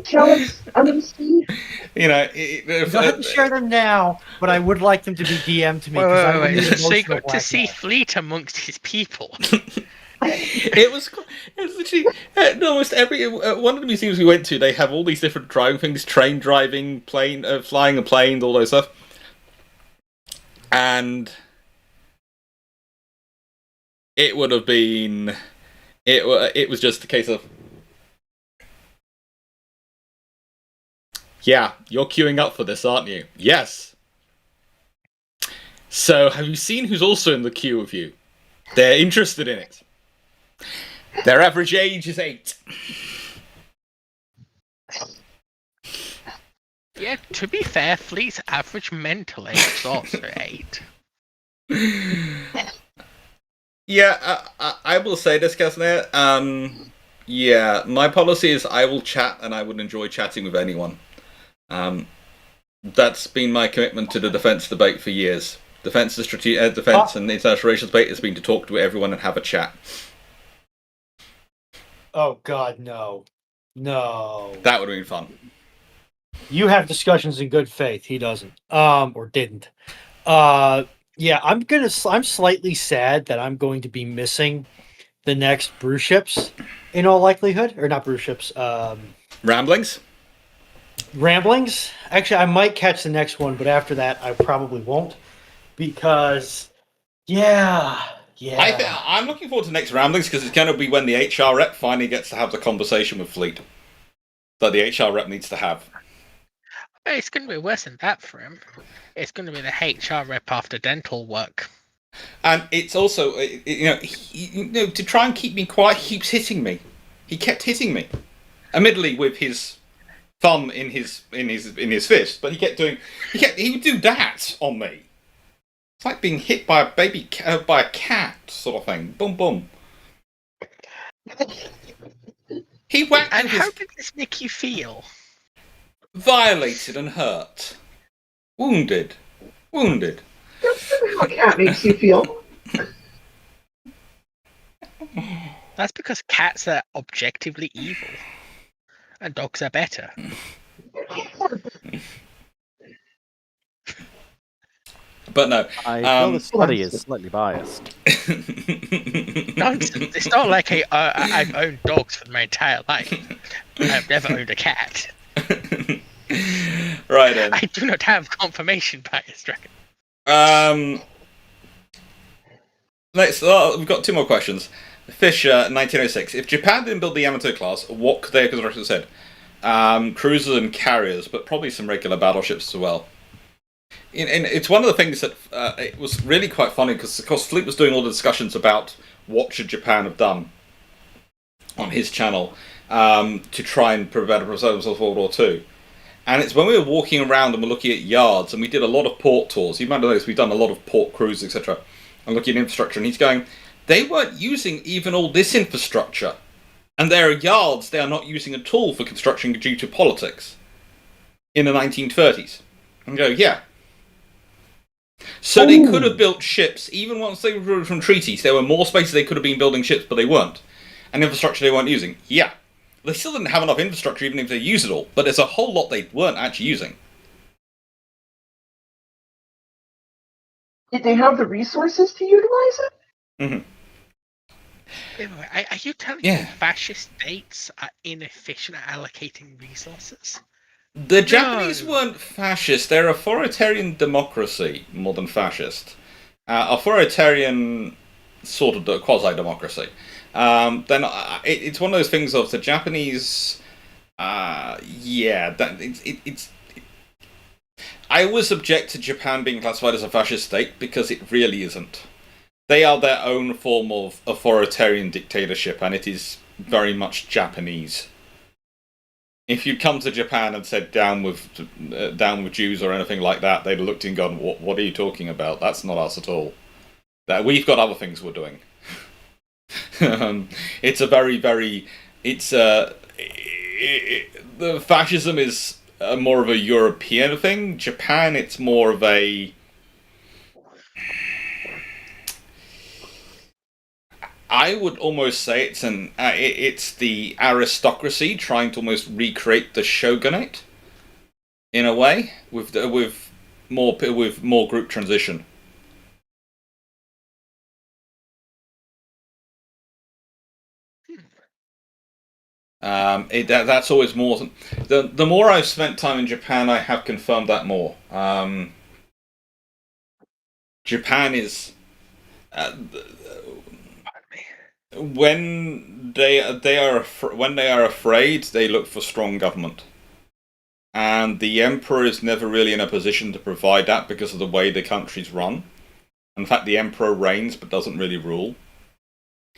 Shall I see?
You know,
You don't have to share them now, but I would like them to be DM'd to me.
Wait. So you got to see Fleet amongst his people.
It was literally almost every one of the museums we went to. They have all these different driving things: train driving, plane flying a plane, all those stuff. And it would have been it was just a case of, yeah, you're queuing up for this, aren't you? Yes. So have you seen who's also in the queue with you? They're interested in it. Their average age is 8.
Yeah, to be fair, Fleet's average mental age is also 8.
Yeah, I will say this, Casner. Yeah, my policy is I will chat and I would enjoy chatting with anyone. That's been my commitment to the defence debate for years. Defence and international relations debate has been to talk to everyone and have a chat.
Oh God, no.
That would have been fun.
You have discussions in good faith. He doesn't. Or didn't. Yeah, I'm slightly sad that I'm going to be missing the next Bruships in all likelihood. Or not Bruships.
Ramblings?
Ramblings. Actually, I might catch the next one, but after that, I probably won't. Because, yeah.
I'm looking forward to next Ramblings because it's going to be when the HR rep finally gets to have the conversation with Fleet that the HR rep needs to have.
It's going to be worse than that for him. It's going to be the HR rep after dental work.
And it's also, to try and keep me quiet, he keeps hitting me. He kept hitting me, admittedly with his thumb in his fist, but he would do that on me. It's like being hit by by a cat, sort of thing. Boom, boom. He whacked
And
with his
how did this make you feel?
violated and hurt, wounded.
That's how a cat makes you feel.
That's because cats are objectively evil, and dogs are better.
But no,
I feel the study is slightly biased.
Nonsense. It's not like I've owned dogs for my entire life. I've never owned a cat.
Right then.
I do not have confirmation bias, Dragon.
We've got 2 more questions. Fisher, 1906. If Japan didn't build the Yamato class, what could they have constructed instead? Cruisers and carriers, but probably some regular battleships as well. And it's one of the things that it was really quite funny because, of course, Fleet was doing all the discussions about what should Japan have done on his channel to try and prevent themselves of World War II. And it's when we were walking around and we're looking at yards, and we did a lot of port tours. You might notice we've done a lot of port cruises, etc., and looking at infrastructure. And he's going, they weren't using even all this infrastructure, and there are yards they are not using at all for construction due to politics in the 1930s. And go, yeah. So they could have built ships, even once they were from treaties. There were more spaces they could have been building ships, but they weren't. And infrastructure they weren't using. Yeah. They still didn't have enough infrastructure, even if they used it all. But there's a whole lot they weren't actually using.
Did they have the resources to utilize it?
Mm-hmm.
Are you telling me fascist states are inefficient at allocating resources?
The Japanese weren't fascist. They're authoritarian democracy more than fascist. Authoritarian sort of quasi-democracy. Then it's one of those things of the Japanese. It's. I always object to Japan being classified as a fascist state because it really isn't. They are their own form of authoritarian dictatorship, and it is very much Japanese. If you'd come to Japan and said down with Jews or anything like that, they'd have looked and gone, "What are you talking about? That's not us at all. That we've got other things we're doing." It's a very, very. The fascism is more of a European thing. Japan, it's more of a. I would almost say it's the aristocracy trying to almost recreate the shogunate in a way with more group transition. That's always more. The more I've spent time in Japan, I have confirmed that more. Japan is. When they are afraid, they look for strong government, and the emperor is never really in a position to provide that because of the way the country's run. In fact, the emperor reigns but doesn't really rule,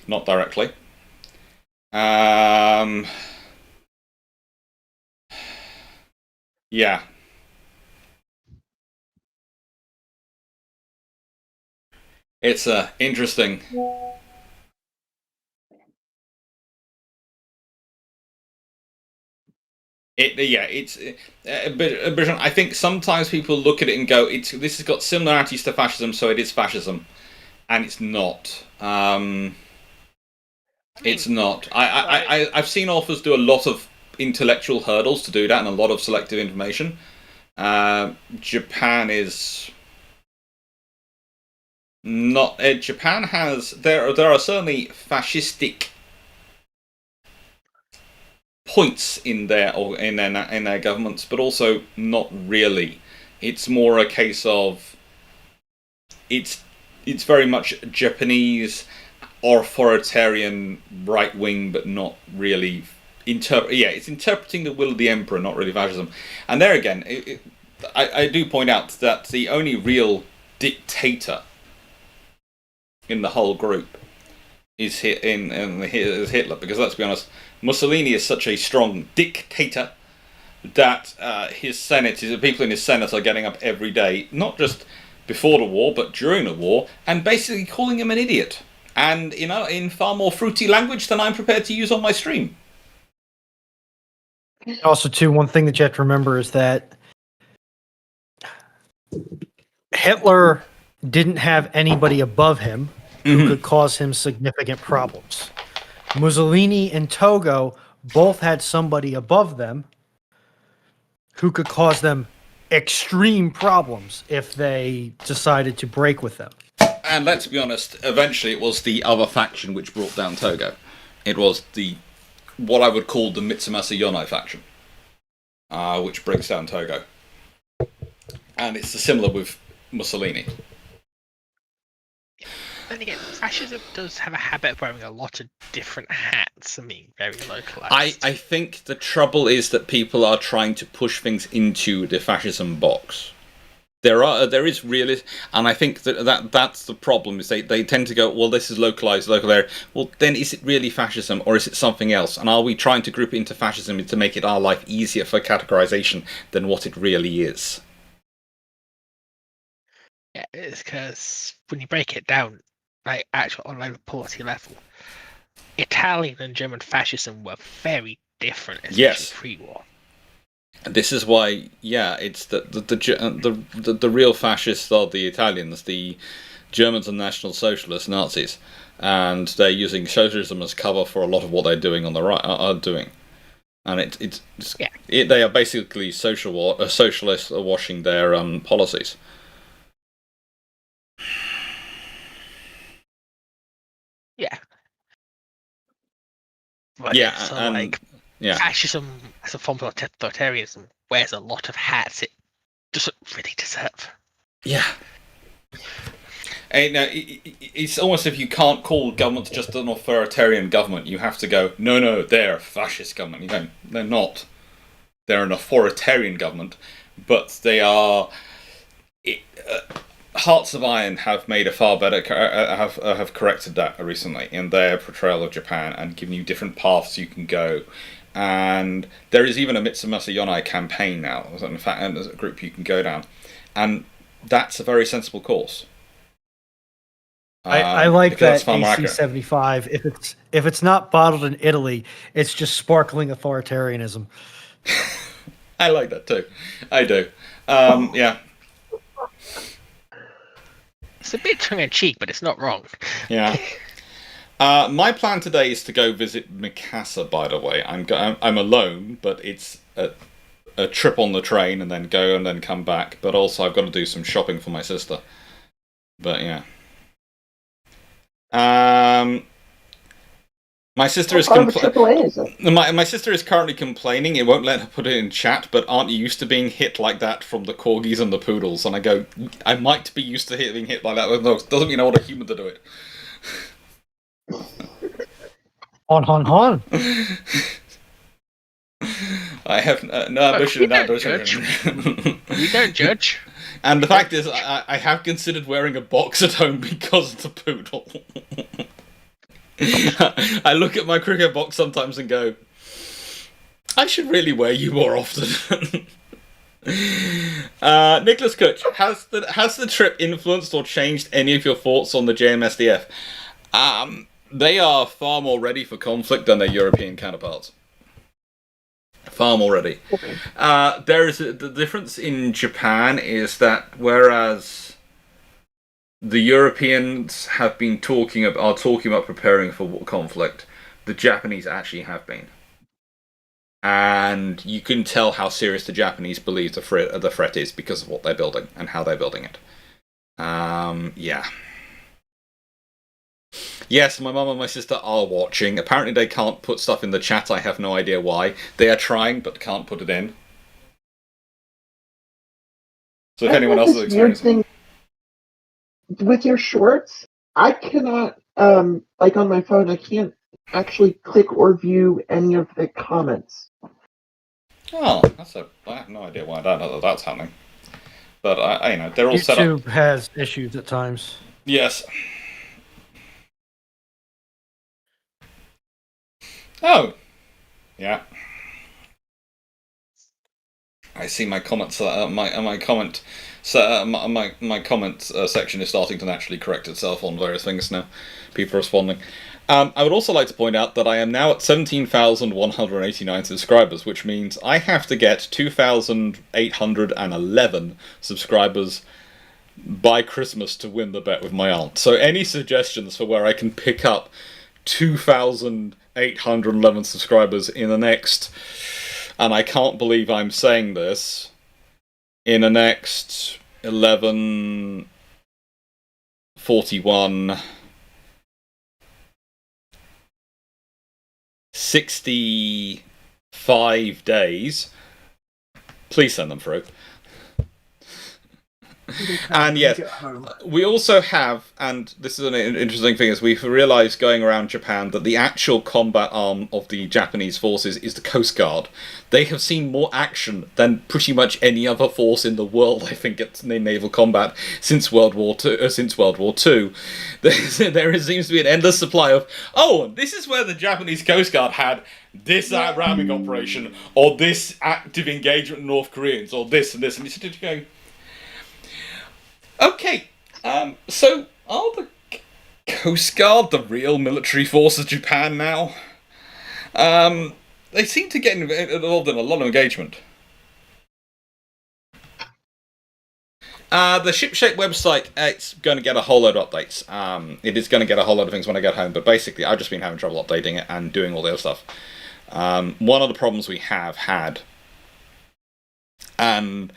not directly. Yeah. It's interesting. But I think sometimes people look at it and go, this has got similarities to fascism, so it is fascism, and it's not. It's not. I've seen authors do a lot of intellectual hurdles to do that, and a lot of selective information. Japan is not. Japan has there are certainly fascistic points in their governments, but also not really. It's more a case of it's very much Japanese authoritarian right wing, but not really it's interpreting the will of the emperor, not really fascism. And there again, I do point out that the only real dictator in the whole group is Hitler, because let's be honest, Mussolini is such a strong dictator that his Senate, the people in his Senate are getting up every day, not just before the war, but during the war, and basically calling him an idiot. And, in far more fruity language than I'm prepared to use on my stream.
Also, too, one thing that you have to remember is that Hitler didn't have anybody above him who could cause him significant problems. Mussolini and Togo both had somebody above them who could cause them extreme problems if they decided to break with them.
And let's be honest, eventually it was the other faction which brought down Togo. It was what I would call the Mitsumasa Yonai faction, which brings down Togo. And it's similar with Mussolini.
Then again, fascism does have a habit of wearing a lot of different hats and being very localized.
I think the trouble is that people are trying to push things into the fascism box. There is realist, and I think that's the problem. Is they tend to go, well, this is localized, local area. Well, then is it really fascism or is it something else? And are we trying to group it into fascism to make it our life easier for categorization than what it really is?
Yeah, it's because when you break it down, like actual on a policy level, Italian and German fascism were very different, especially
Yes.
pre-war.
This is why, it's the real fascists are the Italians, the Germans are National Socialists, Nazis, and they're using socialism as cover for a lot of what they're doing on the right are doing, and they are basically socialists are washing their policies.
Yeah. But
Yeah,
so
and
fascism as a form of totalitarianism wears a lot of hats it doesn't really deserve.
Yeah. And, it's almost if you can't call government just an authoritarian government, you have to go, no, they're a fascist government. You go, they're not. They're an authoritarian government, but they are. Hearts of Iron have made a far better have corrected that recently in their portrayal of Japan and given you different paths you can go. And there is even a Mitsumasa Yonai campaign now, in fact, and there's a group you can go down, and that's a very sensible course.
I like that
far more
AC-75. If it's not bottled in Italy, it's just sparkling authoritarianism.
I like that too. I do. Yeah.
It's a bit tongue-in-cheek, but it's not wrong.
Yeah. My plan today is to go visit Mikasa. By the way, I'm alone, but it's a trip on the train and then go and then come back. But also, I've got to do some shopping for my sister. But yeah. My sister is my sister is currently complaining. It won't let her put it in chat, but aren't you used to being hit like that from the corgis and the poodles? And I go, I might be used to being hit like that with dogs. Doesn't mean I want a human to do it.
Hon.
I have no ambition in that direction.
We don't judge.
And the fact is, I have considered wearing a box at home because of the poodle. I look at my cricket box sometimes and go, I should really wear you more often. Nicholas Kutch, has the trip influenced or changed any of your thoughts on the JMSDF? They are far more ready for conflict than their European counterparts. Far more ready. There is the difference in Japan is that whereas the Europeans have been talking about preparing for conflict, the Japanese actually have been, and you can tell how serious the Japanese believe the threat is because of what they're building and how they're building it. Yeah. Yes, my mum and my sister are watching. Apparently they can't put stuff in the chat. I have no idea why. They are trying, but can't put it in. So if anyone else is experiencing
with your shorts, I cannot, like on my phone, I can't actually click or view any of the comments.
Oh, I have no idea why that's happening. But I they're all set up.
YouTube has issues at times.
Yes. Oh. Yeah. I see my comments. My comment. My comment section is starting to naturally correct itself on various things now. People are responding. I would also like to point out that I am now at 17,189 subscribers, which means I have to get 2,811 subscribers by Christmas to win the bet with my aunt. So any suggestions for where I can pick up 2,811 subscribers in the next, and I can't believe I'm saying this, in the next 11:41 65 days, please send them through. And yes, we also have, and this is an interesting thing, is we've realised going around Japan that the actual combat arm of the Japanese forces is the Coast Guard. They have seen more action than pretty much any other force in the world, I think, in naval combat since World War II. There seems to be an endless supply of, this is where the Japanese Coast Guard had this ramming operation, or this active engagement with North Koreans, or this and this, and you're going, okay, so are the Coast Guard the real military force of Japan now? They seem to get involved in a lot of engagement. The Shipshape website, it's going to get a whole load of updates. It is going to get a whole lot of things when I get home, but basically I've just been having trouble updating it and doing all the other stuff. One of the problems we have had, and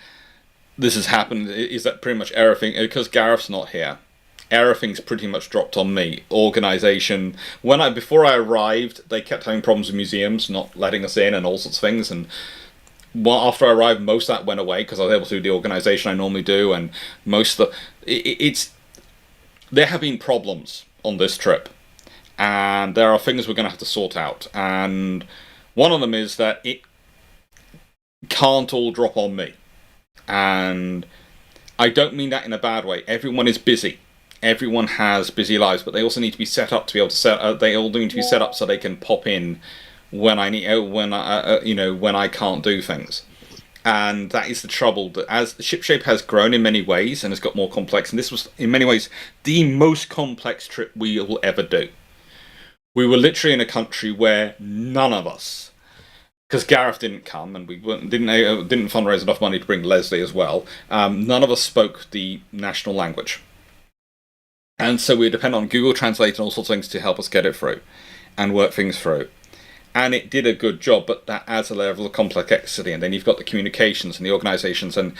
this has happened, is that pretty much everything, because Gareth's not here, everything's pretty much dropped on me. Organisation. Before I arrived, they kept having problems with museums not letting us in and all sorts of things, and after I arrived, most of that went away because I was able to do the organisation I normally do, and most of there have been problems on this trip, and there are things we're going to have to sort out, and one of them is that it can't all drop on me. And I don't mean that in a bad way. Everyone is busy. Everyone has busy lives, but they also need to be set up to be able to they all need to be set up so they can pop in when I need, when I can't do things. And that is the trouble. That as Shipshape has grown in many ways and has got more complex, and this was in many ways the most complex trip we will ever do. We were literally in a country where none of us, because Gareth didn't come, and we didn't fundraise enough money to bring Leslie as well. None of us spoke the national language, and so we depend on Google Translate and all sorts of things to help us get it through and work things through. And it did a good job, but that adds a level of complexity. And then you've got the communications and the organisations, and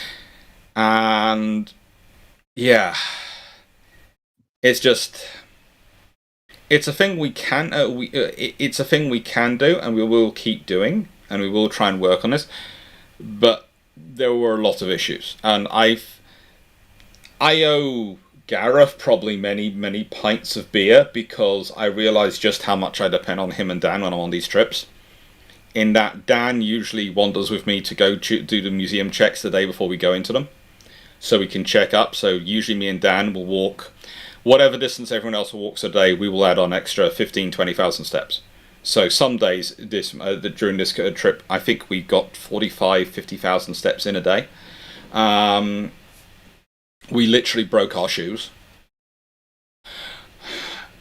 yeah, it's a thing we can it's a thing we can do, and we will keep doing. And we will try and work on this, but there were a lot of issues, and I owe Gareth probably many pints of beer, because I realised just how much I depend on him and Dan when I'm on these trips. In that Dan usually wanders with me to go do the museum checks the day before we go into them, so we can check up. So usually me and Dan will walk whatever distance everyone else walks a day. We will add on extra 15,000-20,000 steps. So some days during this trip, I think we got 45,000-50,000 steps in a day. We literally broke our shoes.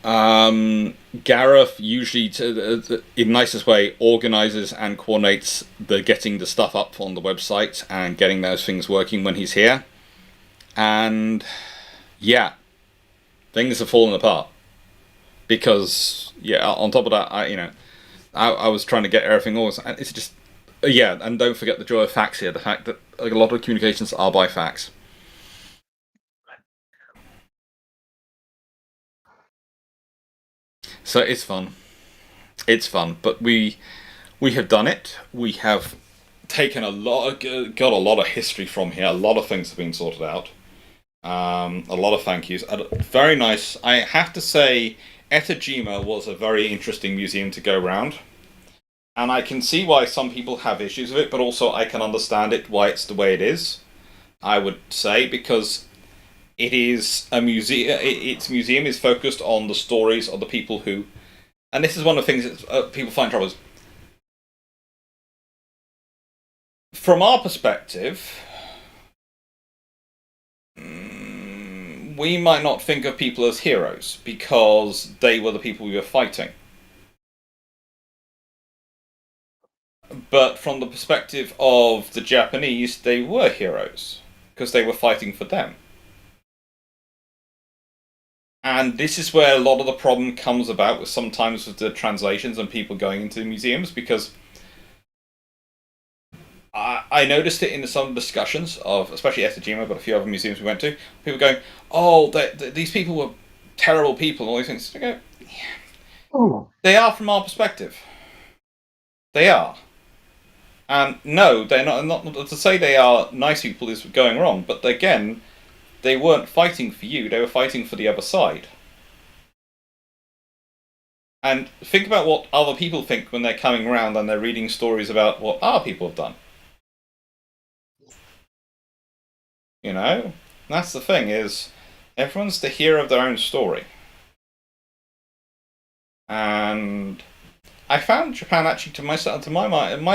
Gareth usually, in the nicest way, organises and coordinates getting the stuff up on the website and getting those things working when he's here. And yeah, things are falling apart. Because, yeah, on top of that, I was trying to get everything organized, and it's just, yeah, and don't forget the joy of fax here, the fact that a lot of communications are by fax. So it's fun. It's fun, but we have done it. We have taken got a lot of history from here. A lot of things have been sorted out. A lot of thank yous. Very nice. I have to say, Etajima was a very interesting museum to go around, and I can see why some people have issues with it, but also I can understand it, why it's the way it is, I would say, because it is a museum. Its museum is focused on the stories of the people who, and this is one of the things that people find trouble is, from our perspective, we might not think of people as heroes because they were the people we were fighting. But from the perspective of the Japanese, they were heroes because they were fighting for them. And this is where a lot of the problem comes about with sometimes with the translations and people going into the museums, because I noticed it in some discussions of, especially Etajima, but a few other museums we went to, people going, oh, these people were terrible people, and all these things. I go, yeah. They are from our perspective. They are. And no, they're not to say they are nice people is going wrong, but again, they weren't fighting for you, they were fighting for the other side. And think about what other people think when they're coming around and they're reading stories about what our people have done. You know? That's the thing, is everyone's the hero of their own story. And I found Japan actually, to my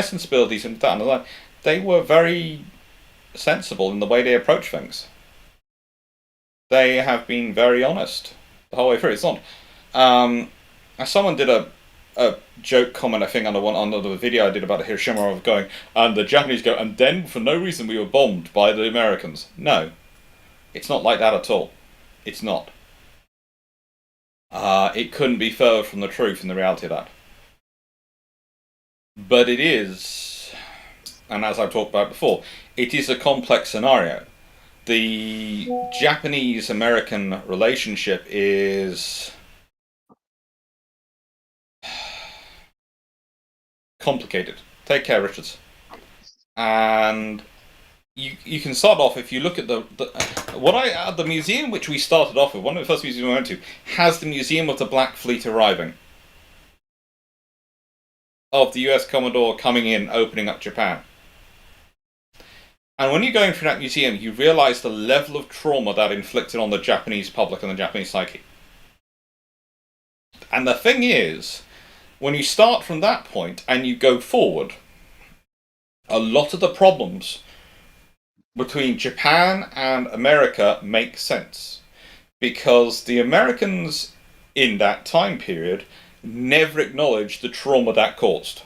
sensibilities and that, they were very sensible in the way they approach things. They have been very honest the whole way through. It's not. Someone did a joke comment, I think, under the video I did about Hiroshima, of going, and the Japanese go, and then for no reason we were bombed by the Americans. No, it's not like that at all. It's not. It couldn't be further from the truth in the reality of that. But it is, and as I've talked about before, it is a complex scenario. The Japanese-American relationship is complicated. Take care, Richards. And you can start off, if you look at the museum which we started off with, one of the first museums we went to, has the Museum of the Black Fleet arriving. Of the US Commodore coming in, opening up Japan. And when you're going through that museum, you realise the level of trauma that inflicted on the Japanese public and the Japanese psyche. And the thing is, when you start from that point and you go forward, a lot of the problems between Japan and America make sense. Because the Americans in that time period never acknowledged the trauma that caused.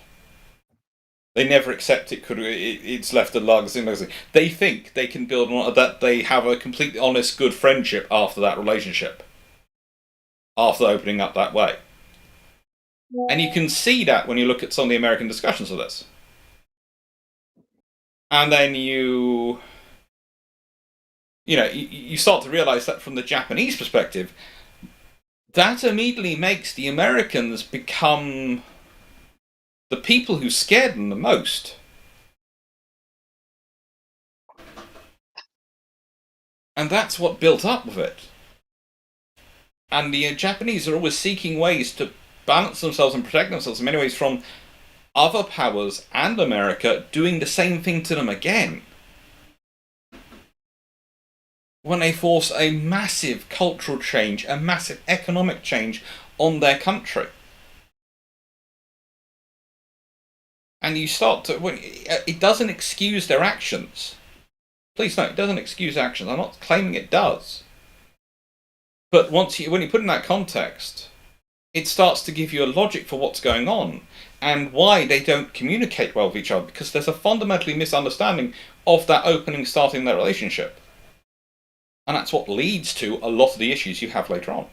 They never accept it's left the lugs in. They think they can build on that. They have a completely honest, good friendship after that relationship. After opening up that way. And you can see that when you look at some of the American discussions of this. And then you start to realize that from the Japanese perspective, that immediately makes the Americans become the people who scared them the most. And that's what built up with it. And the Japanese are always seeking ways to balance themselves and protect themselves in many ways from other powers and America doing the same thing to them again. When they force a massive cultural change, a massive economic change on their country. And you start to... it doesn't excuse their actions. Please note, it doesn't excuse actions. I'm not claiming it does. But when you put it in that context, it starts to give you a logic for what's going on and why they don't communicate well with each other, because there's a fundamentally misunderstanding of that opening, starting their relationship. And that's what leads to a lot of the issues you have later on.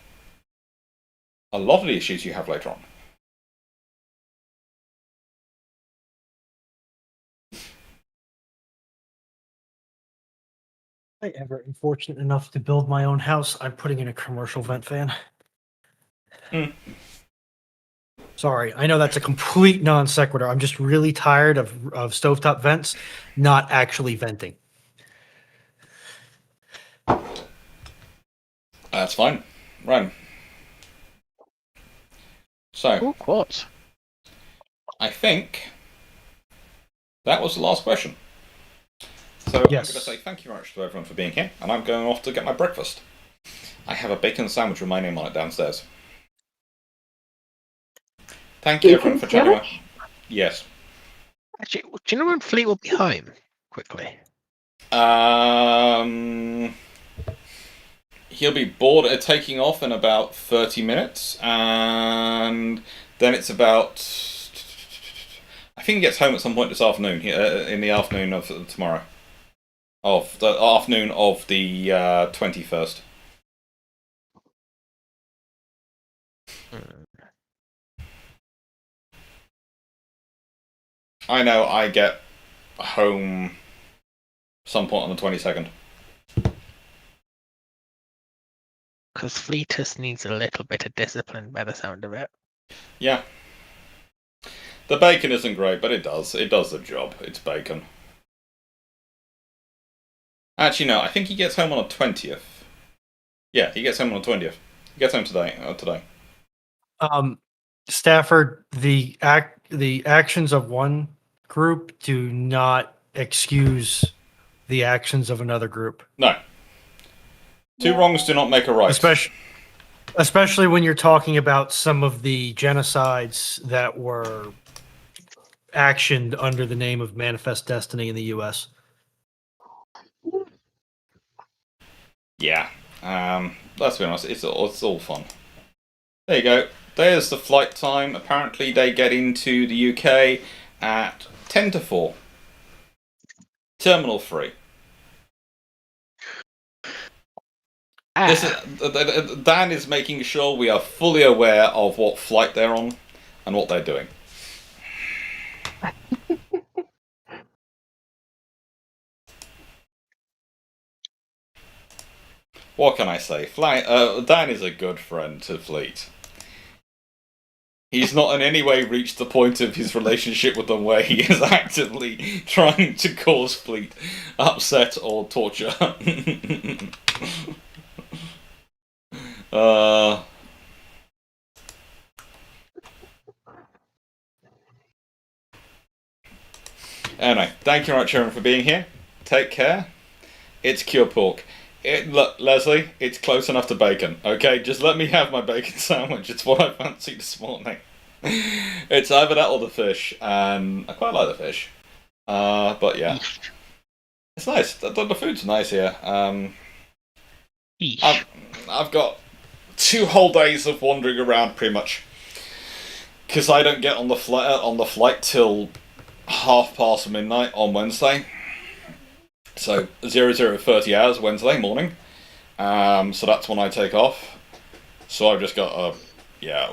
A lot of the issues you have later on.
If I ever am fortunate enough to build my own house, I'm putting in a commercial vent fan. Sorry, I know that's a complete non sequitur. I'm just really tired of stovetop vents not actually venting.
That's fine. Right. So,
Cool quotes.
I think that was the last question. So
Yes.
I'm going to say thank you very much to everyone for being here, and I'm going off to get my breakfast. I have a bacon sandwich with my name on it downstairs. Thank you everyone for chatting. Yes.
Do you know when Fleet will be home? Quickly.
He'll be bored at taking off in about 30 minutes, and then it's about. I think he gets home at some point this afternoon. In the afternoon of tomorrow, of the afternoon of the 21st. I know. I get home some point on the 22nd.
Because Fleetus needs a little bit of discipline by the sound of it.
Yeah. The bacon isn't great, but it does. It does the job. It's bacon. Actually, no. I think he gets home on the 20th. Yeah, he gets home on the 20th. He gets home today.
Stafford, the actions of one group do not excuse the actions of another group.
No. Two wrongs do not make a right.
Especially when you're talking about some of the genocides that were actioned under the name of Manifest Destiny in the U.S.
Yeah. Let's be honest. It's all fun. There you go. There's the flight time. Apparently, they get into the UK at 10 to 4. Terminal 3. Dan is making sure we are fully aware of what flight they're on and what they're doing. What can I say? Dan is a good friend to Fleet. He's not in any way reached the point of his relationship with them where he is actively trying to cause Fleet upset or torture. Anyway, thank you very much, everyone, for being here. Take care. It's Cure Pork. Look, Leslie, it's close enough to bacon, okay? Just let me have my bacon sandwich. It's what I fancied this morning. It's either that or the fish, and I quite like the fish. But yeah. It's nice. The food's nice here. I've got 2 whole days of wandering around, pretty much. Because I don't get on the flight till midnight on Wednesday. So 00:30 hours Wednesday morning. So that's when I take off. So I've just got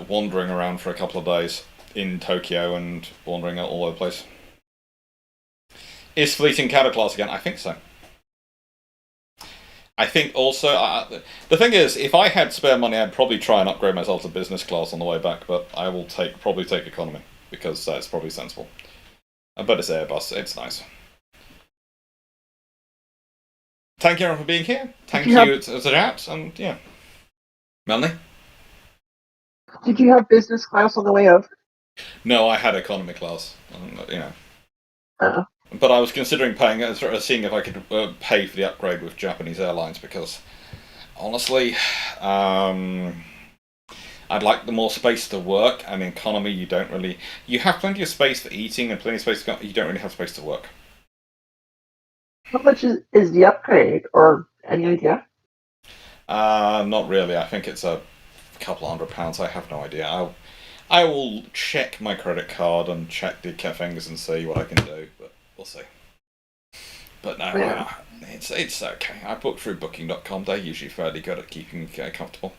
wandering around for a couple of days in Tokyo and wandering all over the place. Is Fleet in Cattle class again? I think so. I think also the thing is, if I had spare money, I'd probably try and upgrade myself to business class on the way back. But I will probably take economy because that's probably sensible. But it's Airbus. It's nice. Thank you everyone for being here. Thank you to the chat, and yeah. Melanie?
Did you have business class on the way up?
No, I had economy class. But I was considering seeing if I could pay for the upgrade with Japanese Airlines because, honestly, I'd like the more space to work, and in economy you don't really. You have plenty of space for eating and plenty of space you don't really have space to work.
How much is the upgrade, or any idea?
Not really. I think it's a couple £100. I have no idea. I will check my credit card and check the things and see what I can do, but we'll see. But no, it's okay. I booked through Booking.com. They're usually fairly good at keeping you comfortable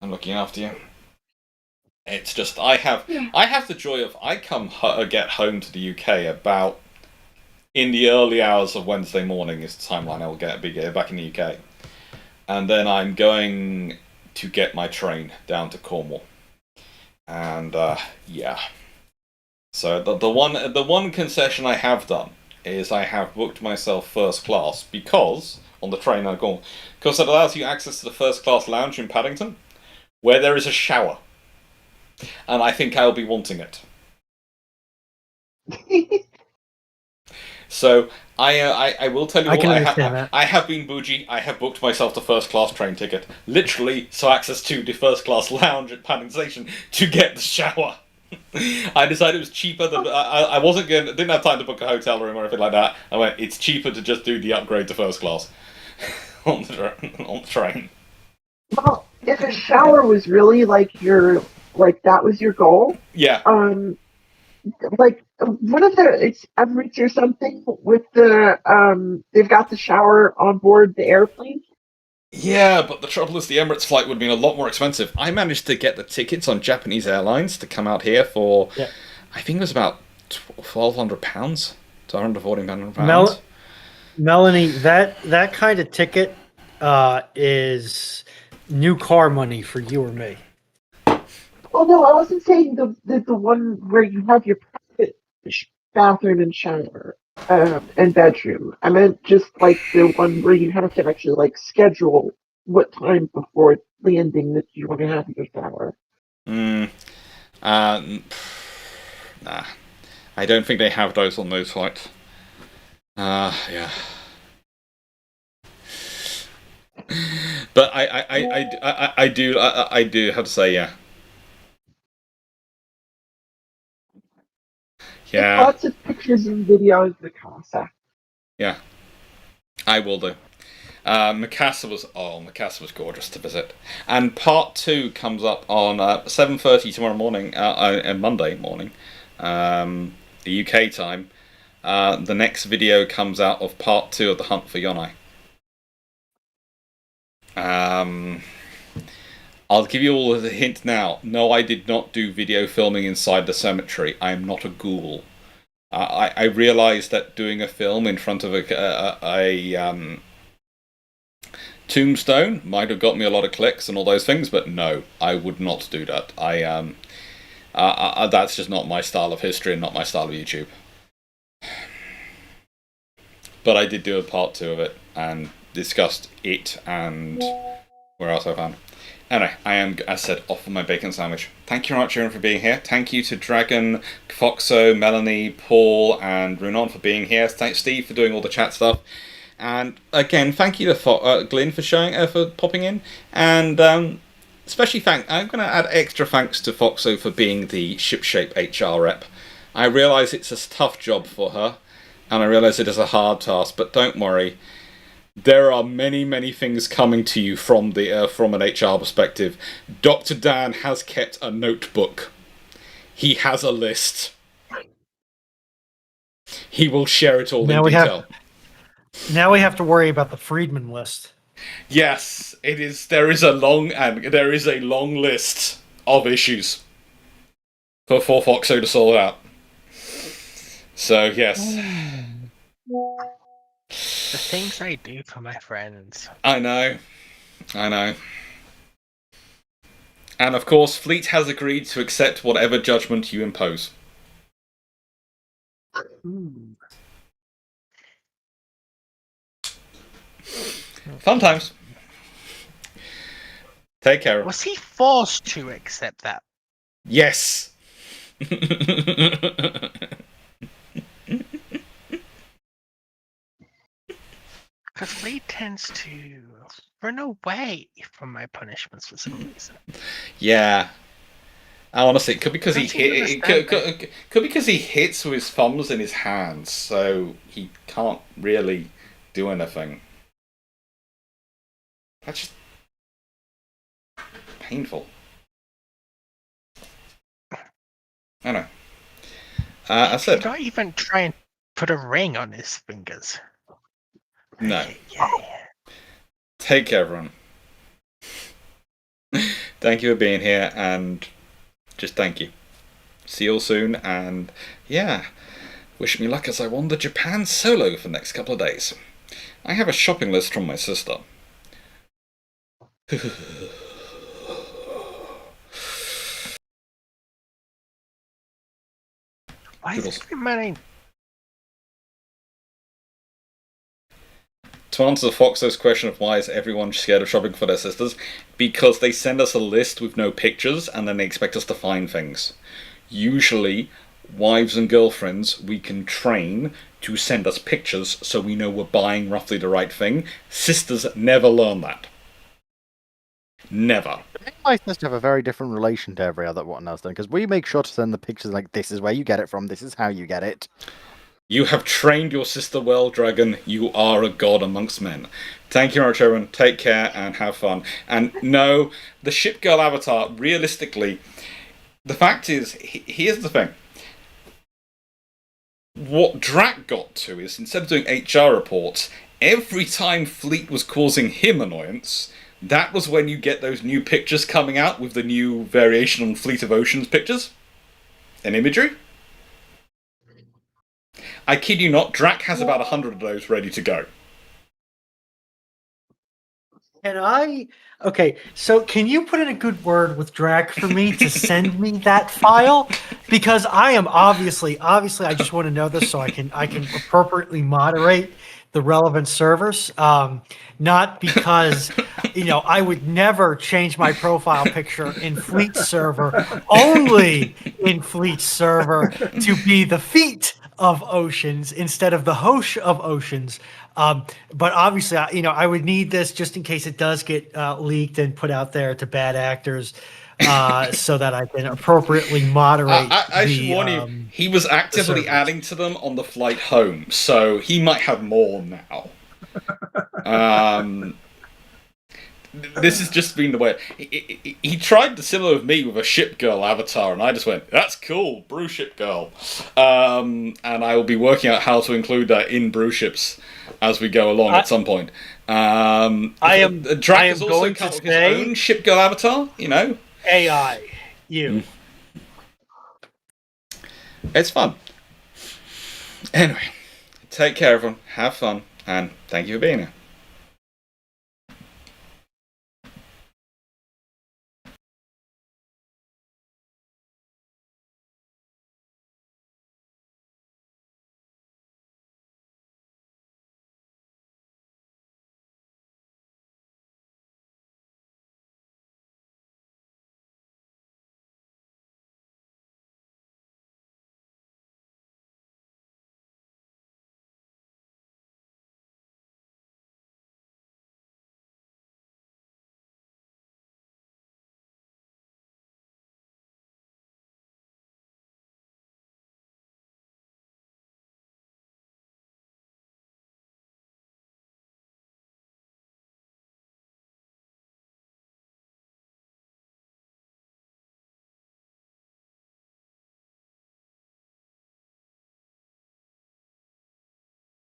and looking after you. It's just I have the joy of I get home to the UK about. In the early hours of Wednesday morning is the timeline I will be back in the UK. And then I'm going to get my train down to Cornwall. And, yeah. So the one concession I have done is I have booked myself first class because, on the train I'm going, because it allows you access to the first class lounge in Paddington, where there is a shower. And I think I'll be wanting it. So I will tell you I have been bougie. I have booked myself the first class train ticket, literally, so access to the first class lounge at Paddington Station to get the shower. I decided it was cheaper than I wasn't going. Didn't have time to book a hotel room or anything like that. I went. It's cheaper to just do the upgrade to first class on the train.
Well, if a shower was really like that was your goal,
Yeah.
like one of the it's Emirates or something with they've got the shower on board the airplane.
Yeah, but the trouble is the Emirates flight would have been a lot more expensive. I managed to get the tickets on Japanese Airlines to come out here for,
Yeah.
I think it was about £1,200, £1,240.
Mel- Melanie, that kind of ticket is new car money for you or me.
Well, no, I wasn't saying the one where you have your private bathroom and shower and bedroom. I meant just like the one where you have to actually like schedule what time before landing that you want to have your shower.
Nah. I don't think they have those on those flights. Yeah. But I do have to say, yeah. Yeah.
Lots of pictures and videos of the casa.
Yeah. I will do. Mikasa was gorgeous to visit. And part 2 comes up on 7:30 tomorrow morning, Monday morning, the UK time. The next video comes out of part 2 of the Hunt for Yonai. I'll give you all the hint now. No, I did not do video filming inside the cemetery. I am not a ghoul. I realised that doing a film in front of a tombstone might have got me a lot of clicks and all those things, but no, I would not do that. That's just not my style of history and not my style of YouTube. But I did do a part 2 of it and discussed it and where else I found. Anyway, I am, as said, off for my bacon sandwich. Thank you very much, everyone, for being here. Thank you to Dragon, Foxo, Melanie, Paul, and Runon for being here. Thanks, Steve, for doing all the chat stuff. And again, thank you to Glyn for popping in. And especially I'm going to add extra thanks to Foxo for being the Shipshape HR rep. I realise it's a tough job for her, and I realise it is a hard task, but don't worry. There are many, many things coming to you from an HR perspective. Dr. Dan has kept a notebook. He has a list. He will share it all in detail.
Now we have to worry about the Friedman list.
Yes, it is. There is a long list of issues for Foxo to sort out. So yes.
The things I do for my friends.
I know. And of course, Fleet has agreed to accept whatever judgment you impose. Fun times. Take care.
Was he forced to accept that?
Yes.
Because Lee tends to run away from my punishments for some reason.
Yeah. Honestly, it could be because could be because he hits with his thumbs in his hands, so he can't really do anything. That's just painful. I know. I said.
Don't even try and put a ring on his fingers.
No.
Yeah.
Take care, everyone. Thank you for being here, and just thank you. See you all soon, and yeah, wish me luck as I wander Japan solo for the next couple of days. I have a shopping list from my sister.
Why is everybody...
To answer Foxo's question of why is everyone scared of shopping for their sisters, because they send us a list with no pictures and then they expect us to find things. Usually, wives and girlfriends we can train to send us pictures so we know we're buying roughly the right thing. Sisters never learn that. Never.
I must have a very different relation to every other one else then, because we make sure to send the pictures like this is where you get it from, this is how you get it.
You have trained your sister well, Dragon. You are a god amongst men. Thank you, Marocharon. Take care and have fun. And no, the ship girl avatar, realistically, the fact is, here's the thing. What Drac got to is, instead of doing HR reports, every time Fleet was causing him annoyance, that was when you get those new pictures coming out with the new variation on Fleet of Oceans pictures and imagery. I kid you not, Drac has about 100 of those ready to go.
Okay, so can you put in a good word with Drac for me to send me that file? Because I am obviously, I just want to know this so I can appropriately moderate the relevant servers. Not because, I would never change my profile picture in Fleet server, only in Fleet server to be the feet of Oceans instead of the host of Oceans. But obviously, I would need this just in case it does get leaked and put out there to bad actors, so that I can appropriately moderate.
I should warn you, he was actively adding to them on the flight home, so he might have more now. This has just been the way. He tried the similar with me with a ship girl avatar, and I just went, "That's cool, Bruship girl." And I will be working out how to include that in Bruships as we go along at some point. Drac has also come up with his own ship girl avatar.
AI,
It's fun. Anyway, take care, everyone. Have fun, and thank you for being here.